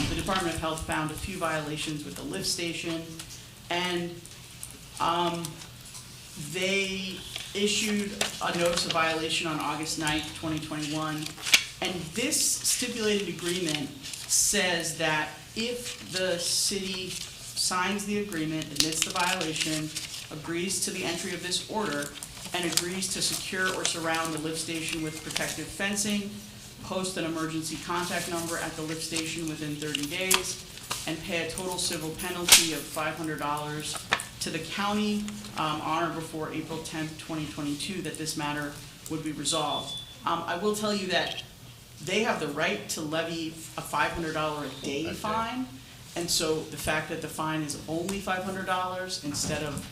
N: The Department of Health found a few violations with the lift station, and they issued a notice of violation on August 9th, 2021. And this stipulated agreement says that if the city signs the agreement, admits the violation, agrees to the entry of this order, and agrees to secure or surround the lift station with protective fencing, post an emergency contact number at the lift station within 30 days, and pay a total civil penalty of $500 to the county on or before April 10th, 2022, that this matter would be resolved. I will tell you that they have the right to levy a $500 a day fine, and so the fact that the fine is only $500 instead of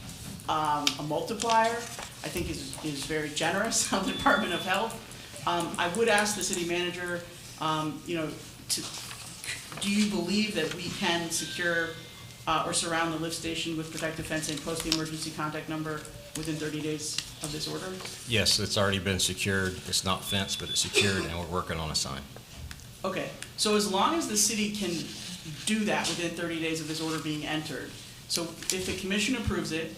N: a multiplier, I think is very generous of the Department of Health. I would ask the city manager, do you believe that we can secure or surround the lift station with protective fencing, post the emergency contact number within 30 days of this order?
E: Yes, it's already been secured. It's not fenced, but it's secured, and we're working on a sign.
N: Okay, so as long as the city can do that within 30 days of this order being entered, so if the commission approves it,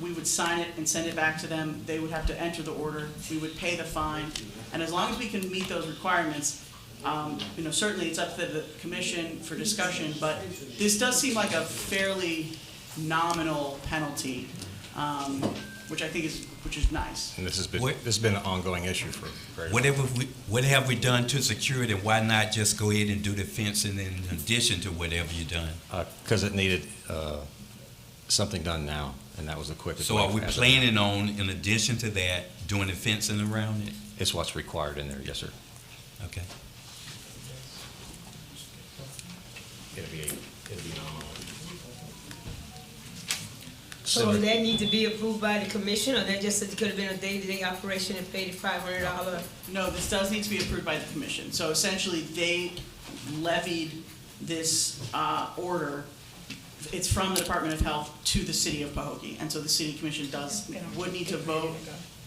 N: We would sign it and send it back to them. They would have to enter the order. We would pay the fine. And as long as we can meet those requirements, certainly it's up to the commission for discussion, but this does seem like a fairly nominal penalty, which I think is nice.
E: And this has been an ongoing issue for very long.
Q: What have we done to secure it, and why not just go ahead and do the fencing in addition to whatever you've done?
E: Because it needed something done now, and that was the quickest.
Q: So are we planning on, in addition to that, doing the fencing around it?
E: It's what's required in there, yes, sir.
Q: Okay.
E: It'll be nominal.
F: So does that need to be approved by the commission, or that just could have been a day-to-day operation and paid $500?
N: No, this does need to be approved by the commission. So essentially, they levied this order. It's from the Department of Health to the city of Pahokee. And so the city commission would need to vote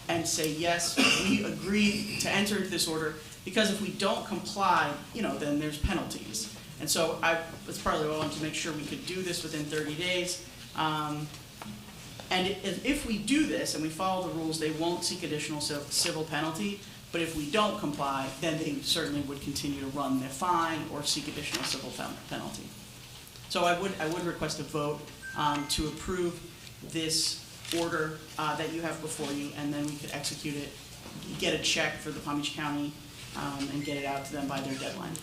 N: and say, yes, we agree to enter into this order, because if we don't comply, then there's penalties. And so that's partly why I wanted to make sure we could do this within 30 days. And if we do this and we follow the rules, they won't seek additional civil penalty. But if we don't comply, then they certainly would continue to run their fine or seek additional civil penalty. So I would request a vote to approve this order that you have before you, and then we could execute it, get a check for the Palm Beach County, and get it out to them by their deadline.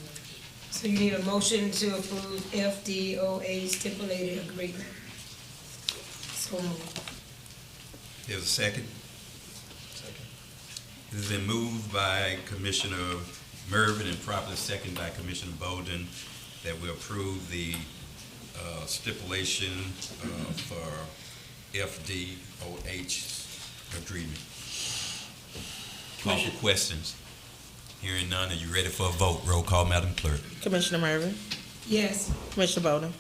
F: So you need a motion to approve FDOA stipulated agreement. So moved.
Q: There's a second? Second. It has been moved by Commissioner Mervin and properly seconded by Commissioner Bolden that we approve the stipulation for FDOH agreement. Call for questions. Hearing none, are you ready for a vote? Roll call, Madam Clerk.
D: Commissioner Mervin?
F: Yes.
D: Commissioner Bolden?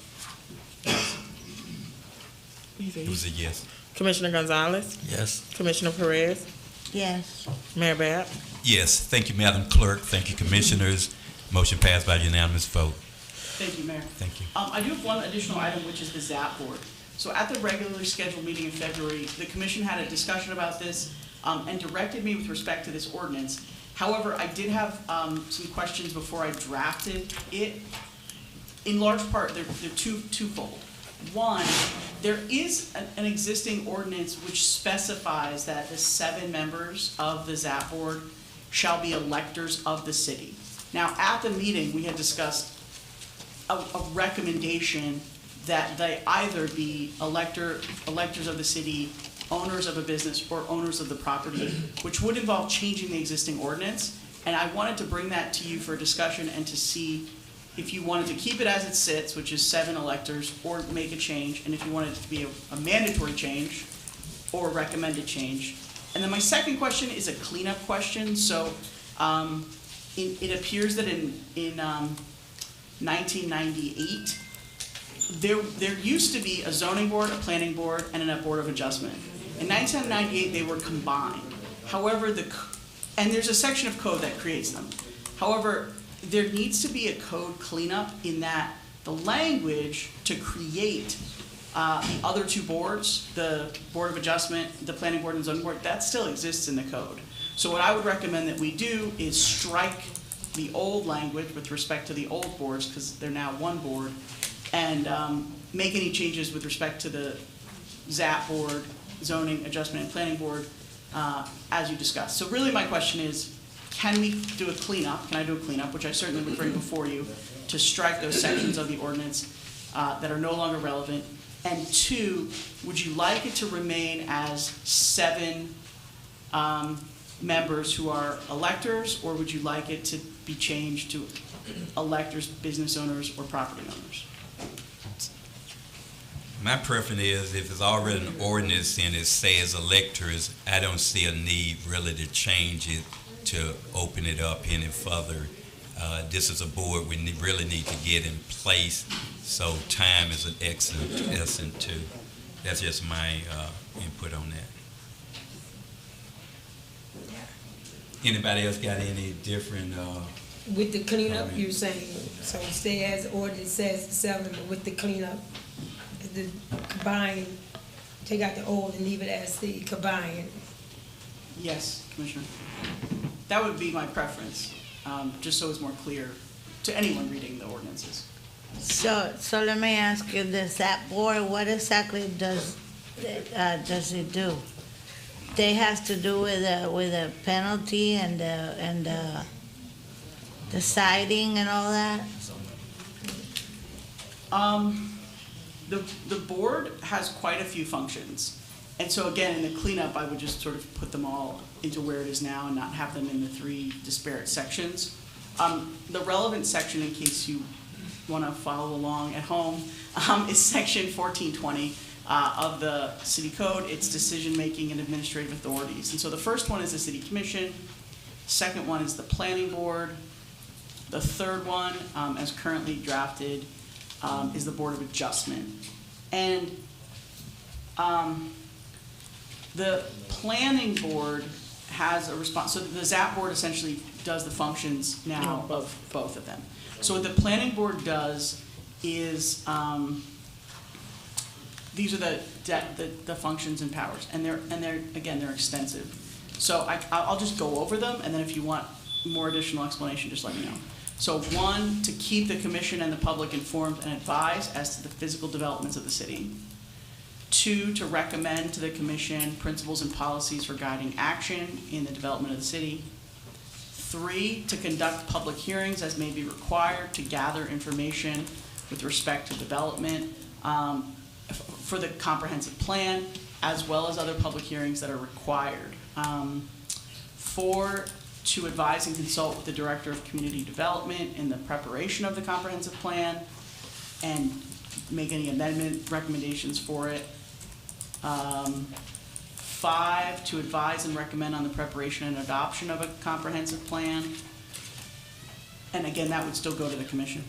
Q: It was a yes.
D: Commissioner Gonzalez?
S: Yes.
D: Commissioner Perez?
P: Yes.
D: Mayor Bab?
Q: Yes. Thank you, Madam Clerk. Thank you, Commissioners. Motion passed by unanimous vote.
N: Thank you, Mayor.
Q: Thank you.
N: I do have one additional item, which is the ZAP board. So at the regularly scheduled meeting in February, the commission had a discussion about this and directed me with respect to this ordinance. However, I did have some questions before I drafted it. In large part, they're twofold. One, there is an existing ordinance which specifies that the 7 members of the ZAP board shall be electors of the city. Now, at the meeting, we had discussed a recommendation that they either be electors of the city, owners of a business, or owners of the property, which would involve changing the existing ordinance. And I wanted to bring that to you for discussion and to see if you wanted to keep it as it sits, which is 7 electors, or make a change, and if you wanted it to be a mandatory change or a recommended change. And then my second question is a cleanup question. So it appears that in 1998, there used to be a zoning board, a planning board, and a board of adjustment. In 1998, they were combined. However, and there's a section of code that creates them. However, there needs to be a code cleanup in that the language to create the other 2 boards, the Board of Adjustment, the Planning Board, and Zoning Board, that still exists in the code. So what I would recommend that we do is strike the old language with respect to the old boards, because they're now 1 board, and make any changes with respect to the ZAP board, Zoning, Adjustment, and Planning Board, as you discussed. So really my question is, can we do a cleanup? Can I do a cleanup, which I certainly would bring before you, to strike those sections of the ordinance that are no longer relevant? And 2, would you like it to remain as 7 members who are electors, or would you like it to be changed to electors, business owners, or property owners?
Q: My preference is, if it's already an ordinance and it says electors, I don't see a need really to change it to open it up any further. This is a board we really need to get in place, so time is an essence too. That's just my input on that. Anybody else got any different?
F: With the cleanup, you're saying, so stay as ordinance says 7, but with the cleanup, the combined take out the old and leave it as the combined.
N: Yes, Commissioner. That would be my preference, just so it's more clear to anyone reading the ordinances.
P: So let me ask you this, that board, what exactly does it do? They has to do with a penalty and the citing and all that?
N: The board has quite a few functions. And so again, in the cleanup, I would just sort of put them all into where it is now and not have them in the three disparate sections. The relevant section, in case you want to follow along at home, is section 1420 of the city code. It's decision-making and administrative authorities. And so the first one is the city commission. Second one is the planning board. The third one, as currently drafted, is the Board of Adjustment. And the planning board has a response. So the ZAP board essentially does the functions now of both of them. So what the planning board does is, these are the functions and powers, and they're extensive. So I'll just go over them, and then if you want more additional explanation, just let me know. So 1, to keep the commission and the public informed and advised as to the physical developments of the city. 2, to recommend to the commission principles and policies for guiding action in the development of the city. 3, to conduct public hearings as may be required to gather information with respect to development for the comprehensive plan, as well as other public hearings that are required. 4, to advise and consult with the Director of Community Development in the preparation of the comprehensive plan and make any amendment recommendations for it. 5, to advise and recommend on the preparation and adoption of a comprehensive plan. And again, that would still go to the commission.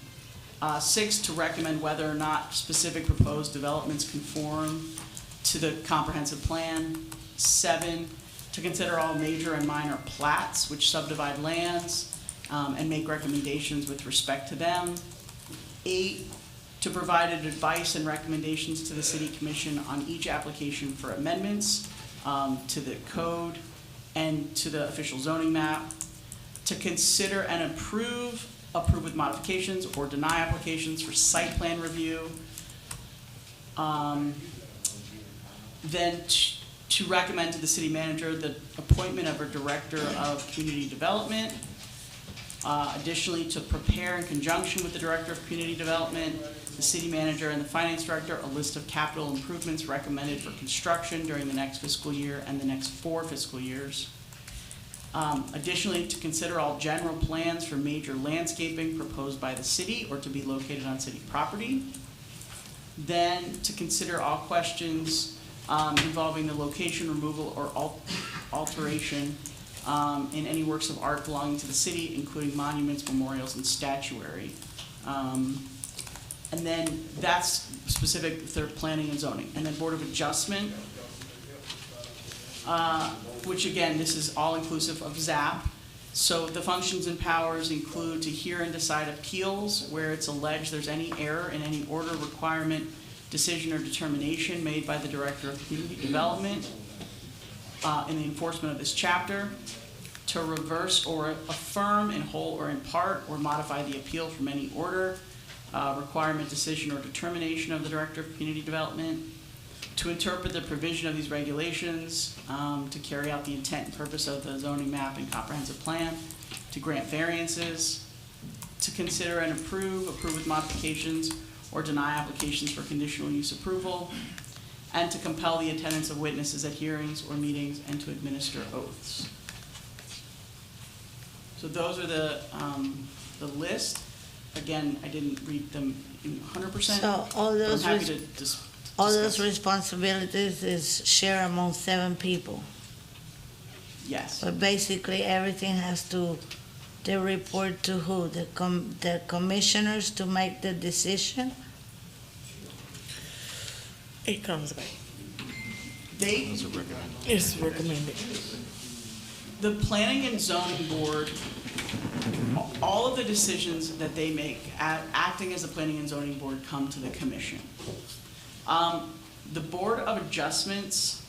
N: 6, to recommend whether or not specific proposed developments conform to the comprehensive plan. 7, to consider all major and minor plats which subdivide lands and make recommendations with respect to them. 8, to provide advice and recommendations to the city commission on each application for amendments to the code and to the official zoning map. To consider and approve with modifications or deny applications for site plan review. Then to recommend to the city manager the appointment of a director of community development. Additionally, to prepare in conjunction with the director of community development, the city manager and the finance director, a list of capital improvements recommended for construction during the next fiscal year and the next 4 fiscal years. Additionally, to consider all general plans for major landscaping proposed by the city or to be located on city property. Then to consider all questions involving the location, removal, or alteration in any works of art belonging to the city, including monuments, memorials, and statuary. And then that's specific if they're planning and zoning. And then Board of Adjustment, which again, this is all inclusive of ZAP. So the functions and powers include to hear and decide appeals where it's alleged there's any error in any order, requirement, decision, or determination made by the Director of Community Development in the enforcement of this chapter. To reverse or affirm in whole or in part or modify the appeal from any order, requirement, decision, or determination of the Director of Community Development. To interpret the provision of these regulations, to carry out the intent and purpose of the zoning map and comprehensive plan, to grant variances, to consider and approve with modifications, or deny applications for conditional use approval, and to compel the attendance of witnesses at hearings or meetings and to administer oaths. So those are the list. Again, I didn't read them in 100%.
P: So all those,
N: I'm happy to
P: all those responsibilities is shared among 7 people.
N: Yes.
P: But basically, everything has to, they report to who? The commissioners to make the decision?
D: It comes back.
N: It's
D: recommended.
N: The Planning and Zoning Board, all of the decisions that they make, acting as the Planning and Zoning Board, come to the commission. The Board of Adjustments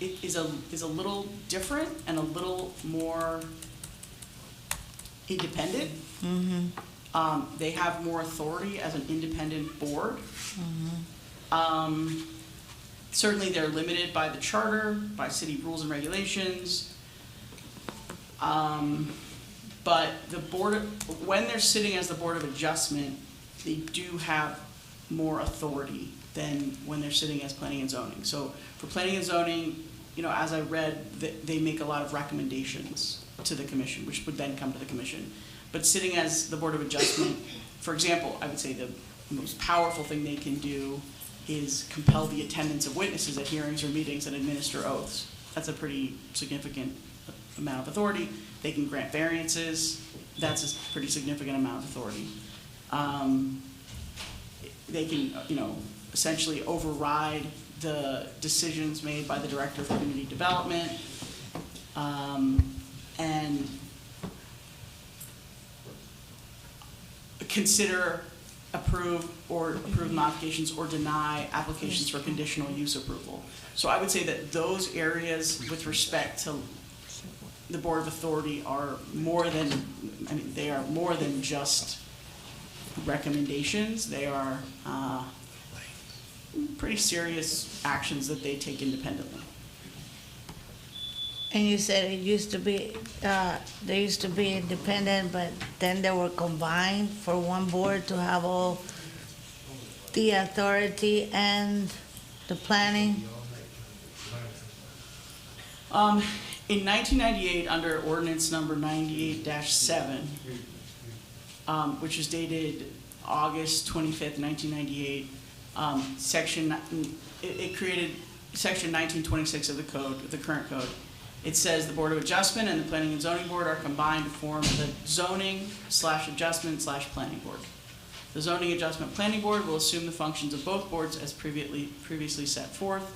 N: it is a little different and a little more independent. They have more authority as an independent board. Certainly, they're limited by the charter, by city rules and regulations. But the board, when they're sitting as the Board of Adjustment, they do have more authority than when they're sitting as Planning and Zoning. So for Planning and Zoning, you know, as I read, they make a lot of recommendations to the commission, which would then come to the commission. But sitting as the Board of Adjustment, for example, I would say the most powerful thing they can do is compel the attendance of witnesses at hearings or meetings and administer oaths. That's a pretty significant amount of authority. They can grant variances. That's a pretty significant amount of authority. They can, you know, essentially override the decisions made by the Director of Community Development, and consider, approve modifications or deny applications for conditional use approval. So I would say that those areas with respect to the Board of Authority are more than, I mean, they are more than just recommendations. They are pretty serious actions that they take independently.
P: And you said it used to be, they used to be independent, but then they were combined for one board to have all the authority and the planning?
N: In 1998, under Ordinance number 98-7, which is dated August 25th, 1998, it created Section 1926 of the code, the current code. It says the Board of Adjustment and the Planning and Zoning Board are combined to form the Zoning/Adjustment/Planning Board. The Zoning Adjustment Planning Board will assume the functions of both boards as previously set forth.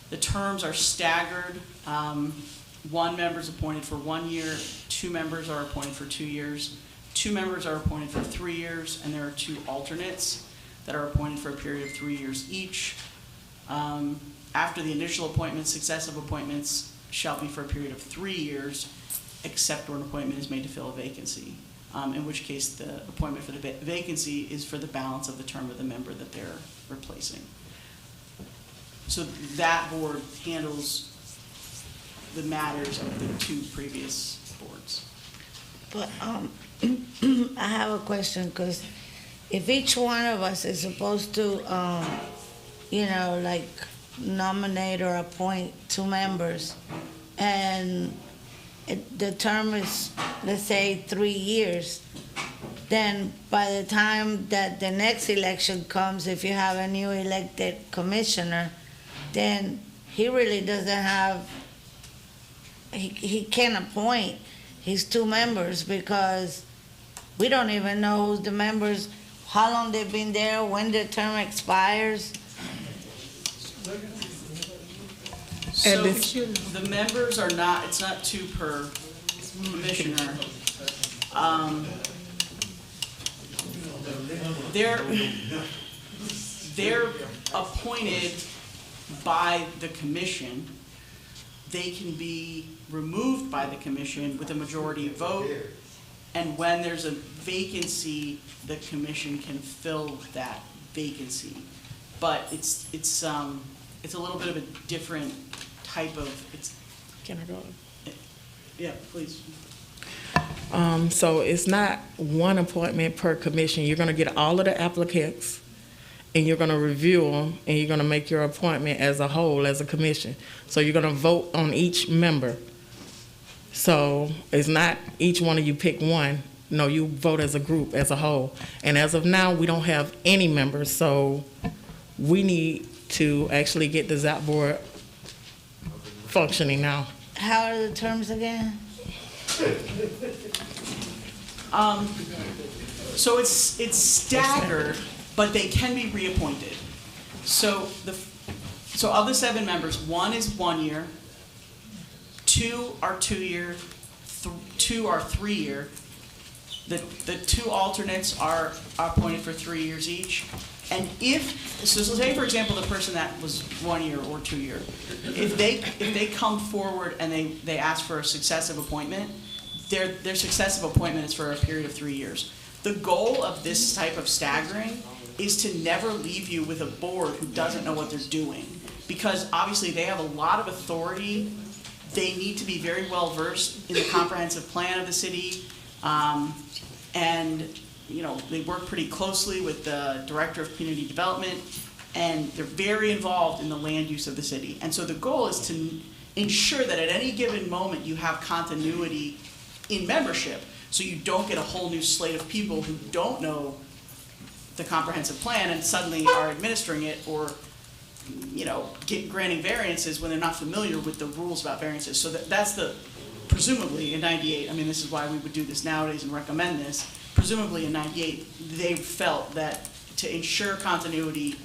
N: The terms are staggered. One member is appointed for 1 year, 2 members are appointed for 2 years, 2 members are appointed for 3 years, and there are 2 alternates that are appointed for a period of 3 years each. After the initial appointment, successive appointments shall be for a period of 3 years, except when an appointment is made to fill a vacancy, in which case the appointment for the vacancy is for the balance of the term of the member that they're replacing. So that board handles the matters of the 2 previous boards.
P: But I have a question, because if each one of us is supposed to, you know, like nominate or appoint 2 members, and the term is, let's say, 3 years, then by the time that the next election comes, if you have a new elected commissioner, then he really doesn't have, he can't appoint his 2 members, because we don't even know who's the members, how long they've been there, when their term expires.
N: So the members are not, it's not 2 per commissioner. They're appointed by the commission. They can be removed by the commission with a majority vote, and when there's a vacancy, the commission can fill that vacancy. But it's a little bit of a different type of,
D: Can I go?
N: Yeah, please.
D: So it's not one appointment per commission. You're gonna get all of the applicants, and you're gonna review them, and you're gonna make your appointment as a whole, as a commission. So you're gonna vote on each member. So it's not each one of you pick one. No, you vote as a group, as a whole. And as of now, we don't have any members, so we need to actually get the ZAP board functioning now.
P: How are the terms again?
N: So it's staggered, but they can be reappointed. So of the 7 members, 1 is 1 year, 2 are 2 year, 2 are 3 year, The two alternates are appointed for 3 years each. And so say, for example, the person that was 1 year or 2 year, if they come forward and they ask for a successive appointment, their successive appointment is for a period of 3 years. The goal of this type of staggering is to never leave you with a board who doesn't know what they're doing. Because obviously they have a lot of authority. They need to be very well versed in the comprehensive plan of the city. And they work pretty closely with the Director of Community Development, and they're very involved in the land use of the city. And so the goal is to ensure that at any given moment you have continuity in membership, so you don't get a whole new slate of people who don't know the comprehensive plan and suddenly are administering it, or granting variances when they're not familiar with the rules about variances. So that's presumably in 98, I mean, this is why we would do this nowadays and recommend this. Presumably in 98, they felt that to ensure continuity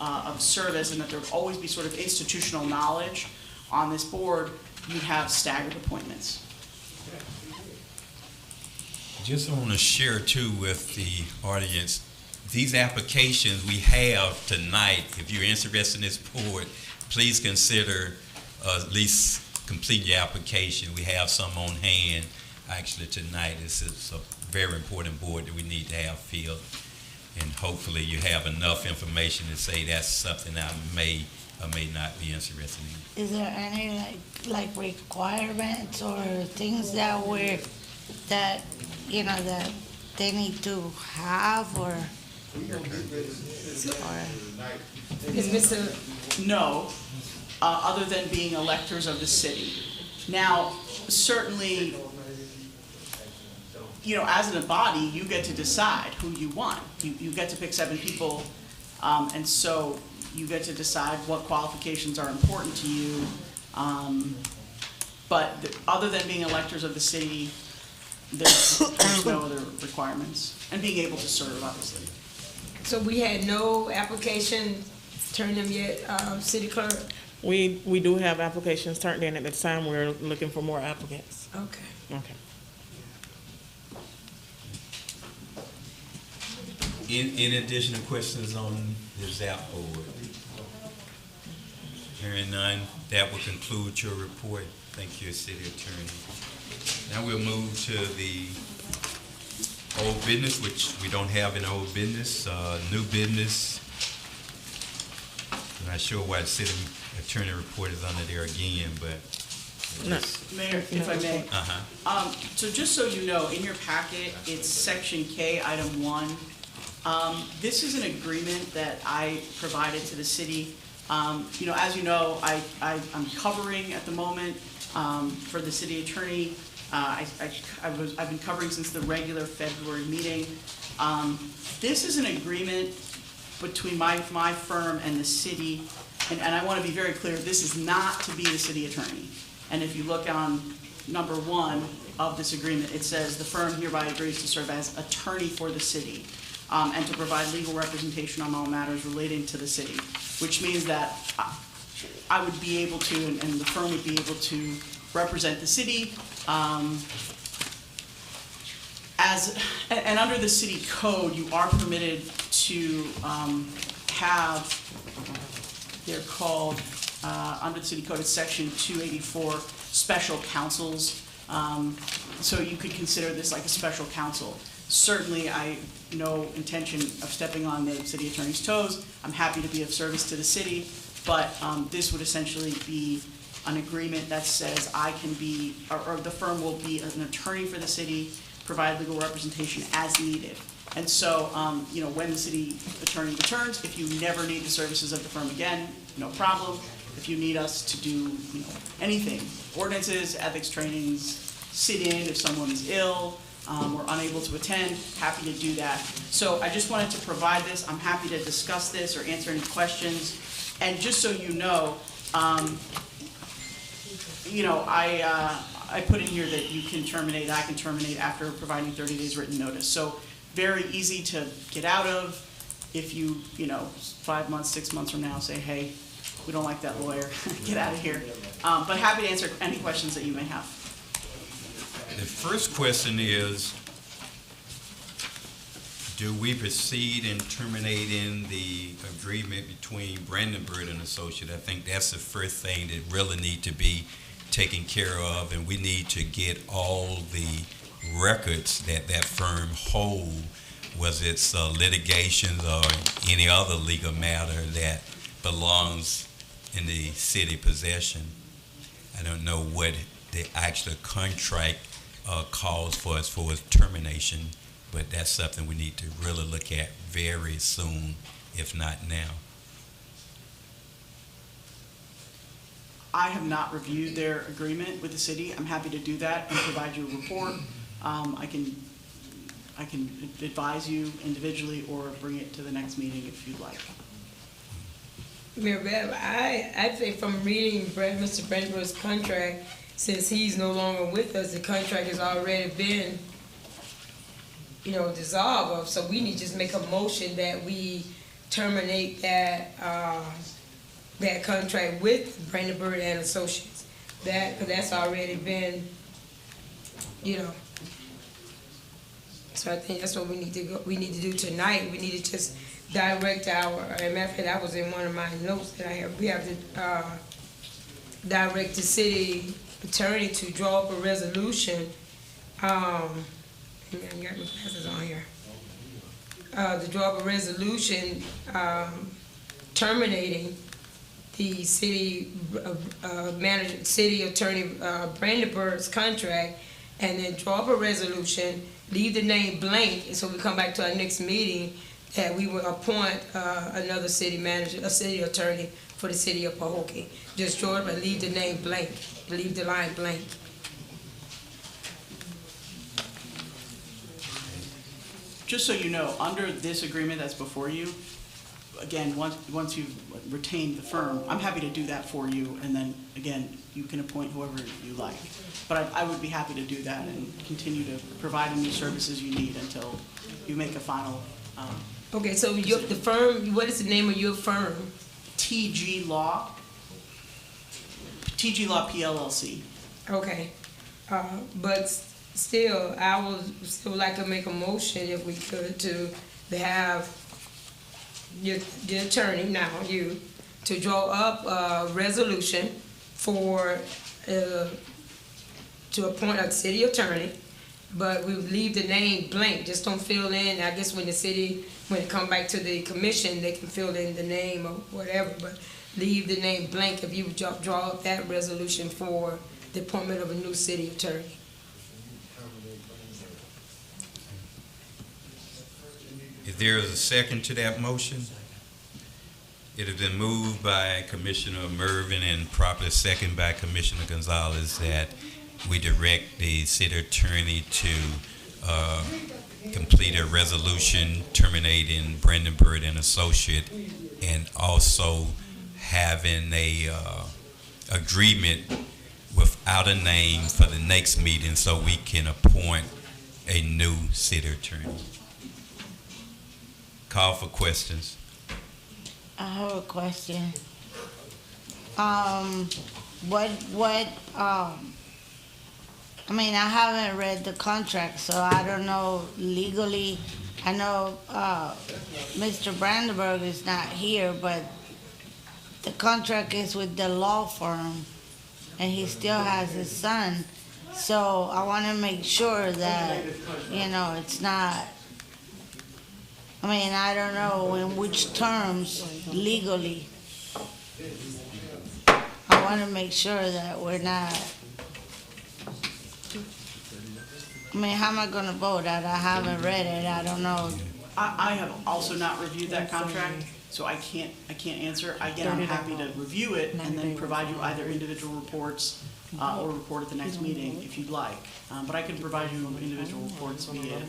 N: of service and that there would always be sort of institutional knowledge on this board, you'd have staggered appointments.
Q: Just want to share too with the audience, these applications we have tonight, if you're interested in this board, please consider at least complete your application. We have some on hand actually tonight. This is a very important board that we need to have filled, and hopefully you have enough information to say that's something I may or may not be interested in.
P: Is there any like requirements or things that they need to have or?
F: Is Mr.
N: No, other than being electors of the city. Now, certainly, as in a body, you get to decide who you want. You get to pick 7 people, and so you get to decide what qualifications are important to you. But other than being electors of the city, there's no other requirements, and being able to serve, obviously.
F: So we had no application turned in yet, City Clerk?
D: We do have applications turned in. At the time, we're looking for more applicants.
F: Okay.
D: Okay.
Q: Any additional questions on the ZAP board? Hearing none, that will conclude your report. Thank you, City Attorney. Now we'll move to the old business, which we don't have in old business. New business. I'm not sure why the City Attorney report is under there again, but.
N: No. Mayor, if I may. So just so you know, in your packet, it's section K, item 1. This is an agreement that I provided to the city. As you know, I'm covering at the moment for the city attorney. I've been covering since the regular February meeting. This is an agreement between my firm and the city, and I want to be very clear, this is not to be the city attorney. And if you look on number 1 of this agreement, it says the firm hereby agrees to serve as attorney for the city and to provide legal representation on all matters relating to the city, which means that I would be able to, and the firm would be able to represent the city and under the city code, you are permitted to have, they're called, under the city code, it's section 284, special counsels. So you could consider this like a special counsel. Certainly, I no intention of stepping on the city attorney's toes. I'm happy to be of service to the city, but this would essentially be an agreement that says I can be, or the firm will be an attorney for the city, provide legal representation as needed. And so, when the city attorney returns, if you never need the services of the firm again, no problem. If you need us to do, anything, ordinances, ethics trainings, sit in if someone is ill, or unable to attend, happy to do that. So I just wanted to provide this. I'm happy to discuss this or answer any questions. And just so you know, I put in here that you can terminate, I can terminate after providing 30 days written notice. So very easy to get out of if you, 5 months, 6 months from now say, hey, we don't like that lawyer, get out of here. But happy to answer any questions that you may have.
Q: The first question is, do we proceed in terminating the agreement between Brandenburg and Associates? I think that's the first thing that really need to be taken care of, and we need to get all the records that that firm hold, was it's litigations or any other legal matter that belongs in the city possession. I don't know what the actual contract calls for as far as termination, but that's something we need to really look at very soon, if not now.
N: I have not reviewed their agreement with the city. I'm happy to do that and provide you a report. I can advise you individually or bring it to the next meeting if you'd like.
F: Mayor Bev, I think from reading Mr. Brandenburg's contract, since he's no longer with us, the contract has already been, dissolved of. So we need to just make a motion that we terminate that that contract with Brandenburg and Associates. Because that's already been, So I think that's what we need to do tonight. We need to just direct our, as a matter of fact, that was in one of my notes that I have. We have to direct the city attorney to draw up a resolution. I got my glasses on here. To draw up a resolution terminating the city manager, city attorney Brandenburg's contract, and then draw up a resolution, leave the name blank, and so we come back to our next meeting that we will appoint another city manager, a city attorney for the city of Pahokee. Just draw it, but leave the name blank, leave the line blank.
N: Just so you know, under this agreement that's before you, again, once you've retained the firm, I'm happy to do that for you, and then, again, you can appoint whoever you like. But I would be happy to do that and continue to provide any services you need until you make a final
F: Okay, so the firm, what is the name of your firm?
N: TG Law PLLC.
F: Okay, but still, I would still like to make a motion, if we could, to have the attorney, now you, to draw up a resolution for, to appoint a city attorney, but we would leave the name blank, just don't fill in. I guess when it come back to the commission, they can fill in the name or whatever, but leave the name blank if you would draw up that resolution for the appointment of a new city attorney.
Q: If there is a second to that motion, it has been moved by Commissioner Mervin and properly second by Commissioner Gonzalez that we direct the city attorney to complete a resolution terminating Brandenburg and Associate, and also having a agreement without a name for the next meeting so we can appoint a new city attorney. Call for questions.
P: I have a question. I mean, I haven't read the contract, so I don't know legally. I know Mr. Brandenburg is not here, but the contract is with the law firm, and he still has his son. So I want to make sure that, it's not, I mean, I don't know in which terms legally. I want to make sure that we're not, I mean, how am I gonna vote? I haven't read it, I don't know.
N: I have also not reviewed that contract, so I can't answer. Again, I'm happy to review it and then provide you either individual reports or report at the next meeting if you'd like. But I can provide you individual reports via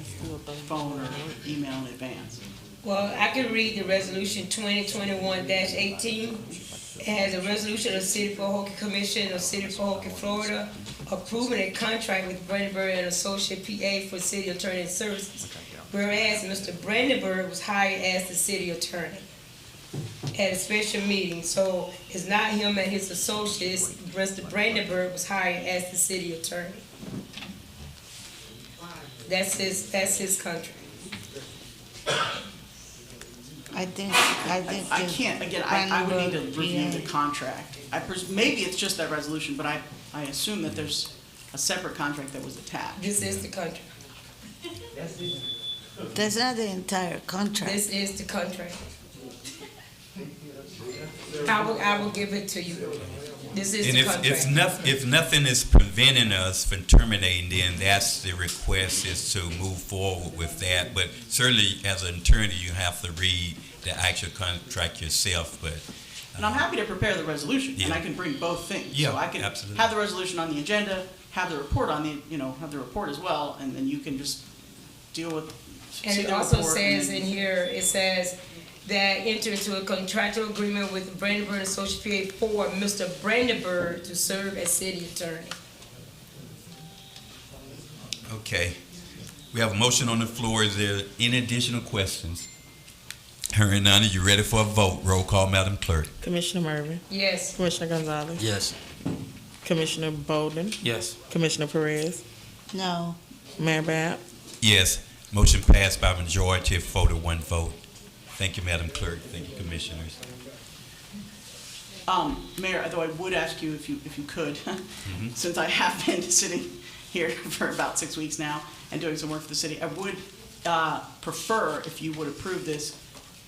N: phone or email in advance.
F: Well, I can read the resolution 2021-18. It has a resolution of City of Pahokee Commission of City of Pahokee, Florida, approving a contract with Brandenburg and Associate PA for city attorney services. Whereas Mr. Brandenburg was hired as the city attorney at a special meeting, so it's not him and his associates. Mr. Brandenburg was hired as the city attorney. That's his contract.
P: I think
N: I
P: it's
N: can't, again, I would need to
P: Brandenburg,
N: review the
P: PA.
N: contract. Maybe it's just that resolution, but I assume that there's a separate contract that was attached.
F: This is the contract.
P: That's not the entire contract.
F: This is the contract. I will give it to you. This is
Q: And
F: the contract.
Q: if nothing is preventing us from terminating, then that's the request, is to move forward with that. But certainly, as an attorney, you have to read the actual contract yourself, but.
N: And I'm happy to prepare the resolution, and
Q: Yeah.
N: I can bring both things.
Q: Yeah,
N: So I can
Q: absolutely.
N: have the resolution on the agenda, have the report on the, have the report as well, and then you can just deal with.
F: And
N: see
F: it
N: the
F: also
N: report and
F: says
N: then-
F: in here, it says that enter into a contractual agreement with Brandenburg Associates for Mr. Brandenburg to serve as city attorney.
Q: Okay. We have a motion on the floor. Is there any additional questions? Hearing none, are you ready for a vote? Roll call, Madam Clerk.
D: Commissioner Mervin,
F: Yes.
D: Commissioner Gonzalez,
S: Yes.
D: Commissioner Bolden,
M: Yes.
D: Commissioner Perez,
P: No.
D: Mayor Bab.
Q: Yes. Motion passed by majority of 4 to 1 vote. Thank you, Madam Clerk. Thank you, Commissioners.
N: Mayor, though I would ask you if you could, since I have been sitting here for about 6 weeks now and doing some work for the city, I would prefer if you would approve this,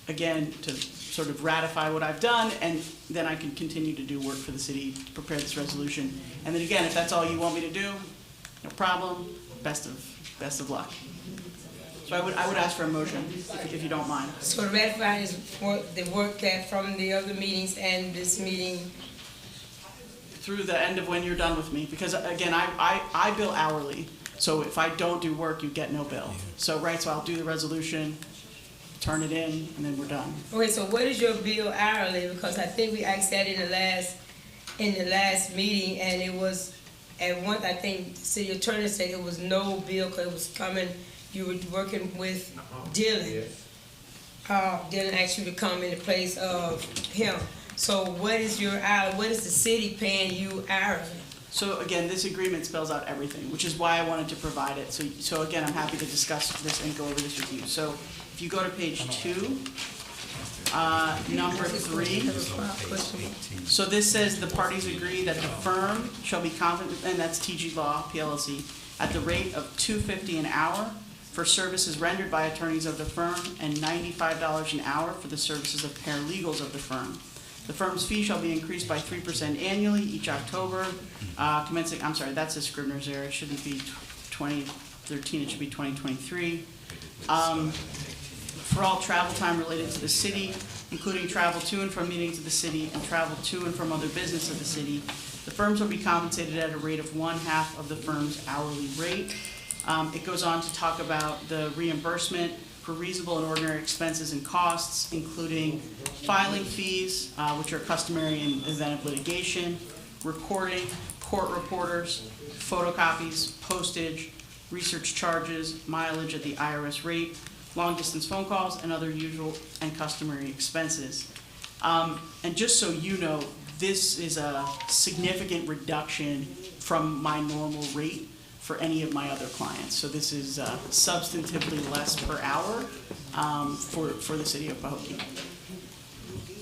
N: again, to sort of ratify what I've done, and then I can continue to do work for the city to prepare this resolution. And then again, if that's all you want me to do, no problem. Best of luck. So I would ask for a motion, if you don't mind.
F: So ratify is the work that from the other meetings and this meeting.
N: Through the end of when you're done with me, because again, I bill hourly, so if I don't do work, you get no bill. So I'll do the resolution, turn it in, and then we're done.
F: Okay, so what is your bill hourly? Because I think we asked that in the last meeting, and it was, I think the city attorney said it was no bill, because it was coming, you were working with Dylan. Dylan asked you to come in the place of him. So what is your hour, what is the city paying you hourly?
N: So again, this agreement spells out everything, which is why I wanted to provide it. So again, I'm happy to discuss this and go over this with you. So if you go to page 2, number 3. So this says the parties agree that the firm shall be compensated, and that's TG Law, PLLC, at the rate of $2.50 an hour for services rendered by attorneys of the firm, and $95 an hour for the services of paralegals of the firm. The firm's fee shall be increased by 3% annually each October, commencing, I'm sorry, that's a Scrivener's error, it shouldn't be 2013, it should be 2023. For all travel time related to the city, including travel to and from meetings of the city and travel to and from other business of the city, the firms will be compensated at a rate of 1/2 of the firm's hourly rate. It goes on to talk about the reimbursement for reasonable and ordinary expenses and costs, including filing fees, which are customary in the event of litigation, recording, court reporters, photocopies, postage, research charges, mileage at the IRS rate, long-distance phone calls, and other usual and customary expenses. And just so you know, this is a significant reduction from my normal rate for any of my other clients. So this is substantively less per hour for the city of Pahokee.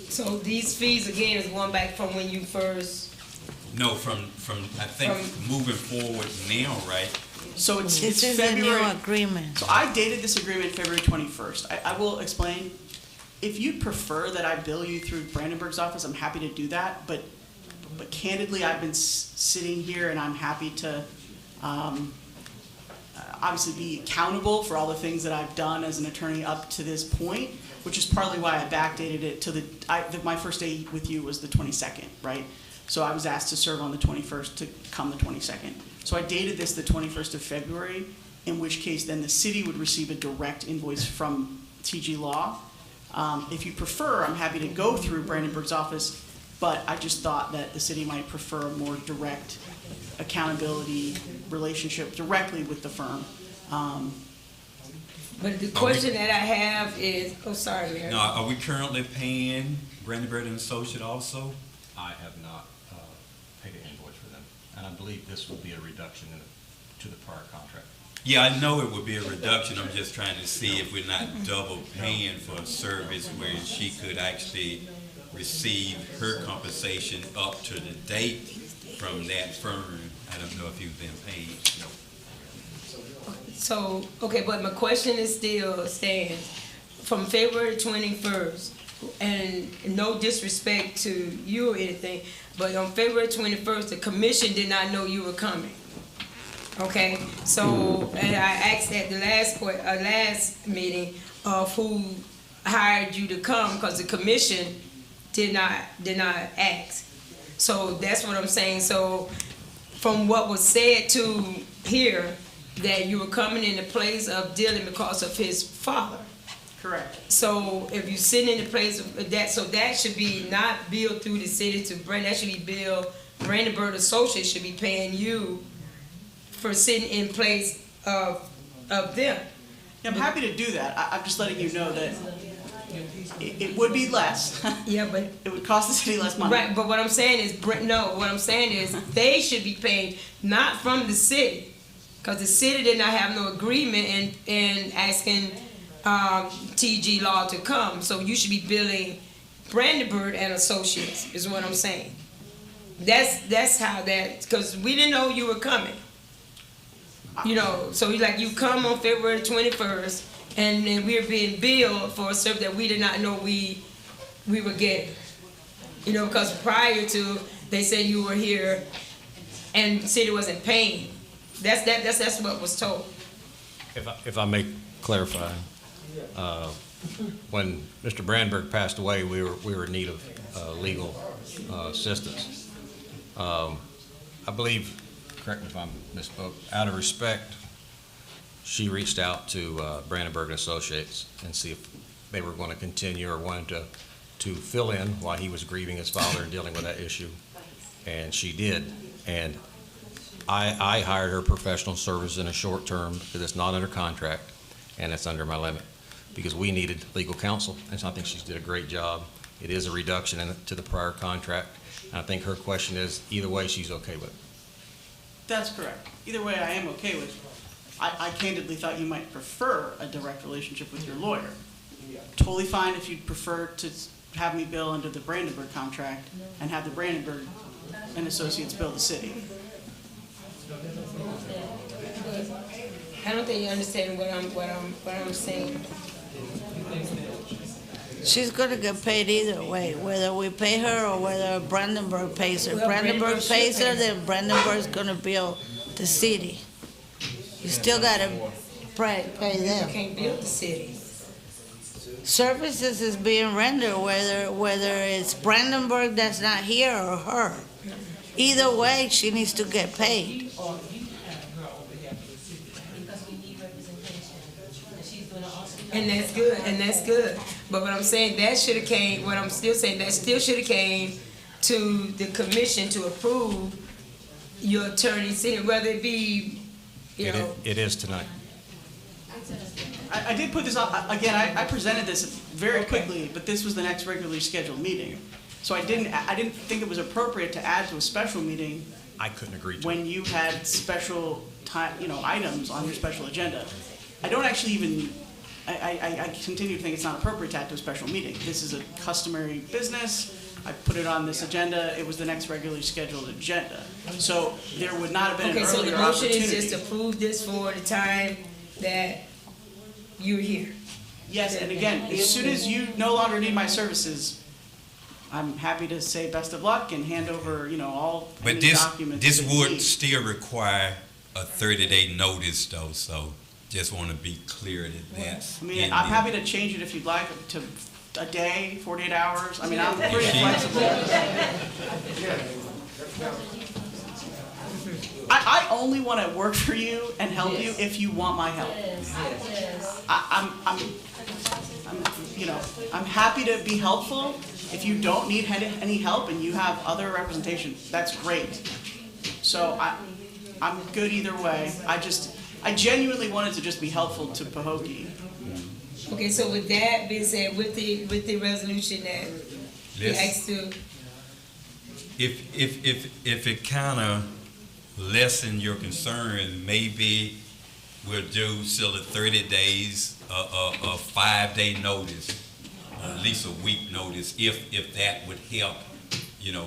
F: So these fees, again, is going back from when you first...
Q: No, from I think moving forward now, right?
N: So it's
P: This is a
N: February.
P: new agreement.
N: So I dated this agreement February 21st. I will explain. If you'd prefer that I bill you through Brandenburg's office, I'm happy to do that. But candidly, I've been sitting here and I'm happy to obviously be accountable for all the things that I've done as an attorney up to this point, which is partly why I backdated it to my first day with you was the 22nd, right? So I was asked to serve on the 21st to come the 22nd. So I dated this the 21st of February, in which case then the city would receive a direct invoice from TG Law. If you prefer, I'm happy to go through Brandenburg's office, but I just thought that the city might prefer a more direct accountability relationship directly with the firm.
F: But the question that I have is, oh, sorry, Mayor.
Q: Now, are we currently paying Brandenburg and Associate also?
E: I have not paid an invoice for them, and I believe this will be a reduction to the prior contract.
Q: Yeah, I know it would be a reduction. I'm just trying to see if we're not double paying for a service where she could actually receive her compensation up to the date from that firm. I don't know if you've been paid.
F: So, okay, but my question is still stands. From February 21st, and no disrespect to you or anything, but on February 21st, the commission did not know you were coming. Okay, so, and I asked at the last meeting of who hired you to come, because the commission did not ask. So that's what I'm saying. So from what was said to here, that you were coming in the place of Dylan because of his father.
N: Correct.
F: So if you sit in the place of that, so that should be not billed through the city to Brand, that should be billed, Brandenburg Associates should be paying you for sitting in place of them.
N: I'm happy to do that. I'm just letting you know that it would be less.
F: Yeah, but
N: it would cost the city less money.
F: Right, but what I'm saying is, what I'm saying is they should be paid not from the city, because the city did not have no agreement in asking TG Law to come. So you should be billing Brandenburg and Associates, is what I'm saying. That's how that, because we didn't know you were coming. You know, so you come on February 21st, and then we're being billed for a service that we did not know we were getting. You know, because prior to, they said you were here, and the city wasn't paying. That's what was told.
E: If I may clarify, when Mr. Brandberg passed away, we were in need of legal assistance. I believe, correct me if I misspoke, out of respect, she reached out to Brandenburg and Associates and see if they were going to continue or wanted to fill in while he was grieving his father and dealing with that issue. And she did. And I hired her professional service in a short term because it's not under contract and it's under my limit because we needed legal counsel. And so I think she did a great job. It is a reduction to the prior contract. And I think her question is either way she's okay with it.
N: That's correct. Either way, I am okay with it. I candidly thought you might prefer a direct relationship with your lawyer. Totally fine if you'd prefer to have me bill under the Brandenburg contract and have the Brandenburg and Associates bill the city.
F: I don't think you understand what I'm saying.
P: She's gonna get paid either way, whether we pay her or whether Brandenburg pays her.
F: Well,
P: Brandenburg pays her, then Brandenburg's gonna bill the city. You still gotta pay them.
F: You can't bill the city.
P: Services is being rendered, whether it's Brandenburg that's not here or her. Either way, she needs to get paid.
F: And that's good. But what I'm saying, that should have came, what I'm still saying, that still should have came to the commission to approve your attorney sitting, whether it be, you know.
E: It is tonight.
N: I did put this up, again, I presented this very quickly, but this was the next regularly scheduled meeting. So I didn't think it was appropriate to add to a special meeting.
E: I couldn't agree to
N: when you had special time, items on your special agenda. I don't actually even, I continue to think it's not appropriate to add to a special meeting. This is a customary business. I put it on this agenda. It was the next regularly scheduled agenda. So there would not have been an earlier opportunity.
F: Okay, so the motion is just to approve this for the time that you're here.
N: Yes, and again, as soon as you no longer need my services, I'm happy to say best of luck and hand over, all
Q: but
N: documents.
Q: This would still require a 30-day notice, though. So just want to be clear that
N: I mean, I'm happy to change it if you'd like to a day, 48 hours. I mean, I'm pretty flexible. I only want to work for you and help you if you want my help. I'm happy to be helpful. If you don't need any help and you have other representation, that's great. So I'm good either way. I genuinely wanted to just be helpful to Pahokee.
F: Okay, so with that being said, with the resolution that we asked to.
Q: If it kind of lessen your concern, maybe we'll do still a 30 days, a 5-day notice, at least a week notice, if that would help,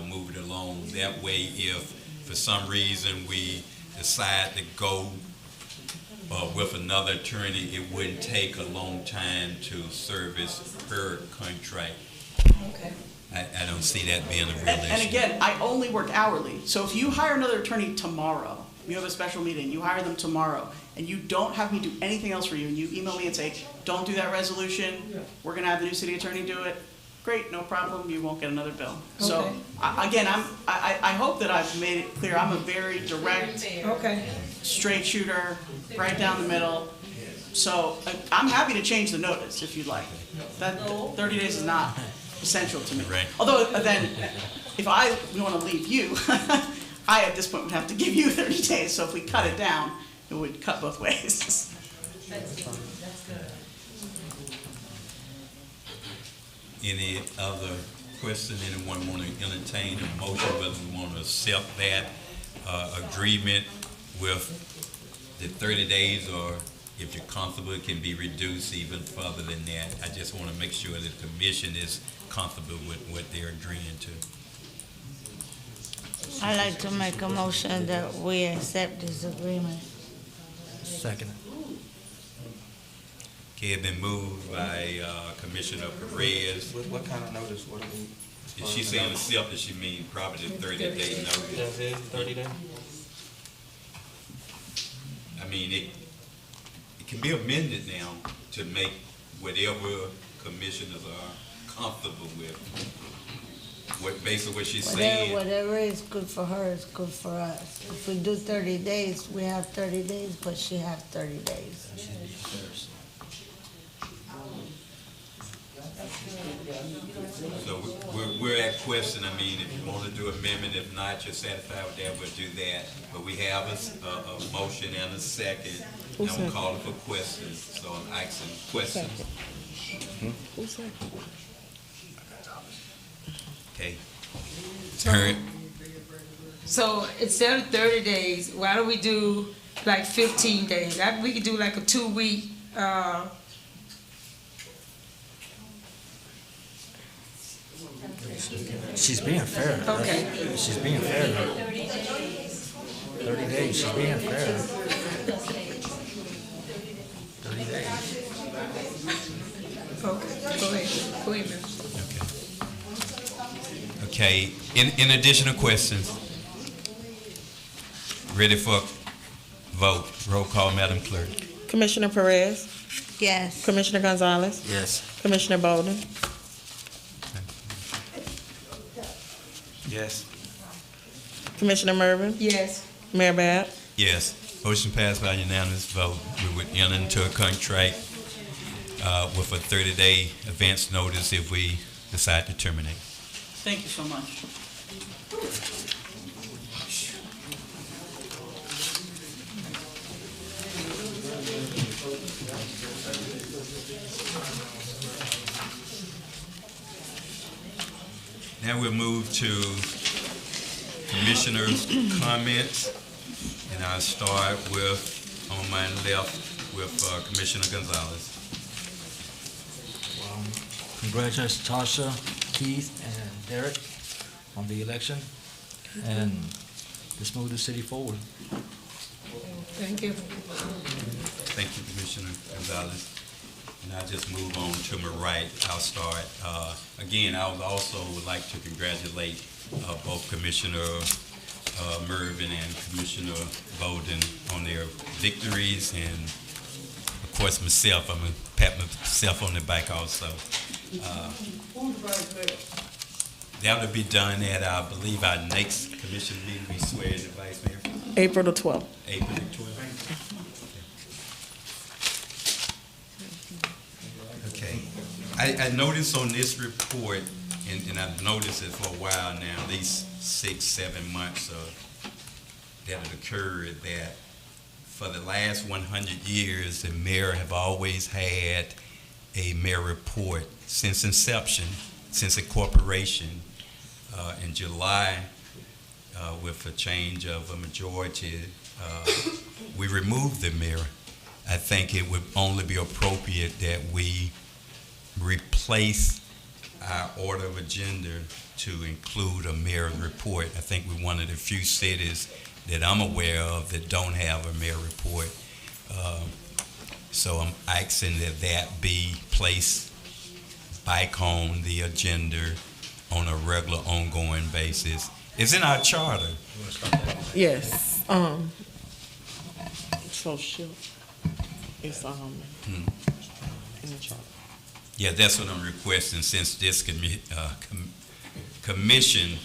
Q: move it along. That way, if for some reason we decide to go with another attorney, it wouldn't take a long time to service her contract.
N: Okay.
Q: I don't see that being a real issue.
N: And again, I only work hourly, so if you hire another attorney tomorrow, you have a special meeting, you hire them tomorrow, and you don't have me do anything else for you, and you email me and say, don't do that resolution, we're gonna have the new city attorney do it, great, no problem, you won't get another bill. So,
F: Okay.
N: again, I hope that I've made it clear, I'm a very direct,
F: Okay.
N: straight shooter, right down the middle. So, I'm happy to change the notice if you'd like. That 30 days is not essential to me.
Q: Right.
N: Although, then, if I want to leave you, I, at this point, would have to give you 30 days, so if we cut it down, it would cut both ways.
Q: Any other question? Anyone want to entertain a motion, whether we want to accept that agreement with the 30 days, or if you're comfortable, it can be reduced even further than that. I just want to make sure that the commission is comfortable with what they're agreeing to.
P: I'd like to make a motion that we accept this agreement.
S: Second.
Q: Okay, it's been moved by Commissioner Perez.
M: What kind of notice? What do we?
Q: Is she saying accept, does she mean probably the 30-day notice?
M: That's it, 30 days?
Q: I mean, it can be amended now to make whatever commissioners are comfortable with. Basically what she's saying.
P: Whatever is good for her is good for us. If we do 30 days, we have 30 days, but she has 30 days.
Q: So we're at question. I mean, if you want to do amendment, if not, you're satisfied with that, we'll do that. But we have a motion and a second. And I'm calling for questions, so I'm asking questions.
D: Who's second?
Q: Okay. Turn.
F: So instead of 30 days, why don't we do like 15 days? We could do like a 2-week,
S: She's being fair.
F: Okay.
S: She's being fair. 30 days, she's being fair. 30 days.
F: Okay, go ahead, ma'am.
Q: Okay. In additional questions? Ready for vote? Roll call, Madam Clerk.
D: Commissioner Perez,
P: Yes.
D: Commissioner Gonzalez,
S: Yes.
D: Commissioner Bolden,
M: Yes.
D: Commissioner Mervin,
F: Yes.
D: Mayor Bab.
Q: Yes. Motion passed by unanimous vote. We would enter into a contract with a 30-day advance notice if we decide to terminate.
N: Thank you so much.
Q: Now we'll move to commissioners' comments, and I'll start with, on my left, with Commissioner Gonzalez.
S: Congratulations, Tasha, Keith, and Derek on the election, and let's move the city forward.
F: Thank you.
Q: Thank you, Commissioner Gonzalez. And I'll just move on to my right. I'll start. Again, I would also like to congratulate both Commissioner Mervin and Commissioner Bolden on their victories, and of course myself. I'm going to pat myself on the back also. That will be done at, I believe, our next commission meeting. We swear in the Vice Mayor.
D: April the 12th.
Q: April the 12th. Okay. I noticed on this report, and I've noticed it for a while now, at least 6-7 months that it occurred, that for the last 100 years, the mayor have always had a mayor report since inception, since incorporation. In July, with a change of a majority, we removed the mayor I think it would only be appropriate that we replace our order of agenda to include a mayor's report. I think we're one of the few cities that I'm aware of that don't have a mayor report. So I'm asking that that be placed back on the agenda on a regular, ongoing basis. It's in our charter.
D: Yes, so sure, it's, in the charter.
Q: Yeah, that's what I'm requesting, since this commission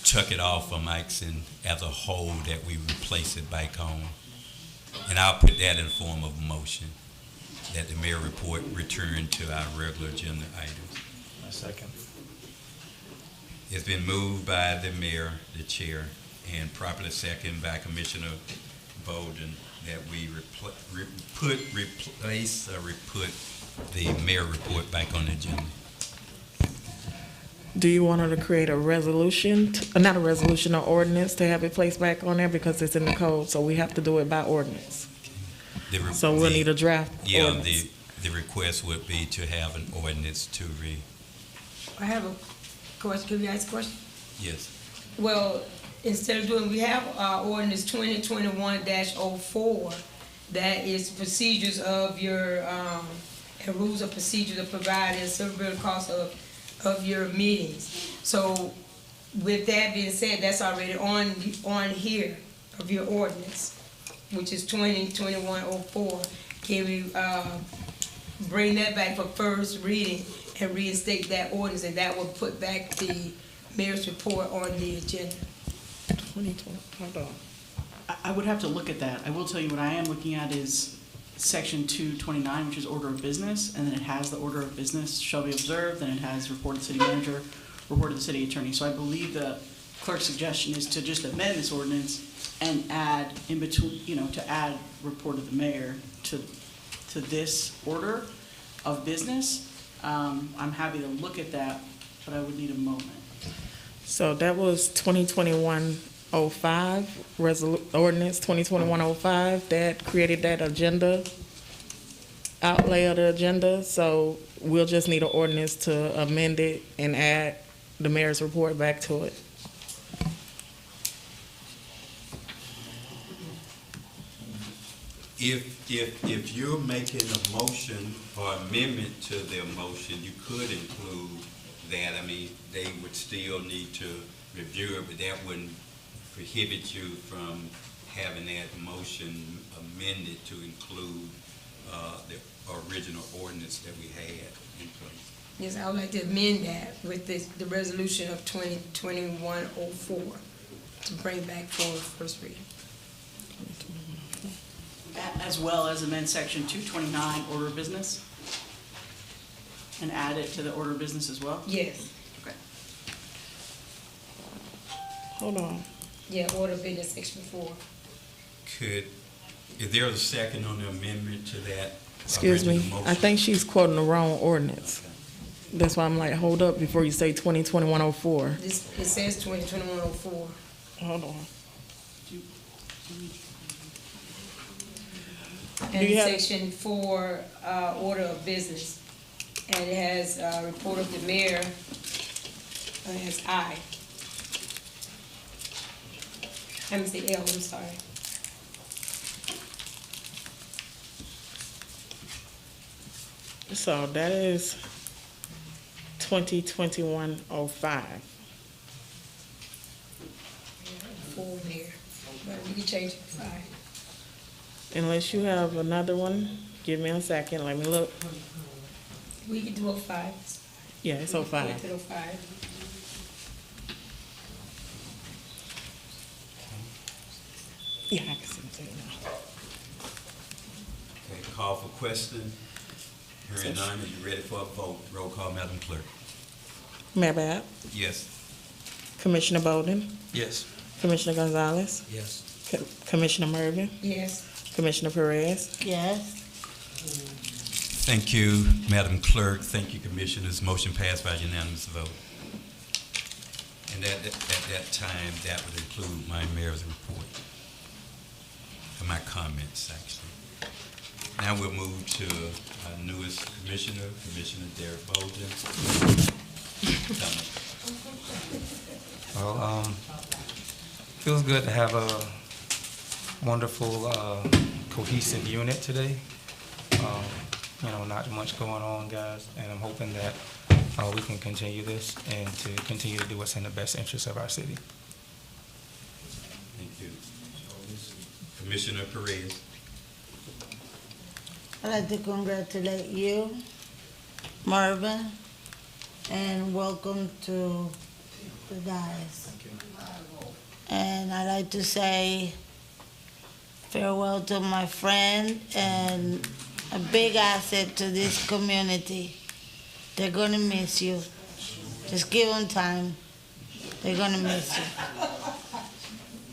Q: took it off. I'm asking as a whole that we replace it back on. And I'll put that in the form of a motion, that the mayor report return to our regular agenda items.
M: A second.
Q: It's been moved by the mayor, the chair, and properly second by Commissioner Bolden, that we put the mayor report back on the agenda.
D: Do you want her to create a resolution, not a resolution, or ordinance to have it placed back on there, because it's in the code, so we have to do it by ordinance. So we'll need a draft ordinance.
Q: The request would be to have an ordinance to read.
F: I have a question. Can we ask a question?
Q: Yes.
F: Well, instead of doing, we have ordinance 2021-04, that is procedures of your, and rules of procedure to provide and several costs of your meetings. So with that being said, that's already on here of your ordinance, which is 2021-04. Can we bring that back for first reading and reinstate that ordinance, and that will put back the mayor's report on the agenda?
D: 2020, hold on.
N: I would have to look at that. I will tell you what I am looking at is section 229, which is order of business, and then it has the order of business shall be observed, and it has report to the city manager, report to the city attorney. So I believe the clerk's suggestion is to just amend this ordinance and add in between, to add report of the mayor to this order of business. I'm happy to look at that, but I would need a moment.
D: So that was 2021-05, ordinance 2021-05, that created that agenda, outlay of the agenda. So we'll just need an ordinance to amend it and add the mayor's report back to it.
Q: If you're making a motion or amendment to their motion, you could include that. I mean, they would still need to review it, but that wouldn't prohibit you from having that motion amended to include the original ordinance that we had in place.
F: Yes, I would like to amend that with the resolution of 2021-04 to bring back for first reading.
N: As well as amend section 229, order of business, and add it to the order of business as well?
F: Yes.
N: Okay.
D: Hold on.
F: Yeah, order of business section 4.
Q: Is there a second on the amendment to that?
D: Excuse me,
Q: original motion?
D: I think she's quoting the wrong ordinance. That's why I'm like, hold up before you say 2021-04.
F: It says 2021-04.
D: Hold on.
F: And section 4, order of business. And it has report of the mayor, it has I. Let me say L, I'm sorry.
D: So that is 2021-05.
F: 4 there, but we can change it to 5.
D: Unless you have another one, give me a second, let me look.
F: We can do 05.
D: Yeah, it's 05.
F: We can do 05.
D: Yeah, I can see it now.
Q: Okay, call for question. Hearing none, are you ready for a vote? Roll call, Madam Clerk.
D: Mayor Bab?
Q: Yes.
D: Commissioner Bolden?
M: Yes.
D: Commissioner Gonzalez?
S: Yes.
D: Commissioner Mervin?
F: Yes.
D: Commissioner Perez?
P: Yes.
Q: Thank you, Madam Clerk. Thank you, Commissioners. Motion passed by unanimous vote. And at that time, that would include my mayor's report. my comments, actually. Now we'll move to our newest commissioner, Commissioner Derek Bolden.
M: Well, feels good to have a wonderful, cohesive unit today. Not much going on, guys, and I'm hoping that we can continue this and to continue to do what's in the best interest of our city.
Q: Thank you. Commissioner Perez.
P: I'd like to congratulate you, Marvin, and welcome to the dais. And I'd like to say farewell to my friend and a big asset to this community. They're gonna miss you. Just give them time. They're gonna miss you.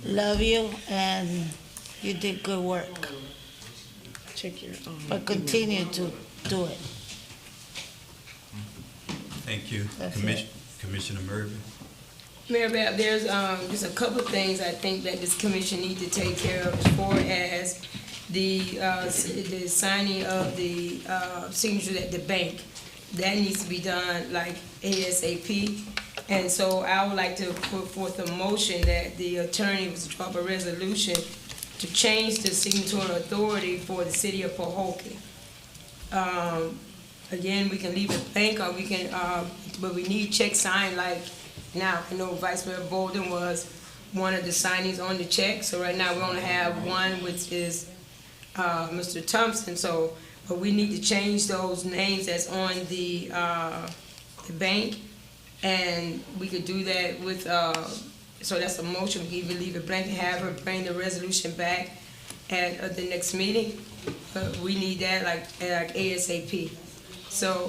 P: Love you, and you did good work.
D: Check your.
P: But continue to do it.
Q: Thank you.
P: That's
Q: Commissioner Murphy.
F: Mayor Bab, there's just a couple of things I think that this commission needs to take care of as far as the signing of the signatures at the bank. That needs to be done like ASAP. And so I would like to put forth a motion that the attorney was to draw up a resolution to change the signatory authority for the city of Pahokee. Again, we can leave it blank, or we can, but we need check signed like now. I know Vice Mayor Bolden was one of the signings on the check, so right now we only have one, which is Mr. Thompson. So, but we need to change those names that's on the bank, and we could do that with. So that's a motion. We can even leave it blank and have her bring the resolution back at the next meeting. We need that like ASAP. So,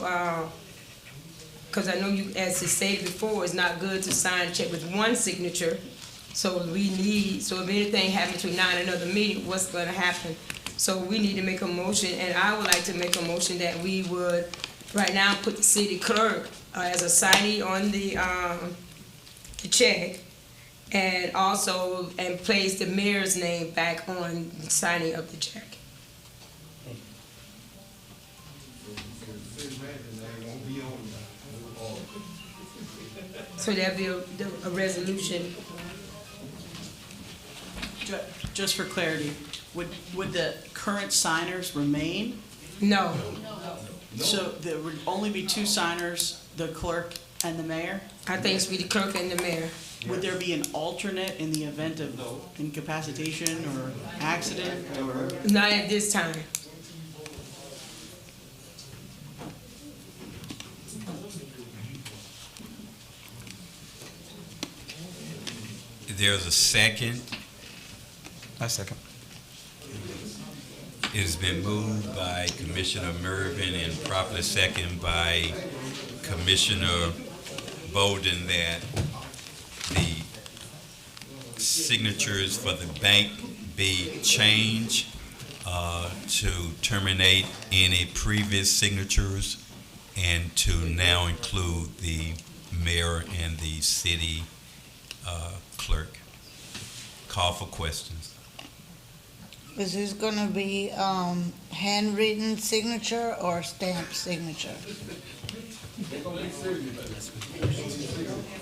F: because I know you, as I stated before, it's not good to sign a check with one signature. So we need, so if anything happens between now and another meeting, what's going to happen? So we need to make a motion, and I would like to make a motion that we would, right now, put the city clerk as a signee on the check, and also, and place the mayor's name back on the signing of the check. So there'll be a resolution.
N: Just for clarity, would the current signers remain?
F: No.
N: So there would only be two signers, the clerk and the mayor?
F: I think it's be the clerk and the mayor.
N: Would there be an alternate in the event of incapacitation or accident or?
F: Not at this time.
Q: There's a second.
M: I second.
Q: It has been moved by Commissioner Mervin and properly seconded by Commissioner Bolden that the signatures for the bank be changed to terminate any previous signatures and to now include the mayor and the city clerk. Call for questions.
P: Is this gonna be handwritten signature or stamped signature?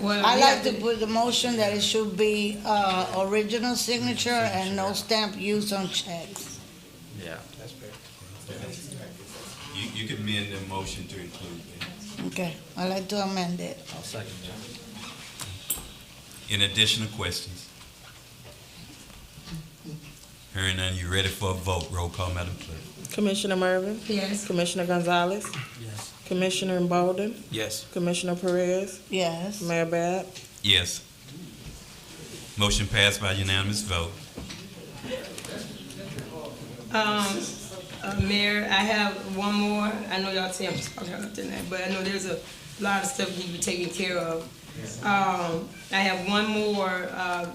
F: Well,
P: I like to put the motion that it should be original signature and no stamp used on checks.
S: Yeah, that's fair.
Q: You can amend the motion to include that.
P: Okay, I like to amend it.
S: I'll second that.
Q: Any additional questions? Hearing none, you ready for a vote? Roll call, Madam Clerk.
D: Commissioner Mervin?
F: Yes.
D: Commissioner Gonzalez?
S: Yes.
D: Commissioner Bolden?
M: Yes.
D: Commissioner Perez?
P: Yes.
D: Mayor Bab?
Q: Yes. Motion passed by unanimous vote.
F: Mayor, I have one more. I know y'all say I'm talking about tonight, but I know there's a lot of stuff need to be taken care of. I have one more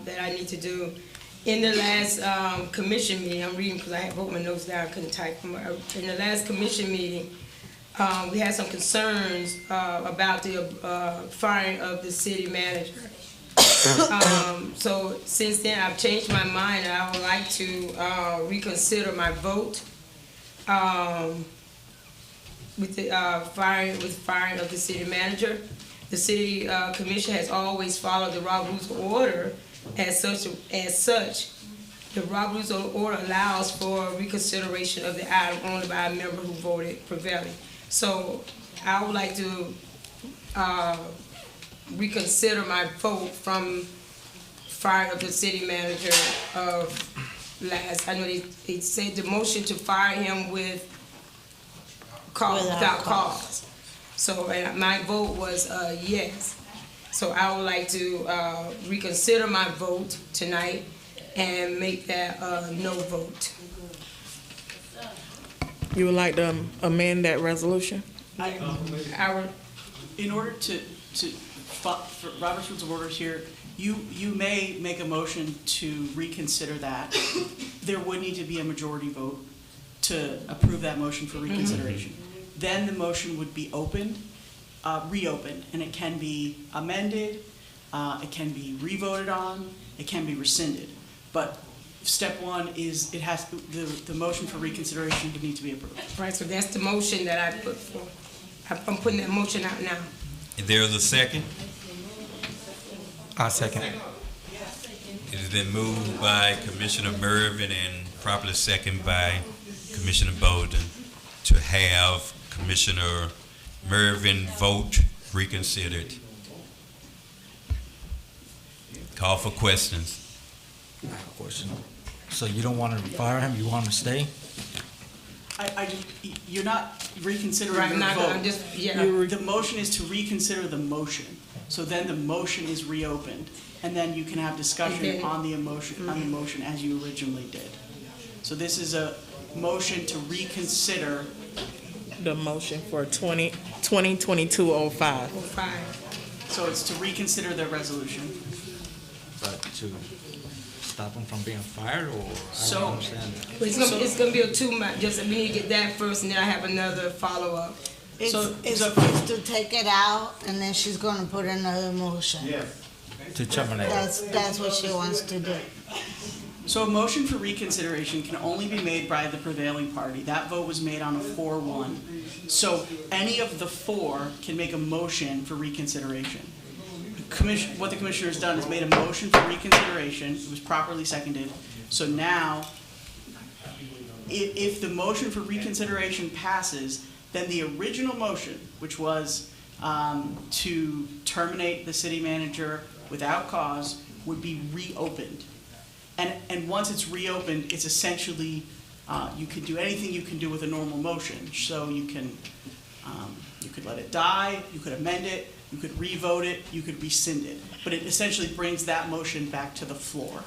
F: that I need to do. In the last commission meeting, I'm reading because I wrote my notes down, I couldn't type them. In the last commission meeting, we had some concerns about the firing of the city manager. So since then, I've changed my mind, and I would like to reconsider my vote with the firing of the city manager. The city commission has always followed the Rob Rules of Order. As such, the Rob Rules of Order allows for reconsideration of the item only by a member who voted prevailing. So I would like to reconsider my vote from fire of the city manager of last. I know they said the motion to fire him without cause. So my vote was yes. So I would like to reconsider my vote tonight and make that a no vote.
D: You would like to amend that resolution?
N: In order to for Robert's Rules of Order here, you may make a motion to reconsider that. There would need to be a majority vote to approve that motion for reconsideration. Then the motion would be opened, reopened, and it can be amended, it can be revoted on, it can be rescinded. But step one is the motion for reconsideration would need to be approved.
F: Right, so that's the motion that I put for. I'm putting that motion out now.
Q: There's a second.
M: I second.
Q: It has been moved by Commissioner Mervin and properly seconded by Commissioner Bolden to have Commissioner Mervin vote reconsidered. Call for questions.
S: I have a question. So you don't want to fire him, you want him to stay?
N: You're not reconsidering
F: Right,
N: your
F: not-
N: vote.
F: I'm just- yeah.
N: The motion is to reconsider the motion. So then the motion is reopened, and then you can have discussion
F: Okay.
N: on the motion as you originally did. So this is a motion to reconsider
D: The motion for 2022-05.
N: So it's to reconsider the resolution.
S: But to stop him from being fired, or I
N: So-
S: don't understand that.
F: It's gonna be a two-month, just, we need to get that first, and then I have another follow-up.
P: It's supposed to take it out, and then she's gonna put another motion.
S: To terminate.
P: That's what she wants to do.
N: So a motion for reconsideration can only be made by the prevailing party. That vote was made on a 4-1. So any of the four can make a motion for reconsideration. What the commissioner has done is made a motion for reconsideration. It was properly seconded. So now, if the motion for reconsideration passes, then the original motion, which was to terminate the city manager without cause, would be reopened. And once it's reopened, it's essentially, you can do anything you can do with a normal motion. So you could let it die, you could amend it, you could revote it, you could rescind it. But it essentially brings that motion back to the floor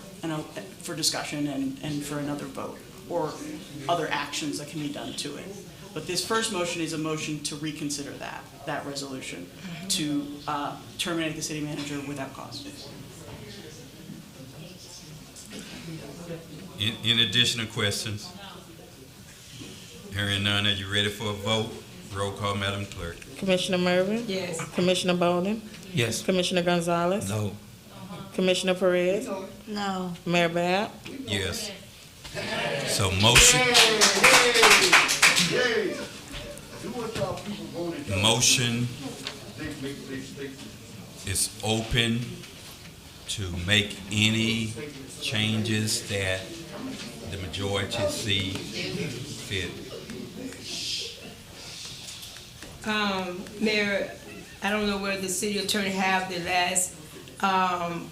N: for discussion and for another vote, or other actions that can be done to it. But this first motion is a motion to reconsider that resolution, to terminate the city manager without cause.
Q: In additional questions? Hearing none, are you ready for a vote? Roll call, Madam Clerk.
D: Commissioner Mervin?
F: Yes.
D: Commissioner Bolden?
M: Yes.
D: Commissioner Gonzalez?
S: No.
D: Commissioner Perez?
P: No.
D: Mayor Bab?
Q: Yes. So motion is open to make any changes that the majority see fit.
F: Mayor, I don't know where the city attorney have the last,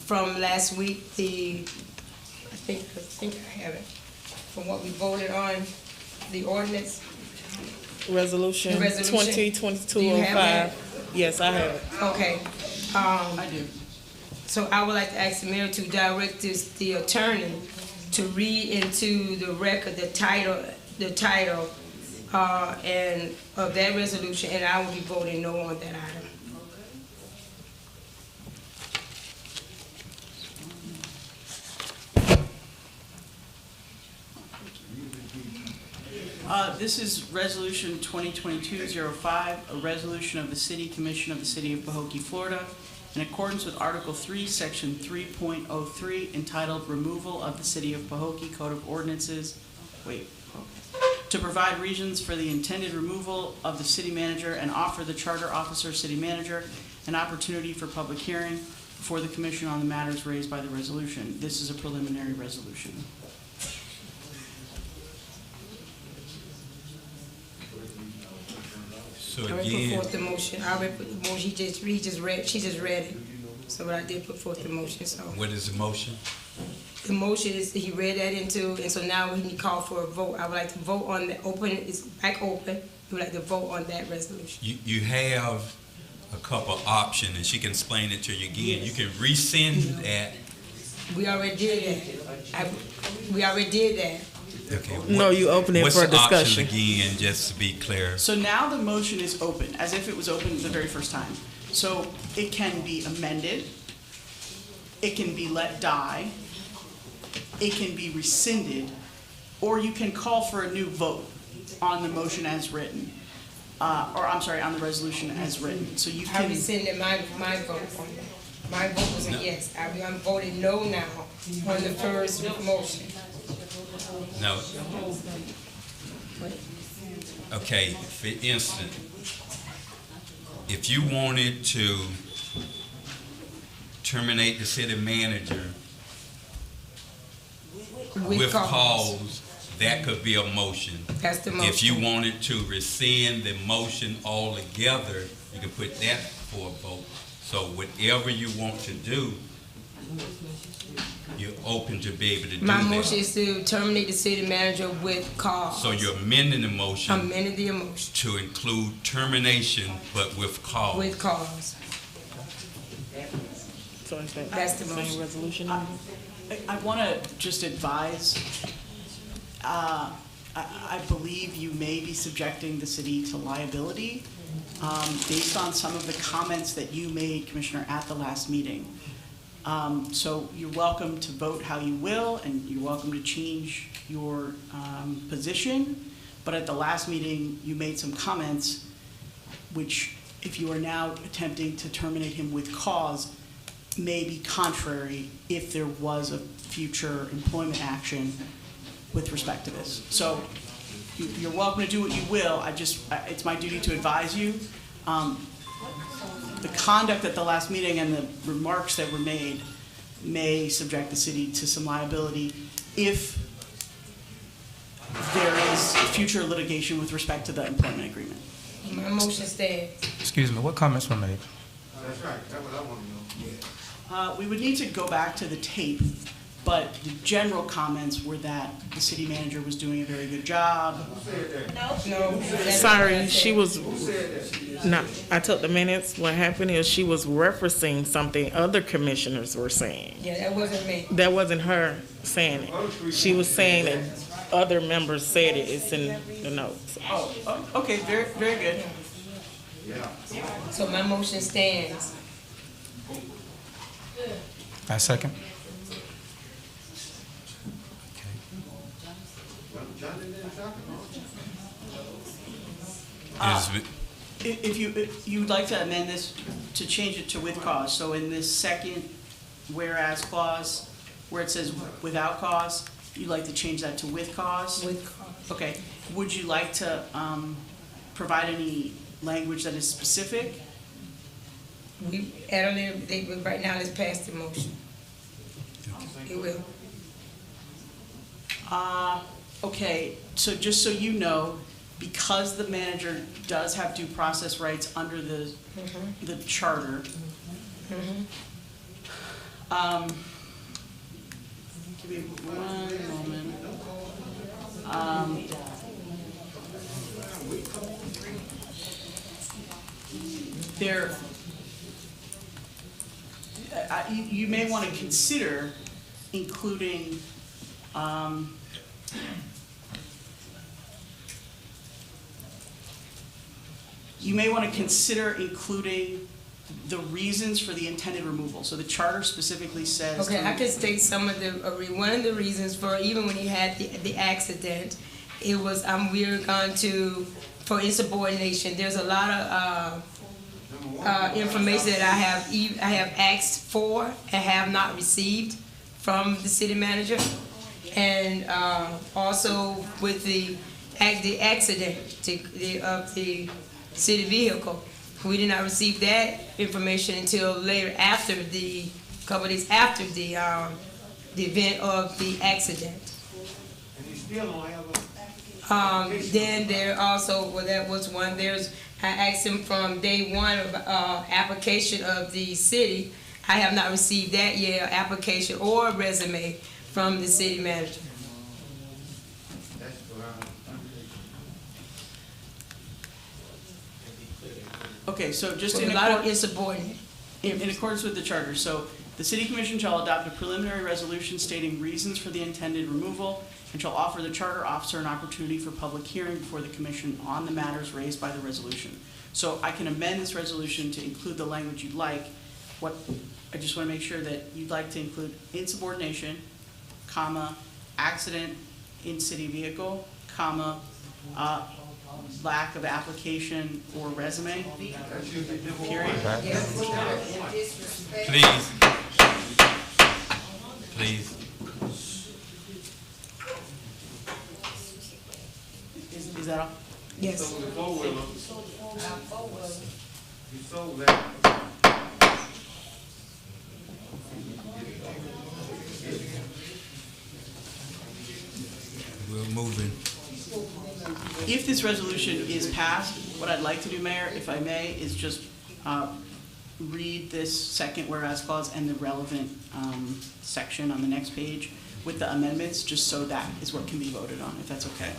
F: from last week, I think I have it, from what we voted on, the ordinance.
D: Resolution
F: The resolution.
D: 2022-05.
F: Do you have that?
D: Yes, I have it.
F: Okay.
N: I do.
F: So I would like to ask the mayor to direct the attorney to read into the record the title, and of that resolution, and I will be voting no on that item.
N: This is Resolution 2022-05, a resolution of the City Commission of the City of Pahokee, Florida, in accordance with Article 3, Section 3.03, entitled Removal of the City of Pahokee Code of Ordinances, to provide reasons for the intended removal of the city manager and offer the charter officer, city manager, an opportunity for public hearing before the commission on the matters raised by the resolution. This is a preliminary resolution.
Q: So
F: I already
Q: again,
F: put forth the motion. I already put the motion. She just read it. So I did put forth the motion, so.
Q: what is the motion?
F: The motion is, he read that into, and so now we need to call for a vote. I would like to vote on the open, it's back open. We would like to vote on that resolution.
Q: You have a couple options, and she can explain it to you again. You can rescind that.
F: We already did that. We already did that.
Q: Okay.
D: No, you open it
Q: what's
D: for
Q: the option
D: discussion.
Q: again, just to be clear?
N: So now the motion is open, as if it was open the very first time. So it can be amended, it can be let die, it can be rescinded, or you can call for a new vote on the motion as written. Or I'm sorry, on the resolution as written. So you
F: I
N: can.
F: rescinded my vote on that. My vote was a yes. I'm voting no now on the first motion.
Q: No. Okay, for instance, if you wanted to terminate the city manager with cause, that could be a motion.
F: That's the motion.
Q: If you wanted to rescind the motion altogether, you can put that for a vote. So whatever you want to do, you're open to be able to do that.
F: My motion is to terminate the city manager with cause.
Q: So you're amending the motion.
F: Amended the motion.
Q: To include termination, but with cause.
F: With cause.
D: So is that
F: That's the
D: same
F: motion.
D: resolution?
N: I want to just advise, I believe you may be subjecting the city to liability based on some of the comments that you made, Commissioner, at the last meeting. So you're welcome to vote how you will, and you're welcome to change your position. But at the last meeting, you made some comments which, if you are now attempting to terminate him with cause, may be contrary if there was a future employment action with respect to this. So you're welcome to do what you will. It's my duty to advise you. The conduct at the last meeting and the remarks that were made may subject the city to some liability if there is future litigation with respect to the employment agreement.
F: My motion stands.
M: Excuse me, what comments were made?
J: That's right, that's what I want to know.
N: We would need to go back to the tape, but the general comments were that the city manager was doing a very good job.
F: No.
D: Sorry, she was not, I took the minutes. What happened is she was referencing something other commissioners were saying.
F: Yeah, that wasn't me.
D: That wasn't her saying it. She was saying that other members said it. It's in the notes.
N: Oh, okay, very, very good.
F: So my motion stands.
M: I second.
N: If you'd like to amend this to change it to with cause, so in this second whereas clause, where it says without cause, you'd like to change that to with cause?
F: With cause.
N: Okay. Would you like to provide any language that is specific?
F: We, right now, let's pass the motion. It will.
N: Okay, so just so you know, because the manager does have due process rights under the charter, give me one moment. You may want to consider including the reasons for the intended removal. So the charter specifically says.
F: Okay, I could state some of the, one of the reasons for, even when he had the accident, it was, we're going to, for insubordination, there's a lot of, information that I have asked for and have not received from the city manager. And also with the accident of the city vehicle. We did not receive that information until later, after couple days after the event of the accident.
J: And you still don't have
F: Then there also, well, that was one, I asked him from day one of application of the city. I have not received that yet, application or resume from the city manager.
N: Okay, so just
F: So
N: in
F: a lot of
N: accordance,
F: insubordinate.
N: in accordance with the charter, so the city commission shall adopt a preliminary resolution stating reasons for the intended removal and shall offer the charter officer an opportunity for public hearing before the commission on the matters raised by the resolution. So I can amend this resolution to include the language you'd like. I just want to make sure that you'd like to include insubordination, comma, accident in city vehicle, comma, lack of application or resume, period.
A: Please. Please.
N: Is that all?
F: Yes.
J: So the four-wheeler, you sold that.
A: We're moving.
N: If this resolution is passed, what I'd like to do, Mayor, if I may, is just read this second whereas clause and the relevant section on the next page with the amendments, just so that is what can be voted on, if that's okay.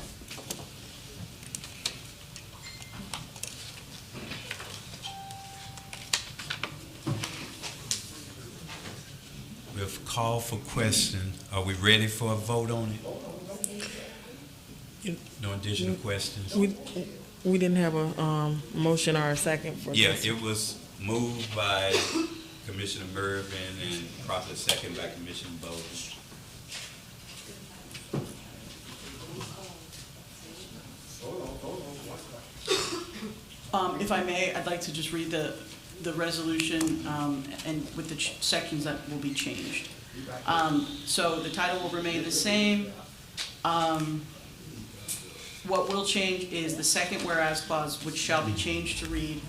A: We've called for question. Are we ready for a vote on it? No additional questions?
D: We didn't have a motion or a second for
A: Yeah,
D: this.
A: it was moved by Commissioner Mervin and properly second by Commissioner Bowden.
N: If I may, I'd like to just read the resolution and with the sections that will be changed. So the title will remain the same. What will change is the second whereas clause, which shall be changed to read,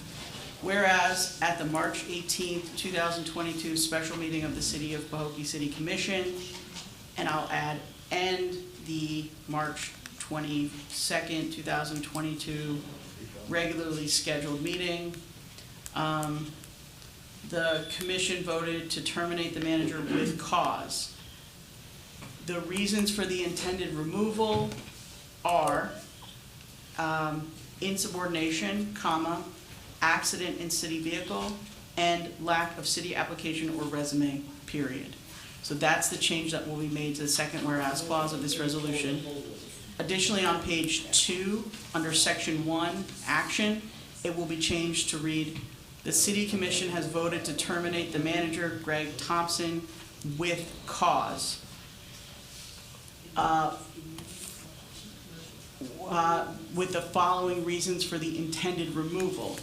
N: whereas at the March 18th, 2022 special meeting of the City of Pahokee City Commission, and I'll add, and the March 22nd, 2022 regularly scheduled meeting, the commission voted to terminate the manager with cause. The reasons for the intended removal are insubordination, comma, accident in city vehicle, and lack of city application or resume, period. So that's the change that will be made to the second whereas clause of this resolution. Additionally, on page 2, under section 1, action, it will be changed to read, the city commission has voted to terminate the manager, Greg Thompson, with cause. With the following reasons for the intended removal: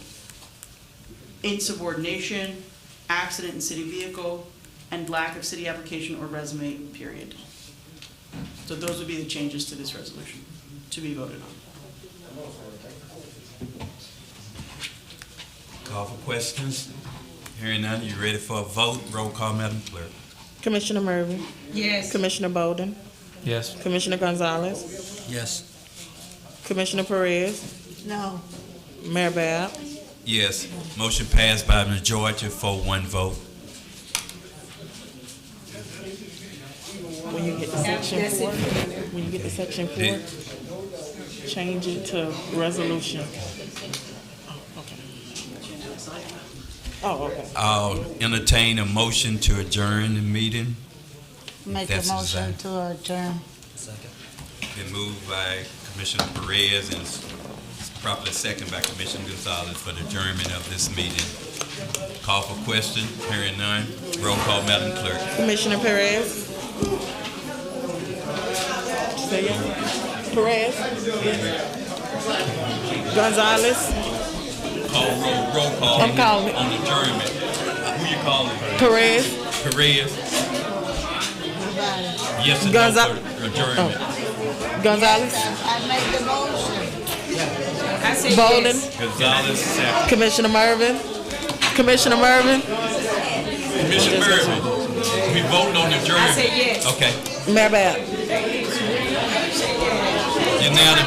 N: insubordination, accident in city vehicle, and lack of city application or resume, period. So those would be the changes to this resolution to be voted on.
A: Call for questions. Hearing none, you ready for a vote? Roll call, Madam Clerk.
D: Commissioner Mervin.
F: Yes.
D: Commissioner Bowden.
M: Yes.
D: Commissioner Gonzalez.
S: Yes.
D: Commissioner Perez.
P: No.
D: Mayor Bab.
A: Yes. Motion passed by majority, 4-1 vote.
D: When you get to section 4, change it to resolution. Oh, okay.
A: I'll entertain a motion to adjourn the meeting.
P: Make a
A: That's the
P: motion
A: same.
P: to adjourn.
A: Been moved by Commissioner Perez and properly second by Commissioner Gonzalez for the adjournment of this meeting. Call for question. Hearing none. Roll call, Madam Clerk.
D: Commissioner Perez. Say yes. Perez. Gonzalez.
A: roll call.
D: I'm calling it.
A: On adjournment. Who you calling?
D: Perez.
A: Perez. Yes and no for adjournment.
D: Gonzalez.
P: I made the motion.
F: I say
D: Bolden.
F: yes.
A: Gonzalez, second.
D: Commissioner Mervin. Commissioner Mervin.
A: Commissioner Mervin. We vote on adjournment.
F: I say yes.
A: Okay.
D: Mayor Bab.
A: Unanimous.